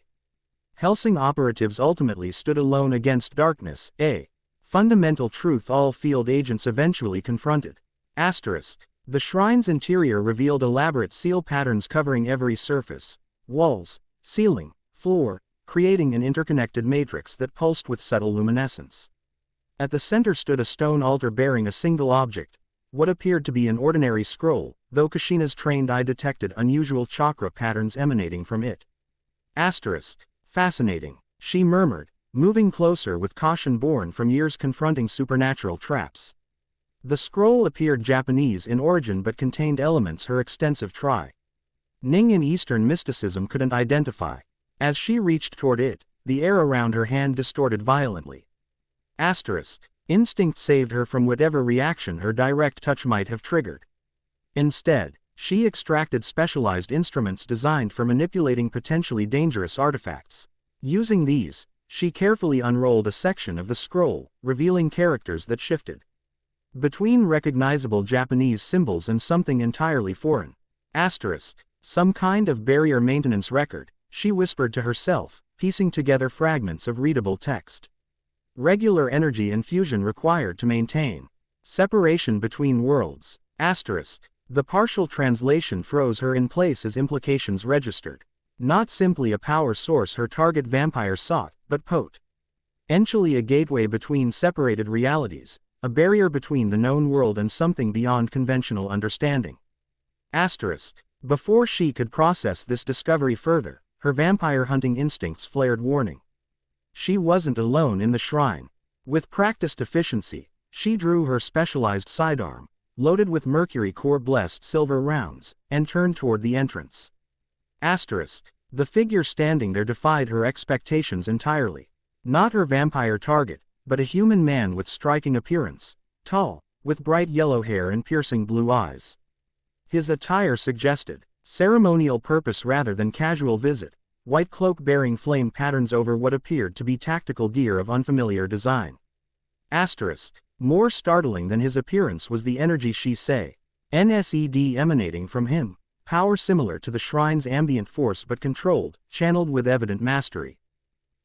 Hellsing operatives ultimately stood alone against darkness, a fundamental truth all field agents eventually confronted. Asterisk. The shrine's interior revealed elaborate seal patterns covering every surface, walls, ceiling, floor, creating an interconnected matrix that pulsed with subtle luminescence. At the center stood a stone altar bearing a single object, what appeared to be an ordinary scroll, though Kashina's trained eye detected unusual chakra patterns emanating from it. Asterisk. Fascinating, she murmured, moving closer with caution born from years confronting supernatural traps. The scroll appeared Japanese in origin but contained elements her extensive Ning in Eastern mysticism couldn't identify. As she reached toward it, the air around her hand distorted violently. Asterisk. Instinct saved her from whatever reaction her direct touch might have triggered. Instead, She extracted specialized instruments designed for manipulating potentially dangerous artifacts. Using these, she carefully unrolled a section of the scroll, revealing characters that shifted between recognizable Japanese symbols and something entirely foreign. Asterisk. Some kind of barrier maintenance record, she whispered to herself, piecing together fragments of readable text. Regular energy infusion required to maintain separation between worlds. Asterisk. The partial translation froze her in place as implications registered. Not simply a power source her target vampire sought, but potentially a gateway between separated realities, a barrier between the known world and something beyond conventional understanding. Asterisk. Before she could process this discovery further, her vampire hunting instincts flared warning. She wasn't alone in the shrine. With practiced efficiency, she drew her specialized sidearm, loaded with mercury core-blessed silver rounds, and turned toward the entrance. Asterisk. The figure standing there defied her expectations entirely. Not her vampire target, but a human man with striking appearance, tall, with bright yellow hair and piercing blue eyes. His attire suggested ceremonial purpose rather than casual visit, white cloak bearing flame patterns over what appeared to be tactical gear of unfamiliar design. Asterisk. More startling than his appearance was the energy she say, NSED emanating from him, power similar to the shrine's ambient force but controlled, channeled with evident mastery.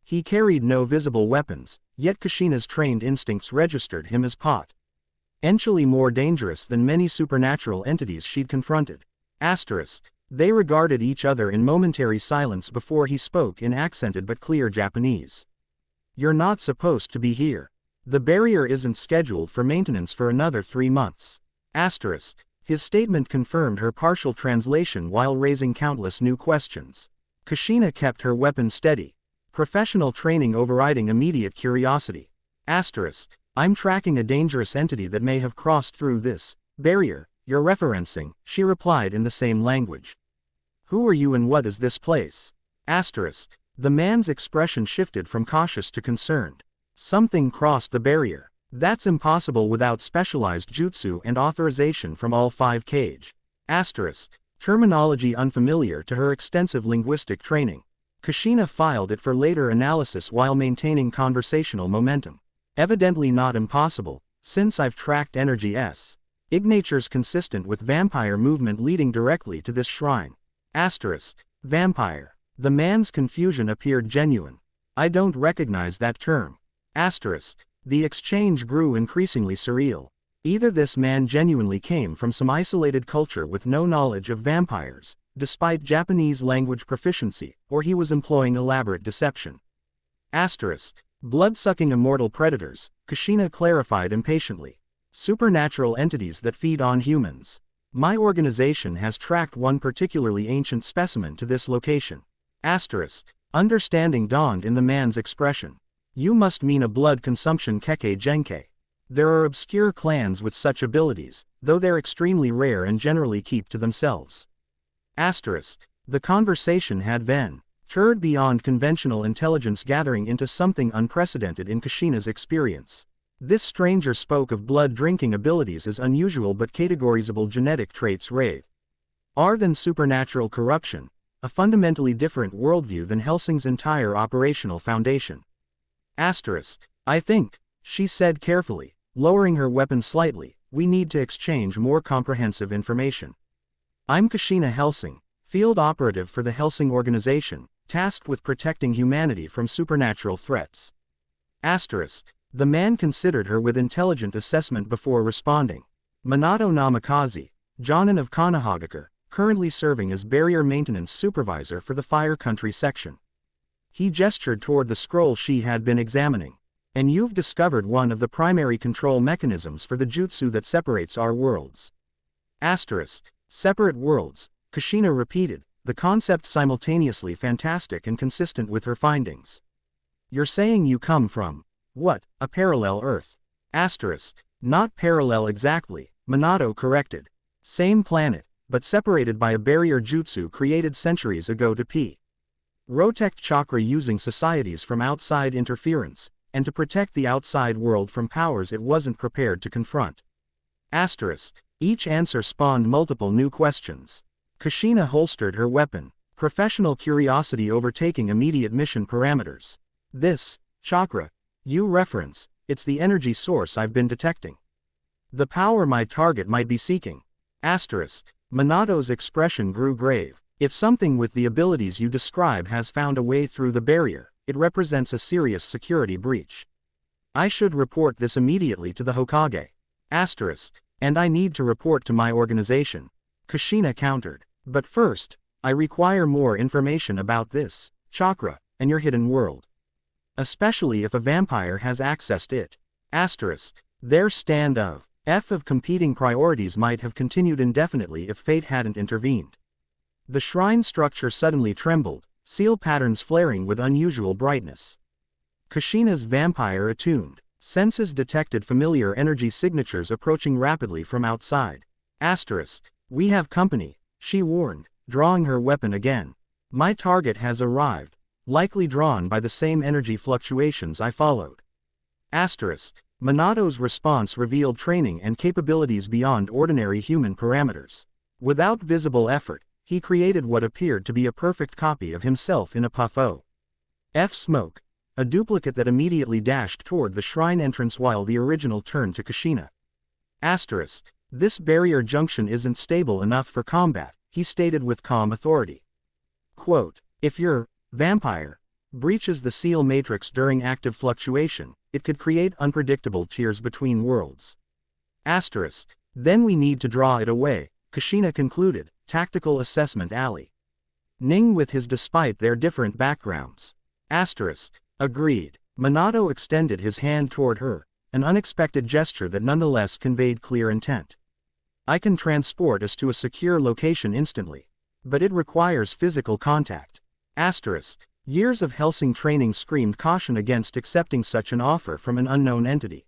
He carried no visible weapons, yet Kushina's trained instincts registered him as potentially more dangerous than many supernatural entities she'd confronted. Asterisk. They regarded each other in momentary silence before he spoke in accented but clear Japanese. You're not supposed to be here. The barrier isn't scheduled for maintenance for another 3 months. Asterisk. His statement confirmed her partial translation while raising countless new questions. Kushina kept her weapon steady, professional training overriding immediate curiosity. Asterisk. I'm tracking a dangerous entity that may have crossed through this barrier you're referencing, she replied in the same language. Who are you and what is this place? Asterisk. The man's expression shifted from cautious to concerned. Something crossed the barrier. That's impossible without specialized jutsu and authorization from all 5 Kage. Asterisk. Terminology unfamiliar to her extensive linguistic training. Kushina filed it for later analysis while maintaining conversational momentum. Evidently not impossible, since I've tracked energy signatures consistent with vampire movement leading directly to this shrine. Asterisk. Vampire. The man's confusion appeared genuine. I don't recognize that term. Asterisk. The exchange grew increasingly surreal. Either this man genuinely came from some isolated culture with no knowledge of vampires, despite Japanese language proficiency, or he was employing elaborate deception. Asterisk. Blood-sucking immortal predators, Kushina clarified impatiently. Supernatural entities that feed on humans. My organization has tracked one particularly ancient specimen to this location. Asterisk. Understanding dawned in the man's expression. You must mean a blood consumption keke genke. There are obscure clans with such abilities, though they're extremely rare and generally keep to themselves. Asterisk. The conversation had ventured beyond conventional intelligence gathering into something unprecedented in Kushina's experience. This stranger spoke of blood-drinking abilities as unusual but categorizable genetic traits rather than supernatural corruption, a fundamentally different worldview than Hellsing's entire operational foundation. Asterisk. I think, she said carefully, lowering her weapon slightly, we need to exchange more comprehensive information. I'm Kushina Hellsing, field operative for the Hellsing organization, tasked with protecting humanity from supernatural threats. Asterisk. The man considered her with intelligent assessment before responding. Minato Namikaze, Jonin of Kanahagakure, currently serving as barrier maintenance supervisor for the Fire Country section. He gestured toward the scroll she had been examining. And you've discovered one of the primary control mechanisms for the jutsu that separates our worlds. Asterisk. Separate worlds, Kushina repeated, the concept simultaneously fantastic and consistent with her findings. You're saying you come from what? A parallel Earth. Asterisk. Not parallel exactly, Minato corrected. Same planet, but separated by a barrier jutsu created centuries ago to protect chakra using societies from outside interference, and to protect the outside world from powers it wasn't prepared to confront. Asterisk. Each answer spawned multiple new questions. Kushina holstered her weapon, professional curiosity overtaking immediate mission parameters. This chakra you reference, it's the energy source I've been detecting. The power my target might be seeking. Asterisk. Minato's expression grew grave. If something with the abilities you describe has found a way through the barrier, it represents a serious security breach. I should report this immediately to the Hokage. Asterisk. And I need to report to my organization. Kushina countered. But first, I require more information about this chakra and your hidden world. Especially if a vampire has accessed it. Asterisk. Their stand of competing priorities might have continued indefinitely if fate hadn't intervened. The shrine structure suddenly trembled, seal patterns flaring with unusual brightness. Kushina's vampire attuned senses detected familiar energy signatures approaching rapidly from outside. Asterisk. We have company, she warned, drawing her weapon again. My target has arrived, likely drawn by the same energy fluctuations I followed. Asterisk. Minato's response revealed training and capabilities beyond ordinary human parameters. Without visible effort, he created what appeared to be a perfect copy of himself in a puff of smoke, a duplicate that immediately dashed toward the shrine entrance while the original turned to Kushina. Asterisk. This barrier junction isn't stable enough for combat, he stated with calm authority. Quote, if your vampire breaches the seal matrix during active fluctuation, it could create unpredictable tears between worlds. Asterisk. Then we need to draw it away, Kushina concluded, tactical assessment alley. Ning with his despite their different backgrounds. Asterisk. Agreed. Minato extended his hand toward her, an unexpected gesture that nonetheless conveyed clear intent. I can transport us to a secure location instantly. But it requires physical contact. Asterisk. Years of Hellsing training screamed caution against accepting such an offer from an unknown entity.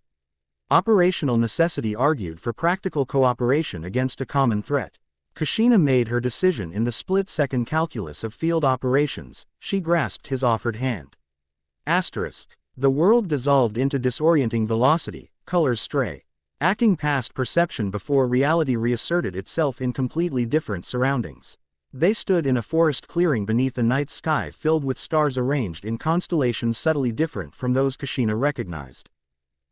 Operational necessity argued for practical cooperation against a common threat. Kushina made her decision in the split-second calculus of field operations. She grasped his offered hand. Asterisk. The world dissolved into disorienting velocity, colors stray, acting past perception before reality reasserted itself in completely different surroundings. They stood in a forest clearing beneath a night sky filled with stars arranged in constellations subtly different from those Kushina recognized.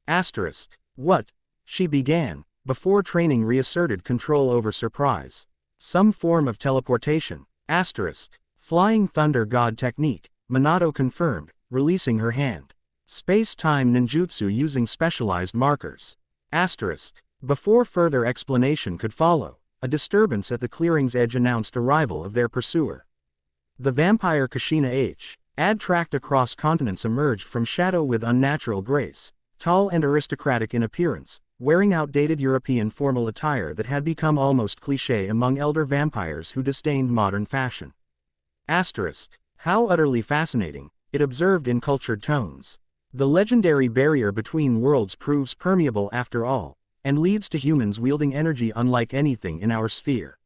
Asterisk. What? She began, before training reasserted control over surprise. Some form of teleportation. Asterisk. Flying Thunder God technique, Minato confirmed, releasing her hand. Space-time ninjutsu using specialized markers. Asterisk. Before further explanation could follow, a disturbance at the clearing's edge announced arrival of their pursuer. The vampire Kushina had tracked across continents emerged from shadow with unnatural grace, tall and aristocratic in appearance, wearing outdated European formal attire that had become almost cliché among elder vampires who disdained modern fashion. Asterisk. How utterly fascinating, it observed in cultured tones. The legendary barrier between worlds proves permeable after all, and leads to humans wielding energy unlike anything in our sphere.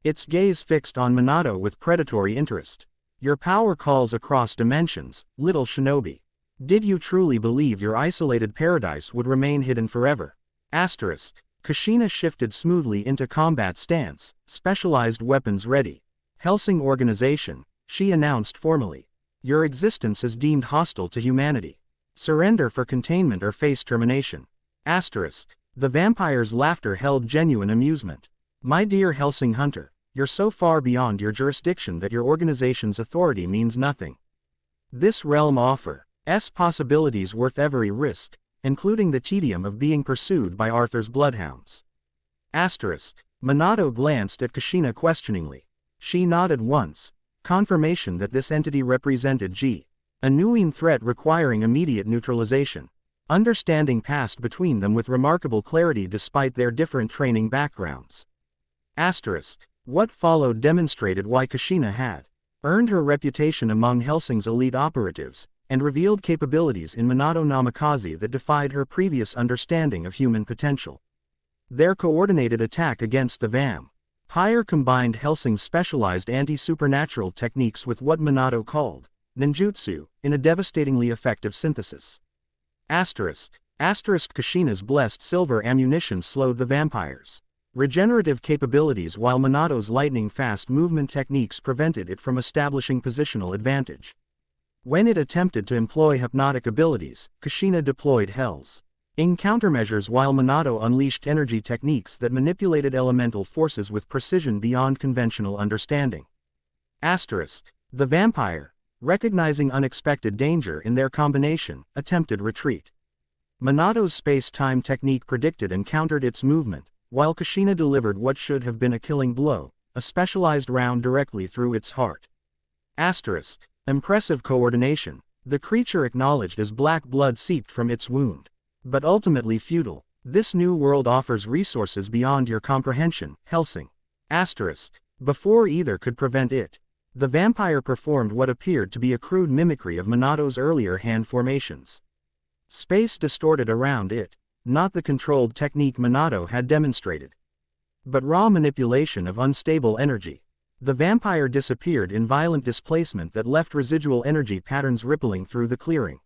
Its gaze fixed on Minato with predatory interest. Your power calls across dimensions, little shinobi. Did you truly believe your isolated paradise would remain hidden forever? Asterisk. Kushina shifted smoothly into combat stance, specialized weapons ready. Hellsing organization, she announced formally. Your existence is deemed hostile to humanity. Surrender for containment or face termination. Asterisk. The vampire's laughter held genuine amusement. My dear Hellsing hunter, you're so far beyond your jurisdiction that your organization's authority means nothing. This realm offers possibilities worth every risk, including the tedium of being pursued by Arthur's bloodhounds. Asterisk. Minato glanced at Kushina questioningly. She nodded once, confirmation that this entity represented a new threat requiring immediate neutralization. Understanding passed between them with remarkable clarity despite their different training backgrounds. Asterisk. What followed demonstrated why Kushina had earned her reputation among Hellsing's elite operatives, and revealed capabilities in Minato Namikaze that defied her previous understanding of human potential. Their coordinated attack against the Heir combined Hellsing's specialized anti-supernatural techniques with what Minato called ninjutsu, in a devastatingly effective synthesis. Asterisk. Kushina's blessed silver ammunition slowed the vampires. regenerative capabilities, while Minato's lightning-fast movement techniques prevented it from establishing positional advantage. When it attempted to employ hypnotic abilities, Kushina deployed Hellsing countermeasures, while Minato unleashed energy techniques that manipulated elemental forces with precision beyond conventional understanding. The vampire, recognizing unexpected danger in their combination, attempted retreat. Minato's space-time technique predicted and countered its movement, while Kushina delivered what should have been a killing blow, a specialized round directly through its heart. Impressive coordination. The creature acknowledged as black blood seeped from its wound. But ultimately futile. This new world offers resources beyond your comprehension, Hellsing. Before either could prevent it, the vampire performed what appeared to be a crude mimicry of Minato's earlier hand formations. Space distorted around it, not the controlled technique Minato had demonstrated, but raw manipulation of unstable energy. The vampire disappeared in violent displacement that left residual energy patterns rippling through the clearing.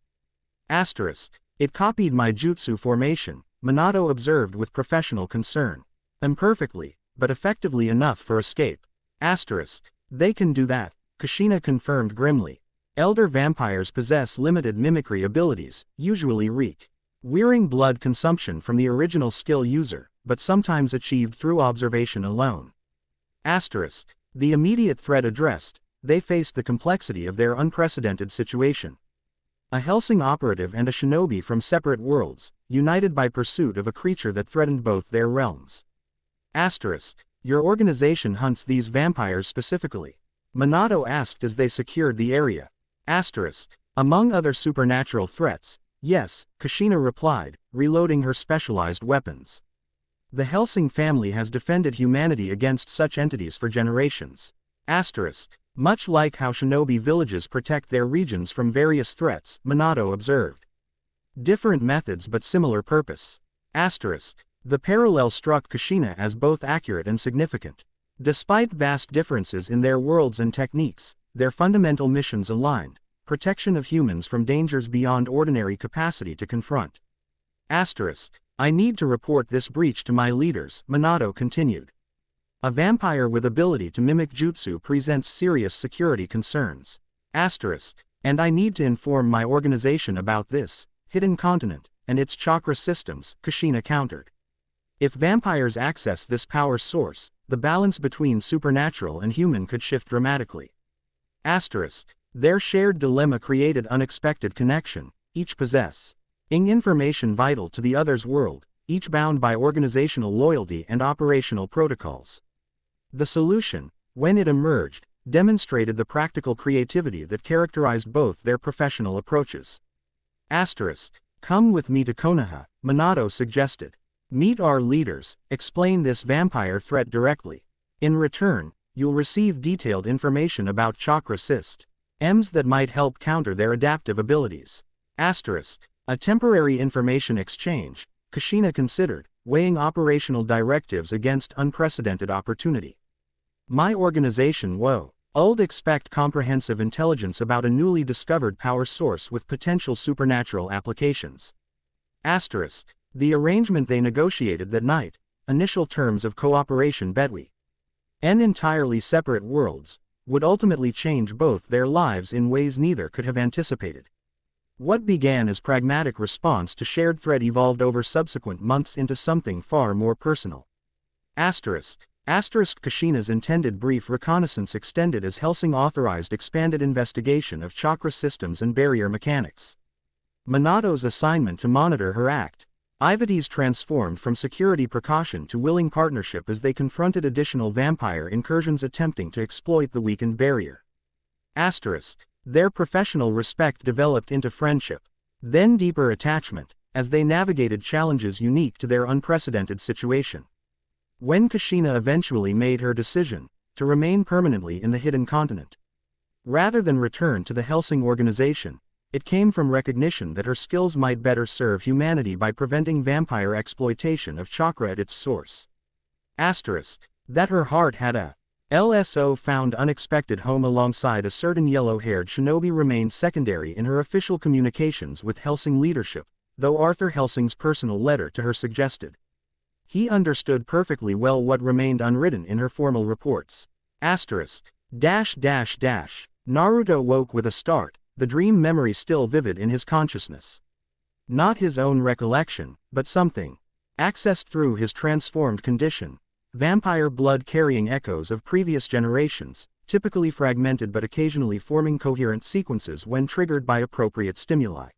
It copied my jutsu formation, Minato observed with professional concern. Imperfectly, but effectively enough for escape. They can do that, Kushina confirmed grimly. Elder vampires possess limited mimicry abilities, usually requiring blood consumption from the original skill user, but sometimes achieved through observation alone. The immediate threat addressed, they faced the complexity of their unprecedented situation. A Hellsing operative and a shinobi from separate worlds, united by pursuit of a creature that threatened both their realms. Your organization hunts these vampires specifically? Minato asked as they secured the area. Among other supernatural threats, yes, Kushina replied, reloading her specialized weapons. The Hellsing family has defended humanity against such entities for generations. Much like how shinobi villages protect their regions from various threats, Minato observed. Different methods but similar purpose. The parallel struck Kushina as both accurate and significant. Despite vast differences in their worlds and techniques, their fundamental missions aligned: protection of humans from dangers beyond ordinary capacity to confront. I need to report this breach to my leaders, Minato continued. A vampire with ability to mimic jutsu presents serious security concerns. And I need to inform my organization about this hidden continent and its chakra systems, Kushina countered. If vampires access this power source, the balance between supernatural and human could shift dramatically. Their shared dilemma created unexpected connection, each possessing information vital to the other's world, each bound by organizational loyalty and operational protocols. The solution, when it emerged, demonstrated the practical creativity that characterized both their professional approaches. Come with me to Konoha, Minato suggested. Meet our leaders, explain this vampire threat directly. In return, you'll receive detailed information about chakra systems that might help counter their adaptive abilities. A temporary information exchange, Kushina considered, weighing operational directives against unprecedented opportunity. My organization would expect comprehensive intelligence about a newly discovered power source with potential supernatural applications. The arrangement they negotiated that night, initial terms of cooperation between entirely separate worlds, would ultimately change both their lives in ways neither could have anticipated. What began as pragmatic response to shared threat evolved over subsequent months into something far more personal. Kushina's intended brief reconnaissance extended as Hellsing authorized expanded investigation of chakra systems and barrier mechanics. Minato's assignment to monitor her activities transformed from security precaution to willing partnership as they confronted additional vampire incursions attempting to exploit the weakened barrier. Their professional respect developed into friendship, then deeper attachment, as they navigated challenges unique to their unprecedented situation. When Kushina eventually made her decision to remain permanently in the hidden continent, rather than return to the Hellsing organization, it came from recognition that her skills might better serve humanity by preventing vampire exploitation of chakra at its source. That her heart had a found unexpected home alongside a certain yellow-haired shinobi remained secondary in her official communications with Hellsing leadership, though Arthur Hellsing's personal letter to her suggested He understood perfectly well what remained unwritten in her formal reports. Asterisk. Naruto woke with a start, the dream memory still vivid in his consciousness. Not his own recollection, but something accessed through his transformed condition. Vampire blood carrying echoes of previous generations, typically fragmented but occasionally forming coherent sequences when triggered by appropriate stimuli.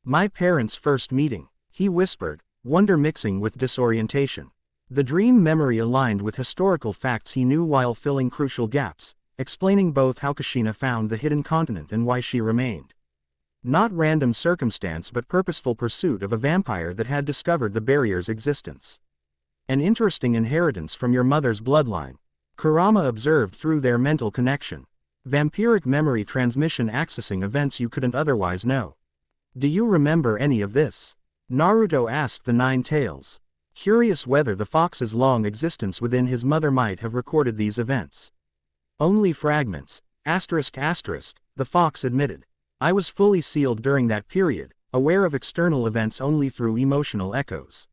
My parents' first meeting, he whispered, wonder mixing with disorientation. The dream memory aligned with historical facts he knew while filling crucial gaps, explaining both how Kushina found the hidden continent and why she remained. Not random circumstance but purposeful pursuit of a vampire that had discovered the barrier's existence. An interesting inheritance from your mother's bloodline, Kurama observed through their mental connection. Vampiric memory transmission accessing events you couldn't otherwise know. Do you remember any of this? Naruto asked the Nine Tails, curious whether the fox's long existence within his mother might have recorded these events. Only fragments, the fox admitted. I was fully sealed during that period, aware of external events only through emotional echoes.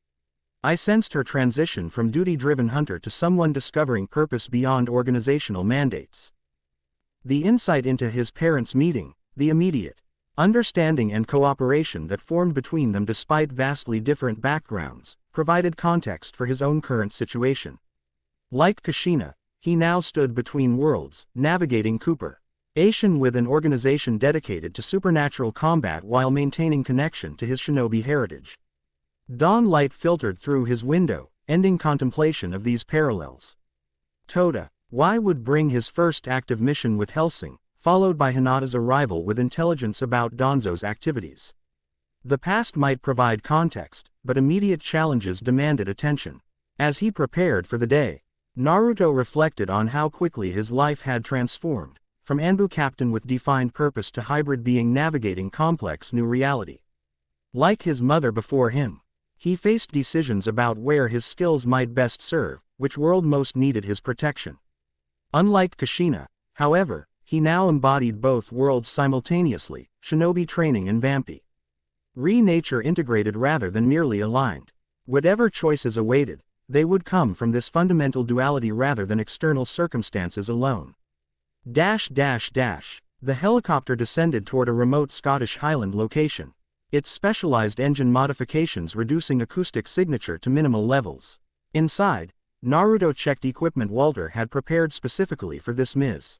I sensed her transition from duty-driven hunter to someone discovering purpose beyond organizational mandates. The insight into his parents' meeting, the immediate understanding and cooperation that formed between them despite vastly different backgrounds, provided context for his own current situation. Like Kushina, he now stood between worlds, navigating Cooper Asian with an organization dedicated to supernatural combat while maintaining connection to his shinobi heritage. Dawn light filtered through his window, ending contemplation of these parallels. Toda, why would bring his first active mission with Hellsing, followed by Hinata's arrival with intelligence about Danzo's activities. The past might provide context, but immediate challenges demanded attention. As he prepared for the day, Naruto reflected on how quickly his life had transformed, from Anbu captain with defined purpose to hybrid being navigating complex new reality. Like his mother before him, he faced decisions about where his skills might best serve, which world most needed his protection. Unlike Kushina, however, he now embodied both worlds simultaneously, shinobi training and vampy nature integrated rather than merely aligned. Whatever choices awaited, they would come from this fundamental duality rather than external circumstances alone. The helicopter descended toward a remote Scottish Highland location, its specialized engine modifications reducing acoustic signature to minimal levels. Inside, Naruto checked equipment Walter had prepared specifically for this Ms.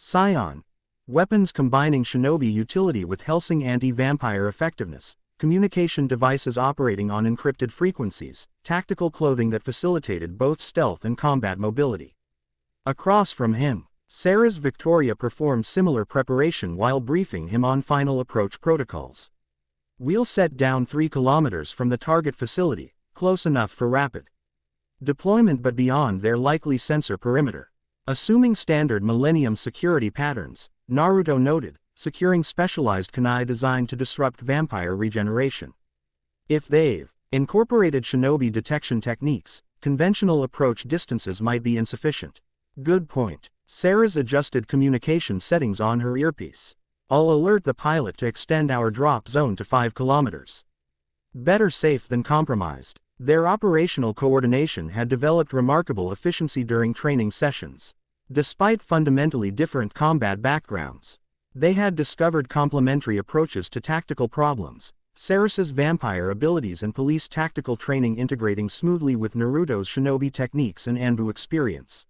Scion. Weapons combining shinobi utility with Hellsing anti-vampire effectiveness, communication devices operating on encrypted frequencies, tactical clothing that facilitated both stealth and combat mobility. Across from him, Sarah's Victoria performed similar preparation while briefing him on final approach protocols. We'll set down 3 kilometers from the target facility, close enough for rapid deployment but beyond their likely sensor perimeter. Assuming standard Millennium security patterns, Naruto noted, securing specialized kunai designed to disrupt vampire regeneration. If they've incorporated shinobi detection techniques, conventional approach distances might be insufficient. Good point. Sarah's adjusted communication settings on her earpiece. I'll alert the pilot to extend our drop zone to 5 kilometers. Better safe than compromised. Their operational coordination had developed remarkable efficiency during training sessions. Despite fundamentally different combat backgrounds, they had discovered complementary approaches to tactical problems, Sarah's vampire abilities and police tactical training integrating smoothly with Naruto's shinobi techniques and Anbu experience.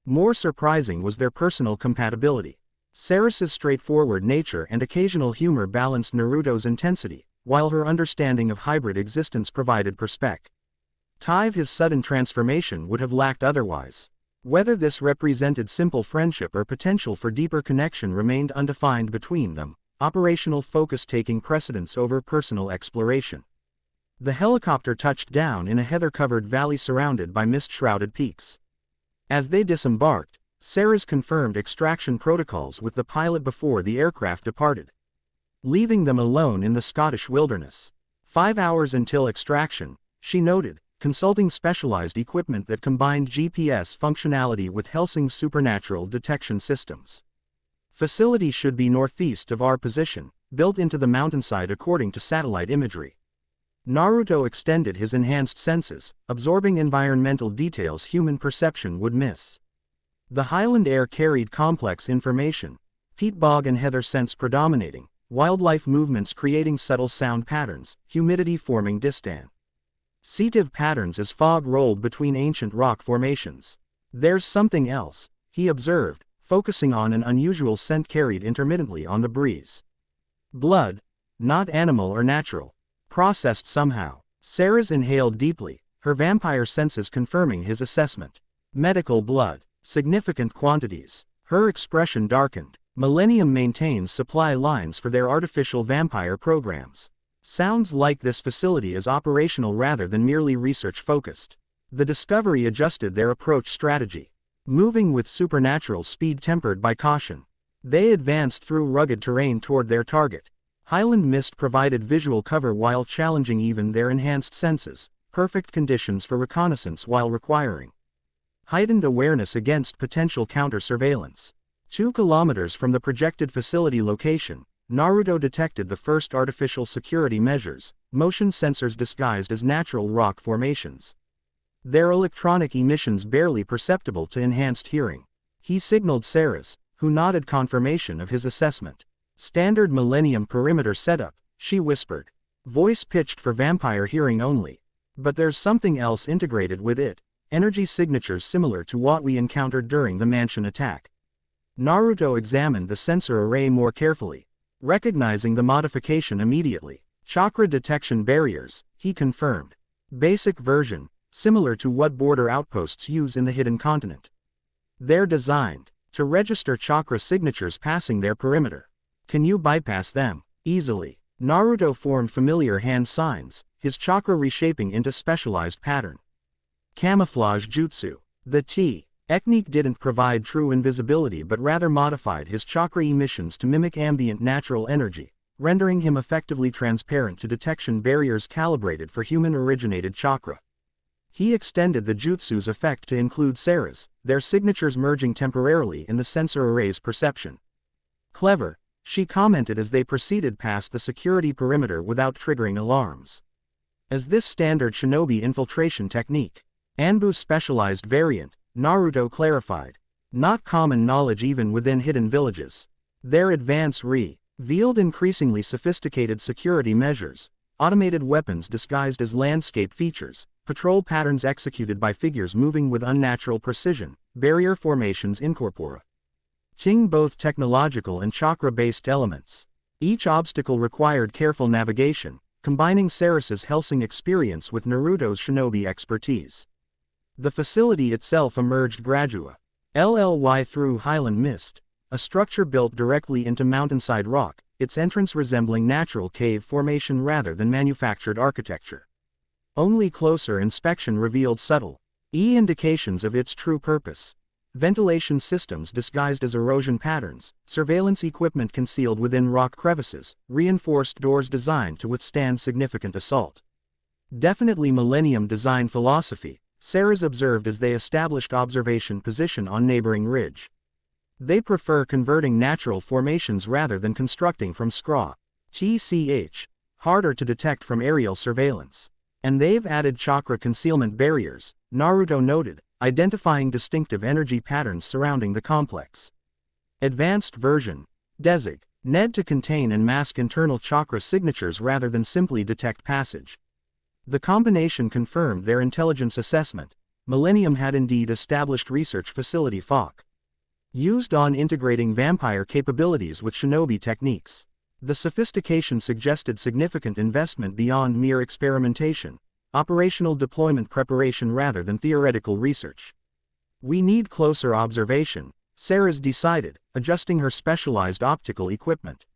More surprising was their personal compatibility. Sarah's straightforward nature and occasional humor balanced Naruto's intensity, while her understanding of hybrid existence provided perspective. His sudden transformation would have lacked otherwise. Whether this represented simple friendship or potential for deeper connection remained undefined between them, operational focus taking precedence over personal exploration. The helicopter touched down in a heather-covered valley surrounded by mist-shrouded peaks. As they disembarked, Sarah's confirmed extraction protocols with the pilot before the aircraft departed, leaving them alone in the Scottish wilderness. 5 hours until extraction, she noted, consulting specialized equipment that combined GPS functionality with Hellsing's supernatural detection systems. Facility should be northeast of our position, built into the mountainside according to satellite imagery. Naruto extended his enhanced senses, absorbing environmental details human perception would miss. The highland air carried complex information, peat bog and heather scents predominating, wildlife movements creating subtle sound patterns, humidity forming distant seative patterns as fog rolled between ancient rock formations. There's something else, he observed, focusing on an unusual scent carried intermittently on the breeze. Blood, not animal or natural, processed somehow. Sarah's inhaled deeply, her vampire senses confirming his assessment. Medical blood, significant quantities. Her expression darkened. Millennium maintains supply lines for their artificial vampire programs. Sounds like this facility is operational rather than merely research-focused. The Discovery adjusted their approach strategy, moving with supernatural speed tempered by caution. They advanced through rugged terrain toward their target. Highland mist provided visual cover while challenging even their enhanced senses, perfect conditions for reconnaissance while requiring heightened awareness against potential counter-surveillance. 2 kilometers from the projected facility location, Naruto detected the first artificial security measures, motion sensors disguised as natural rock formations. Their electronic emissions barely perceptible to enhanced hearing. He signaled Sarah's, who nodded confirmation of his assessment. Standard Millennium perimeter setup, she whispered. Voice pitched for vampire hearing only. But there's something else integrated with it, energy signatures similar to what we encountered during the mansion attack. Naruto examined the sensor array more carefully, recognizing the modification immediately. Chakra detection barriers, he confirmed. Basic version, similar to what border outposts use in the hidden continent. They're designed to register chakra signatures passing their perimeter. Can you bypass them? Easily. Naruto formed familiar hand signs, his chakra reshaping into specialized pattern. Camouflage jutsu. The technique didn't provide true invisibility but rather modified his chakra emissions to mimic ambient natural energy, rendering him effectively transparent to detection barriers calibrated for human-originated chakra. He extended the jutsu's effect to include Sarah's, their signatures merging temporarily in the sensor array's perception. Clever, she commented as they proceeded past the security perimeter without triggering alarms. As this standard shinobi infiltration technique, Anbu's specialized variant, Naruto clarified. Not common knowledge even within hidden villages. Their advance revealed increasingly sophisticated security measures, automated weapons disguised as landscape features, patrol patterns executed by figures moving with unnatural precision, barrier formations incorporating both technological and chakra-based elements. Each obstacle required careful navigation, combining Saras's Hellsing experience with Naruto's shinobi expertise. The facility itself emerged gradually through highland mist, a structure built directly into mountainside rock, its entrance resembling natural cave formation rather than manufactured architecture. Only closer inspection revealed subtle indications of its true purpose. Ventilation systems disguised as erosion patterns, surveillance equipment concealed within rock crevices, reinforced doors designed to withstand significant assault. Definitely Millennium design philosophy, Sarah's observed as they established observation position on neighboring ridge. They prefer converting natural formations rather than constructing from scratch. Harder to detect from aerial surveillance. And they've added chakra concealment barriers, Naruto noted, identifying distinctive energy patterns surrounding the complex. Advanced version, designed to contain and mask internal chakra signatures rather than simply detect passage. The combination confirmed their intelligence assessment. Millennium had indeed established research facility FOC, used on integrating vampire capabilities with shinobi techniques. The sophistication suggested significant investment beyond mere experimentation, operational deployment preparation rather than theoretical research. We need closer observation, Sarah's decided, adjusting her specialized optical equipment.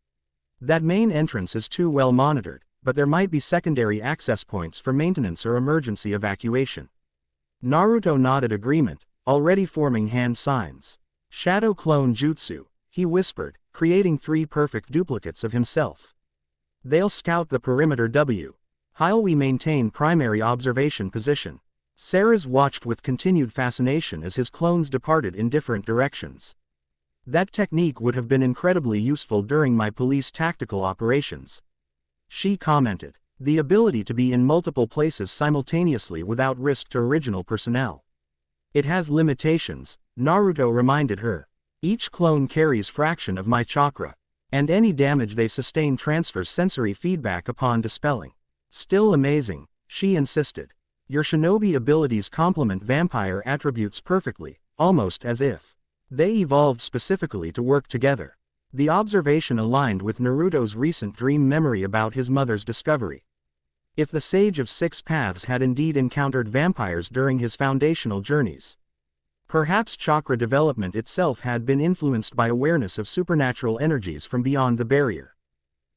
That main entrance is too well monitored, but there might be secondary access points for maintenance or emergency evacuation. Naruto nodded agreement, already forming hand signs. Shadow clone jutsu, he whispered, creating 3 perfect duplicates of himself. They'll scout the perimeter while we maintain primary observation position. Sarah's watched with continued fascination as his clones departed in different directions. That technique would have been incredibly useful during my police tactical operations, she commented. The ability to be in multiple places simultaneously without risk to original personnel. It has limitations, Naruto reminded her. Each clone carries fraction of my chakra, and any damage they sustain transfers sensory feedback upon dispelling. Still amazing, she insisted. Your shinobi abilities complement vampire attributes perfectly, almost as if they evolved specifically to work together. The observation aligned with Naruto's recent dream memory about his mother's discovery. If the Sage of Six Paths had indeed encountered vampires during his foundational journeys, perhaps chakra development itself had been influenced by awareness of supernatural energies from beyond the barrier.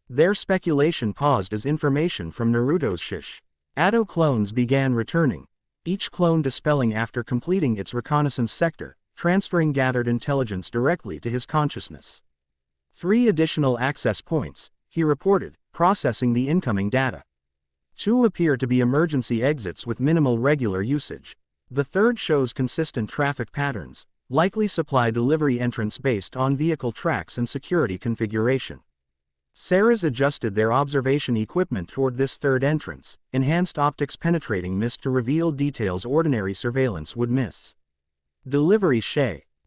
Their speculation paused as information from Naruto's Ado clones began returning, each clone dispelling after completing its reconnaissance sector, transferring gathered intelligence directly to his consciousness. 3 additional access points, he reported, processing the incoming data. 2 appear to be emergency exits with minimal regular usage. The third shows consistent traffic patterns, likely supply delivery entrance based on vehicle tracks and security configuration. Sarah's adjusted their observation equipment toward this third entrance, enhanced optics penetrating mist to reveal details ordinary surveillance would miss. Delivery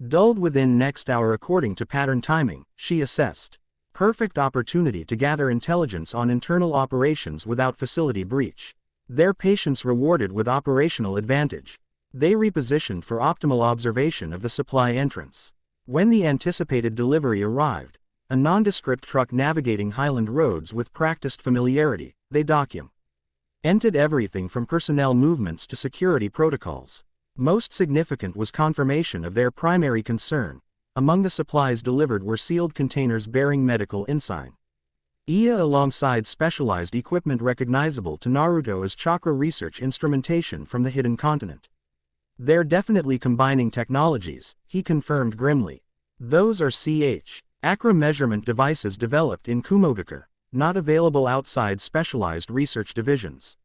dulled within next hour according to pattern timing, she assessed. Perfect opportunity to gather intelligence on internal operations without facility breach. Their patience rewarded with operational advantage. They repositioned for optimal observation of the supply entrance. When the anticipated delivery arrived, a nondescript truck navigating highland roads with practiced familiarity, they documented everything from personnel movements to security protocols. Most significant was confirmation of their primary concern. Among the supplies delivered were sealed containers bearing medical ensign. Alongside specialized equipment recognizable to Naruto as chakra research instrumentation from the hidden continent. They're definitely combining technologies, he confirmed grimly. Those are Acra measurement devices developed in Kumogakure, not available outside specialized research divisions.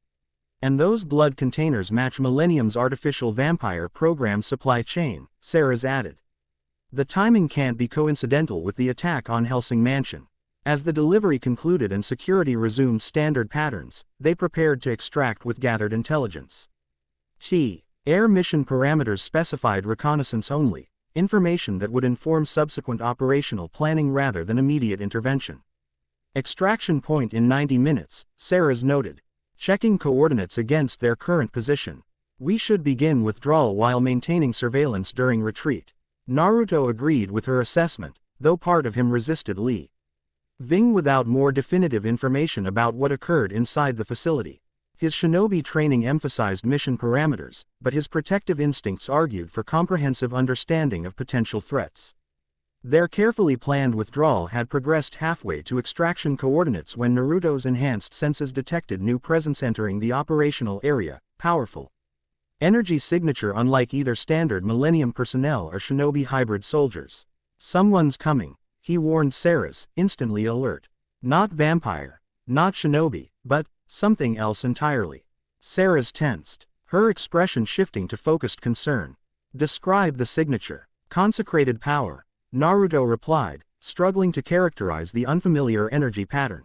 And those blood containers match Millennium's artificial vampire program supply chain, Sarah's added. The timing can't be coincidental with the attack on Hellsing Mansion. As the delivery concluded and security resumed standard patterns, they prepared to extract with gathered intelligence. Air mission parameters specified reconnaissance only, information that would inform subsequent operational planning rather than immediate intervention. Extraction point in 90 minutes, Sarah's noted. Checking coordinates against their current position. We should begin withdrawal while maintaining surveillance during retreat. Naruto agreed with her assessment, though part of him resisted leaving without more definitive information about what occurred inside the facility. His shinobi training emphasized mission parameters, but his protective instincts argued for comprehensive understanding of potential threats. Their carefully planned withdrawal had progressed halfway to extraction coordinates when Naruto's enhanced senses detected new presence entering the operational area, powerful energy signature unlike either standard Millennium personnel or shinobi hybrid soldiers. Someone's coming, he warned Sarah's, instantly alert. Not vampire, not shinobi, but something else entirely. Sarah's tensed, her expression shifting to focused concern. Describe the signature. Consecrated power. Naruto replied, struggling to characterize the unfamiliar energy pattern.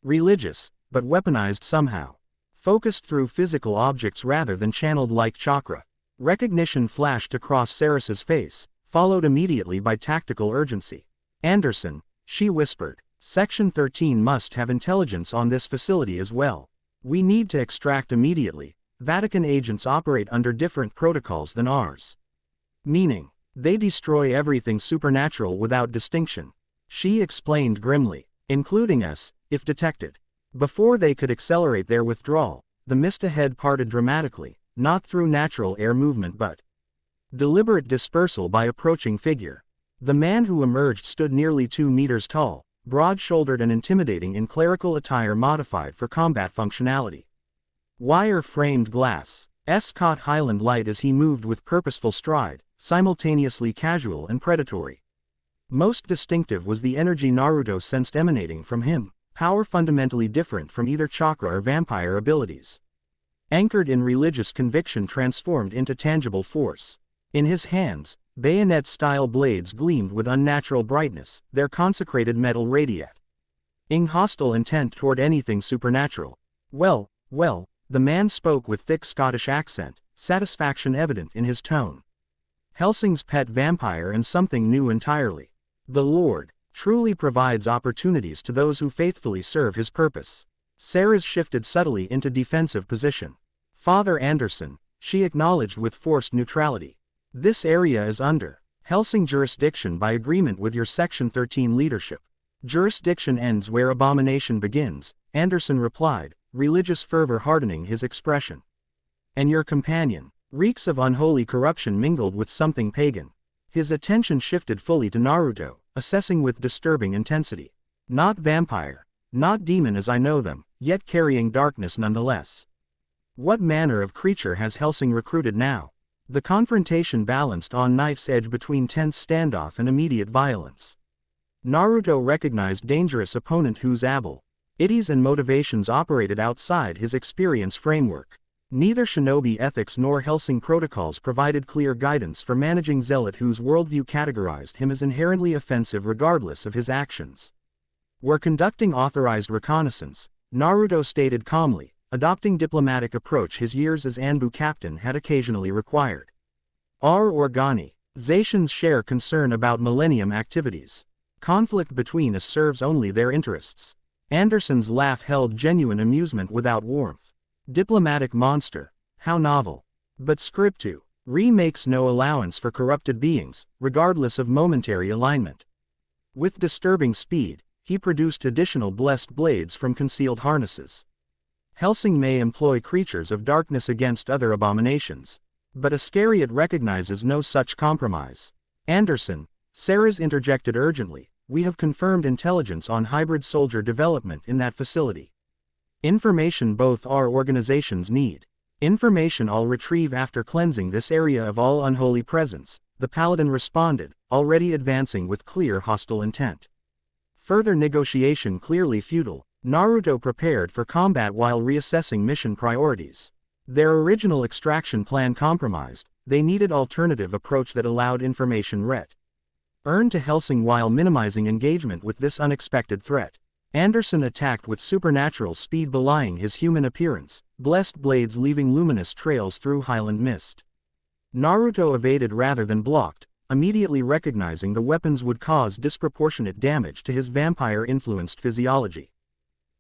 Religious, but weaponized somehow. Focused through physical objects rather than channeled like chakra. Recognition flashed across Sarah's face, followed immediately by tactical urgency. Anderson, she whispered, Section 13 must have intelligence on this facility as well. We need to extract immediately. Vatican agents operate under different protocols than ours. Meaning, they destroy everything supernatural without distinction. She explained grimly, including us, if detected. Before they could accelerate their withdrawal, the mist ahead parted dramatically, not through natural air movement but deliberate dispersal by approaching figure. The man who emerged stood nearly 2 meters tall, broad-shouldered and intimidating in clerical attire modified for combat functionality. Wire-framed glass caught Highland light as he moved with purposeful stride, simultaneously casual and predatory. Most distinctive was the energy Naruto sensed emanating from him, power fundamentally different from either chakra or vampire abilities. Anchored in religious conviction transformed into tangible force. In his hands, bayonet-style blades gleamed with unnatural brightness, their consecrated metal radiating hostile intent toward anything supernatural. Well, well, the man spoke with thick Scottish accent, satisfaction evident in his tone. Hellsing's pet vampire and something new entirely. The Lord truly provides opportunities to those who faithfully serve his purpose. Sarah's shifted subtly into defensive position. Father Anderson, she acknowledged with forced neutrality. This area is under Hellsing jurisdiction by agreement with your Section 13 leadership. Jurisdiction ends where abomination begins, Anderson replied, religious fervor hardening his expression. And your companion? Reeks of unholy corruption mingled with something pagan. His attention shifted fully to Naruto, assessing with disturbing intensity. Not vampire, not demon as I know them, yet carrying darkness nonetheless. What manner of creature has Hellsing recruited now? The confrontation balanced on knife's edge between tense standoff and immediate violence. Naruto recognized dangerous opponent whose abilities and motivations operated outside his experience framework. Neither shinobi ethics nor Hellsing protocols provided clear guidance for managing zealot whose worldview categorized him as inherently offensive regardless of his actions. We're conducting authorized reconnaissance, Naruto stated calmly, adopting diplomatic approach his years as Anbu captain had occasionally required. Our organizations share concern about Millennium activities. Conflict between us serves only their interests. Anderson's laugh held genuine amusement without warmth. Diplomatic monster, how novel. But Script 2 makes no allowance for corrupted beings, regardless of momentary alignment. With disturbing speed, he produced additional blessed blades from concealed harnesses. Hellsing may employ creatures of darkness against other abominations, but Iscariot recognizes no such compromise. Anderson, Sarah's interjected urgently, we have confirmed intelligence on hybrid soldier development in that facility. Information both our organizations need. Information I'll retrieve after cleansing this area of all unholy presence, the Paladin responded, already advancing with clear hostile intent. Further negotiation clearly futile, Naruto prepared for combat while reassessing mission priorities. Their original extraction plan compromised, they needed alternative approach that allowed information earned to Hellsing while minimizing engagement with this unexpected threat. Anderson attacked with supernatural speed belying his human appearance, blessed blades leaving luminous trails through highland mist. Naruto evaded rather than blocked, immediately recognizing the weapons would cause disproportionate damage to his vampire-influenced physiology.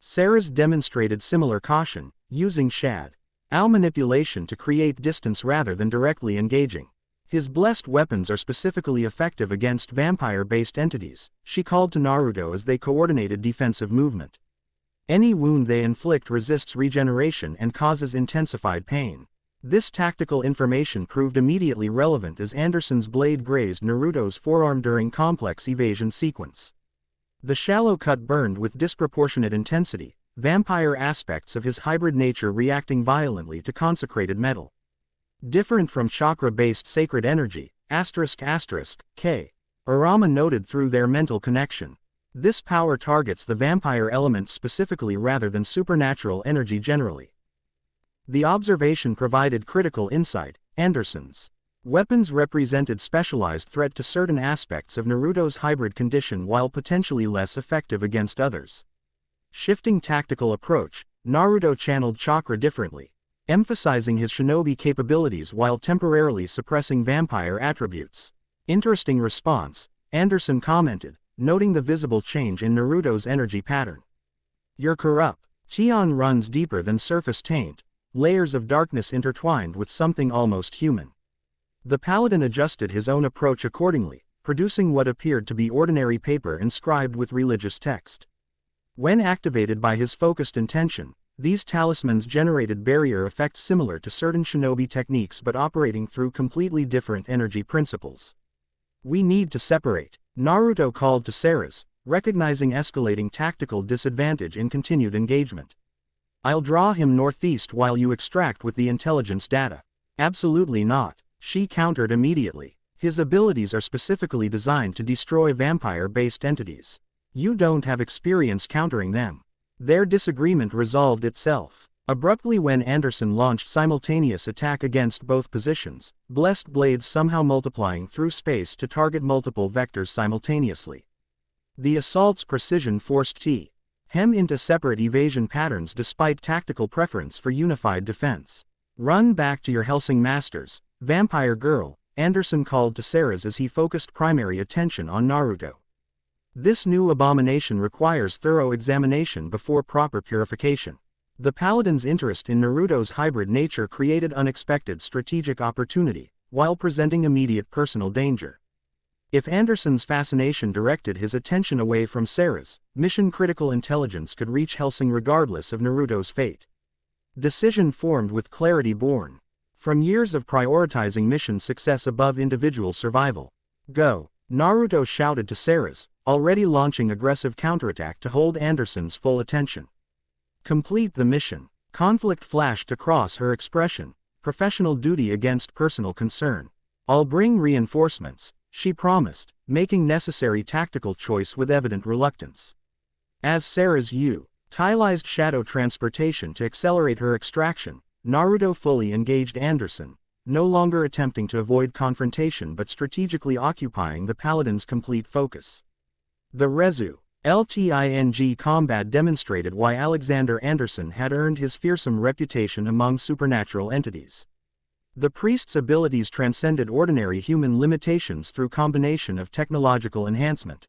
Sarah's demonstrated similar caution, using shadow manipulation to create distance rather than directly engaging. His blessed weapons are specifically effective against vampire-based entities, she called to Naruto as they coordinated defensive movement. Any wound they inflict resists regeneration and causes intensified pain. This tactical information proved immediately relevant as Anderson's blade grazed Naruto's forearm during complex evasion sequence. The shallow cut burned with disproportionate intensity, vampire aspects of his hybrid nature reacting violently to consecrated metal. Different from chakra-based sacred energy, K. Arama noted through their mental connection. This power targets the vampire element specifically rather than supernatural energy generally. The observation provided critical insight. Anderson's weapons represented specialized threat to certain aspects of Naruto's hybrid condition while potentially less effective against others. Shifting tactical approach, Naruto channeled chakra differently, emphasizing his shinobi capabilities while temporarily suppressing vampire attributes. Interesting response, Anderson commented, noting the visible change in Naruto's energy pattern. You're corrupt. Qian runs deeper than surface taint, layers of darkness intertwined with something almost human. The paladin adjusted his own approach accordingly, producing what appeared to be ordinary paper inscribed with religious text. When activated by his focused intention, these talismans generated barrier effects similar to certain shinobi techniques but operating through completely different energy principles. We need to separate, Naruto called to Sarah's, recognizing escalating tactical disadvantage in continued engagement. I'll draw him northeast while you extract with the intelligence data. Absolutely not, she countered immediately. His abilities are specifically designed to destroy vampire-based entities. You don't have experience countering them. Their disagreement resolved itself. Abruptly when Anderson launched simultaneous attack against both positions, blessed blades somehow multiplying through space to target multiple vectors simultaneously. The assault's precision forced Hem into separate evasion patterns despite tactical preference for unified defense. Run back to your Hellsing masters, vampire girl, Anderson called to Ceres as he focused primary attention on Naruto. This new abomination requires thorough examination before proper purification. The Paladin's interest in Naruto's hybrid nature created unexpected strategic opportunity, while presenting immediate personal danger. If Anderson's fascination directed his attention away from Ceres, mission-critical intelligence could reach Hellsing regardless of Naruto's fate. Decision formed with clarity born from years of prioritizing mission success above individual survival. Go! Naruto shouted to Ceres, already launching aggressive counterattack to hold Anderson's full attention. Complete the mission. Conflict flashed across her expression, professional duty against personal concern. I'll bring reinforcements, she promised, making necessary tactical choice with evident reluctance. As Ceres utilized shadow transportation to accelerate her extraction, Naruto fully engaged Anderson, no longer attempting to avoid confrontation but strategically occupying the Paladin's complete focus. The Lting combat demonstrated why Alexander Anderson had earned his fearsome reputation among supernatural entities. The priest's abilities transcended ordinary human limitations through combination of technological enhancement,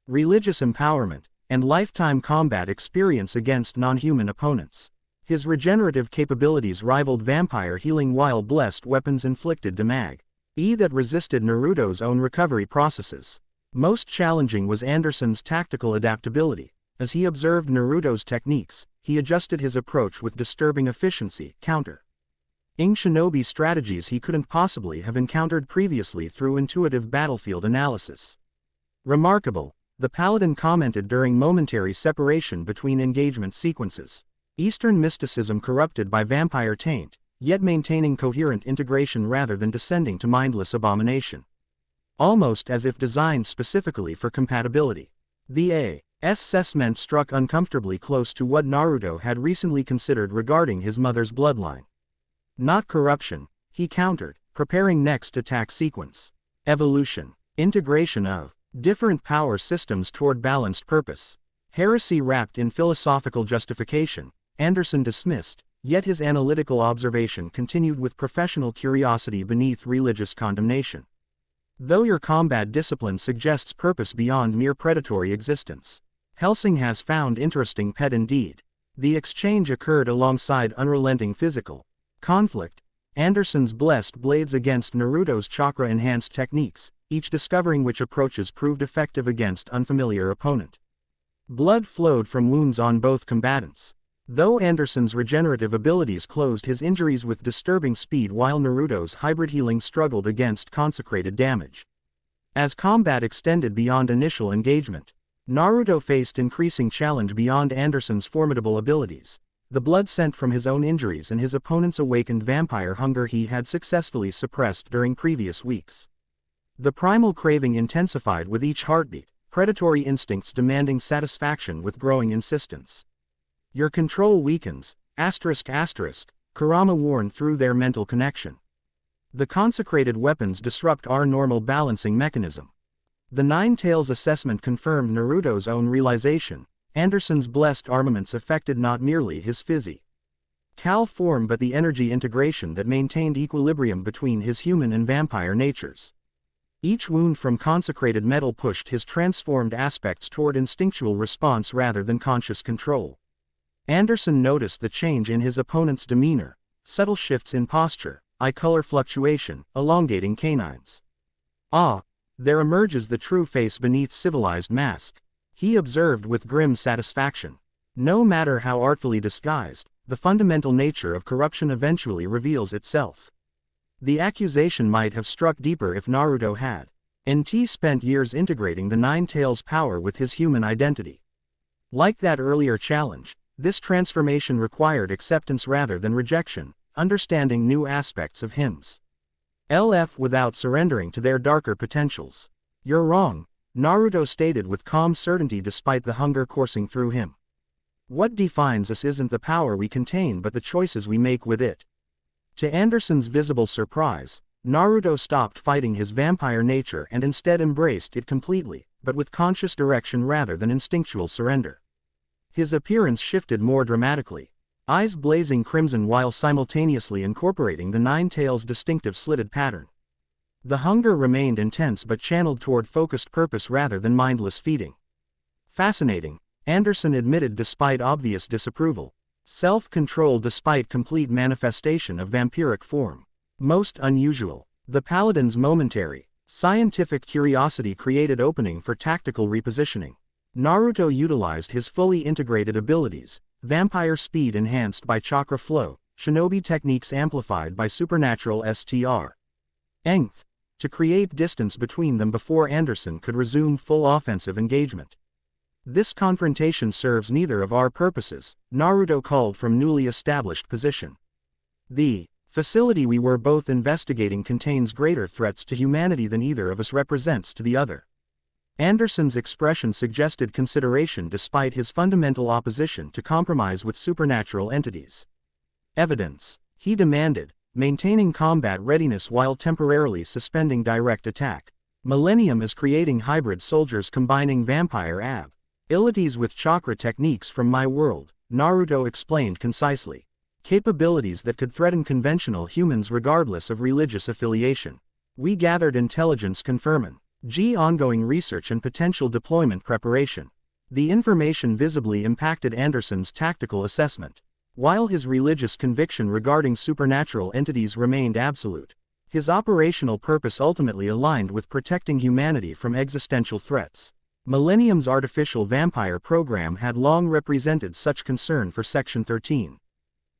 religious empowerment, and lifetime combat experience against non-human opponents. His regenerative capabilities rivaled vampire healing while blessed weapons inflicted damage that resisted Naruto's own recovery processes. Most challenging was Anderson's tactical adaptability. As he observed Naruto's techniques, he adjusted his approach with disturbing efficiency, countering shinobi strategies he couldn't possibly have encountered previously through intuitive battlefield analysis. Remarkable, the Paladin commented during momentary separation between engagement sequences. Eastern mysticism corrupted by vampire taint, yet maintaining coherent integration rather than descending to mindless abomination. Almost as if designed specifically for compatibility. The assessment struck uncomfortably close to what Naruto had recently considered regarding his mother's bloodline. Not corruption, he countered, preparing next attack sequence. Evolution. Integration of different power systems toward balanced purpose. Heresy wrapped in philosophical justification, Anderson dismissed, yet his analytical observation continued with professional curiosity beneath religious condemnation. Though your combat discipline suggests purpose beyond mere predatory existence, Hellsing has found interesting pet indeed. The exchange occurred alongside unrelenting physical conflict, Anderson's blessed blades against Naruto's chakra-enhanced techniques, each discovering which approaches proved effective against unfamiliar opponent. Blood flowed from wounds on both combatants. Though Anderson's regenerative abilities closed his injuries with disturbing speed while Naruto's hybrid healing struggled against consecrated damage. As combat extended beyond initial engagement, Naruto faced increasing challenge beyond Anderson's formidable abilities. The blood sent from his own injuries and his opponent's awakened vampire hunger he had successfully suppressed during previous weeks. The primal craving intensified with each heartbeat, predatory instincts demanding satisfaction with growing insistence. Your control weakens, Kurama warned through their mental connection. The consecrated weapons disrupt our normal balancing mechanism. The Nine Tails assessment confirmed Naruto's own realization. Anderson's blessed armaments affected not merely his physical form but the energy integration that maintained equilibrium between his human and vampire natures. Each wound from consecrated metal pushed his transformed aspects toward instinctual response rather than conscious control. Anderson noticed the change in his opponent's demeanor, subtle shifts in posture, eye color fluctuation, elongating canines. Ah, there emerges the true face beneath civilized mask, he observed with grim satisfaction. No matter how artfully disguised, the fundamental nature of corruption eventually reveals itself. The accusation might have struck deeper if Naruto had spent years integrating the Nine Tails' power with his human identity. Like that earlier challenge, this transformation required acceptance rather than rejection, understanding new aspects of himself without surrendering to their darker potentials. You're wrong, Naruto stated with calm certainty despite the hunger coursing through him. What defines us isn't the power we contain but the choices we make with it. To Anderson's visible surprise, Naruto stopped fighting his vampire nature and instead embraced it completely, but with conscious direction rather than instinctual surrender. His appearance shifted more dramatically, eyes blazing crimson while simultaneously incorporating the nine-tails' distinctive slitted pattern. The hunger remained intense but channeled toward focused purpose rather than mindless feeding. Fascinating, Anderson admitted despite obvious disapproval. Self-control despite complete manifestation of vampiric form. Most unusual. The Paladin's momentary, scientific curiosity created opening for tactical repositioning. Naruto utilized his fully integrated abilities, vampire speed enhanced by chakra flow, shinobi techniques amplified by supernatural STR. Ength, to create distance between them before Anderson could resume full offensive engagement. This confrontation serves neither of our purposes, Naruto called from newly established position. The facility we were both investigating contains greater threats to humanity than either of us represents to the other. Anderson's expression suggested consideration despite his fundamental opposition to compromise with supernatural entities. Evidence, he demanded, maintaining combat readiness while temporarily suspending direct attack. Millennium is creating hybrid soldiers combining vampire abilities with chakra techniques from my world, Naruto explained concisely. Capabilities that could threaten conventional humans regardless of religious affiliation. We gathered intelligence confirming ongoing research and potential deployment preparation. The information visibly impacted Anderson's tactical assessment. While his religious conviction regarding supernatural entities remained absolute, his operational purpose ultimately aligned with protecting humanity from existential threats. Millennium's artificial vampire program had long represented such concern for Section 13.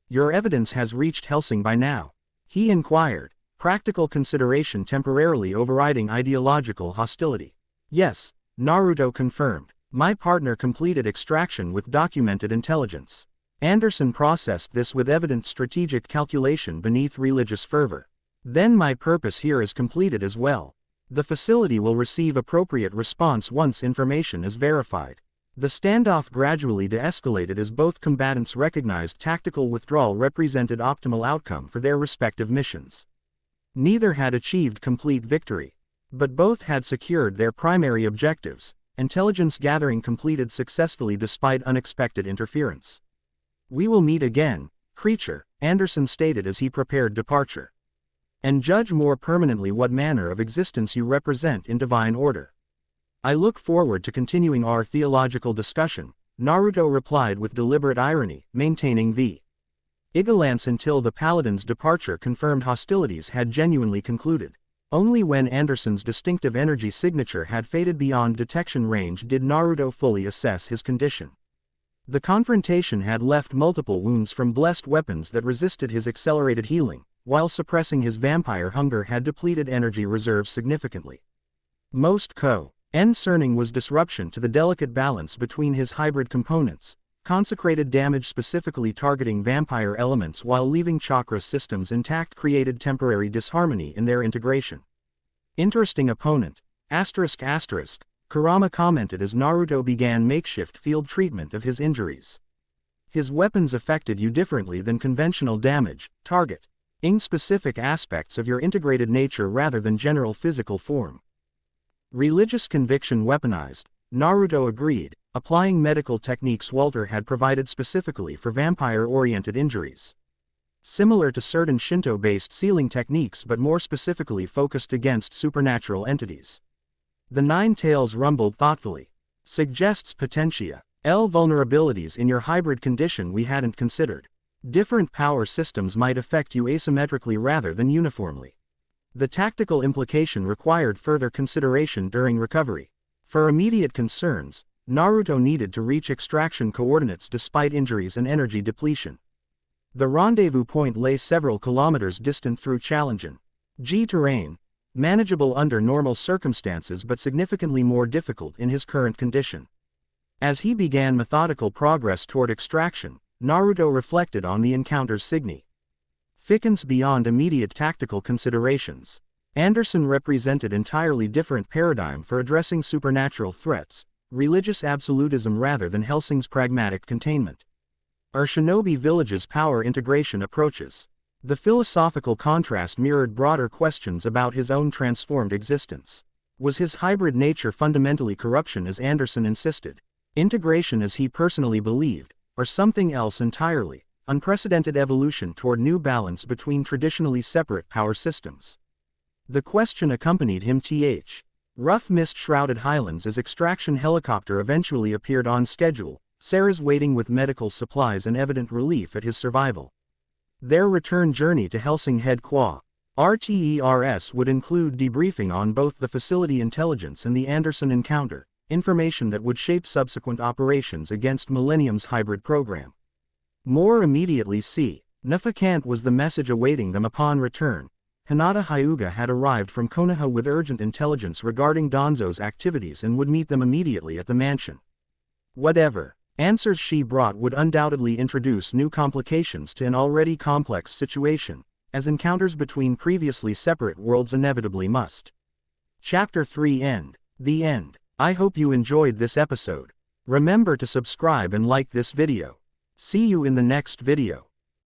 Your evidence has reached Hellsing by now? He inquired, practical consideration temporarily overriding ideological hostility. Yes, Naruto confirmed. My partner completed extraction with documented intelligence. Anderson processed this with evident strategic calculation beneath religious fervor. Then my purpose here is completed as well. The facility will receive appropriate response once information is verified. The standoff gradually de-escalated as both combatants recognized tactical withdrawal represented optimal outcome for their respective missions. Neither had achieved complete victory, but both had secured their primary objectives, intelligence gathering completed successfully despite unexpected interference. We will meet again, creature, Anderson stated as he prepared departure. And judge more permanently what manner of existence you represent in divine order. I look forward to continuing our theological discussion, Naruto replied with deliberate irony, maintaining vigilance until the Paladin's departure confirmed hostilities had genuinely concluded. Only when Anderson's distinctive energy signature had faded beyond detection range did Naruto fully assess his condition. The confrontation had left multiple wounds from blessed weapons that resisted his accelerated healing, while suppressing his vampire hunger had depleted energy reserves significantly. Most concerning was disruption to the delicate balance between his hybrid components, consecrated damage specifically targeting vampire elements while leaving chakra systems intact created temporary disharmony in their integration. Interesting opponent, Kurama commented as Naruto began makeshift field treatment of his injuries. His weapons affected you differently than conventional damage, targeting specific aspects of your integrated nature rather than general physical form. Religious conviction weaponized, Naruto agreed, applying medical techniques Walter had provided specifically for vampire-oriented injuries. Similar to certain Shinto-based sealing techniques but more specifically focused against supernatural entities. The Nine Tails rumbled thoughtfully. Suggests potential vulnerabilities in your hybrid condition we hadn't considered. Different power systems might affect you asymmetrically rather than uniformly. The tactical implication required further consideration during recovery. For immediate concerns, Naruto needed to reach extraction coordinates despite injuries and energy depletion. The rendezvous point lay several kilometers distant through challenging terrain, manageable under normal circumstances but significantly more difficult in his current condition. As he began methodical progress toward extraction, Naruto reflected on the encounter's significance beyond immediate tactical considerations. Anderson represented entirely different paradigm for addressing supernatural threats, religious absolutism rather than Hellsing's pragmatic containment. Our shinobi village's power integration approaches. The philosophical contrast mirrored broader questions about his own transformed existence. Was his hybrid nature fundamentally corruption as Anderson insisted? Integration as he personally believed, or something else entirely, unprecedented evolution toward new balance between traditionally separate power systems. The question accompanied him th. Rough mist-shrouded highlands as extraction helicopter eventually appeared on schedule, Sarah's waiting with medical supplies and evident relief at his survival. Their return journey to Hellsing headquarters would include debriefing on both the facility intelligence and the Anderson encounter, information that would shape subsequent operations against Millennium's hybrid program. More immediately c. Nafakant was the message awaiting them upon return. Hinata Hyuga had arrived from Konoha with urgent intelligence regarding Donzo's activities and would meet them immediately at the mansion. Whatever answers she brought would undoubtedly introduce new complications to an already complex situation, as encounters between previously separate worlds inevitably must. Chapter 3 End. The End. I hope you enjoyed this episode. Remember to subscribe and like this video. See you in the next video.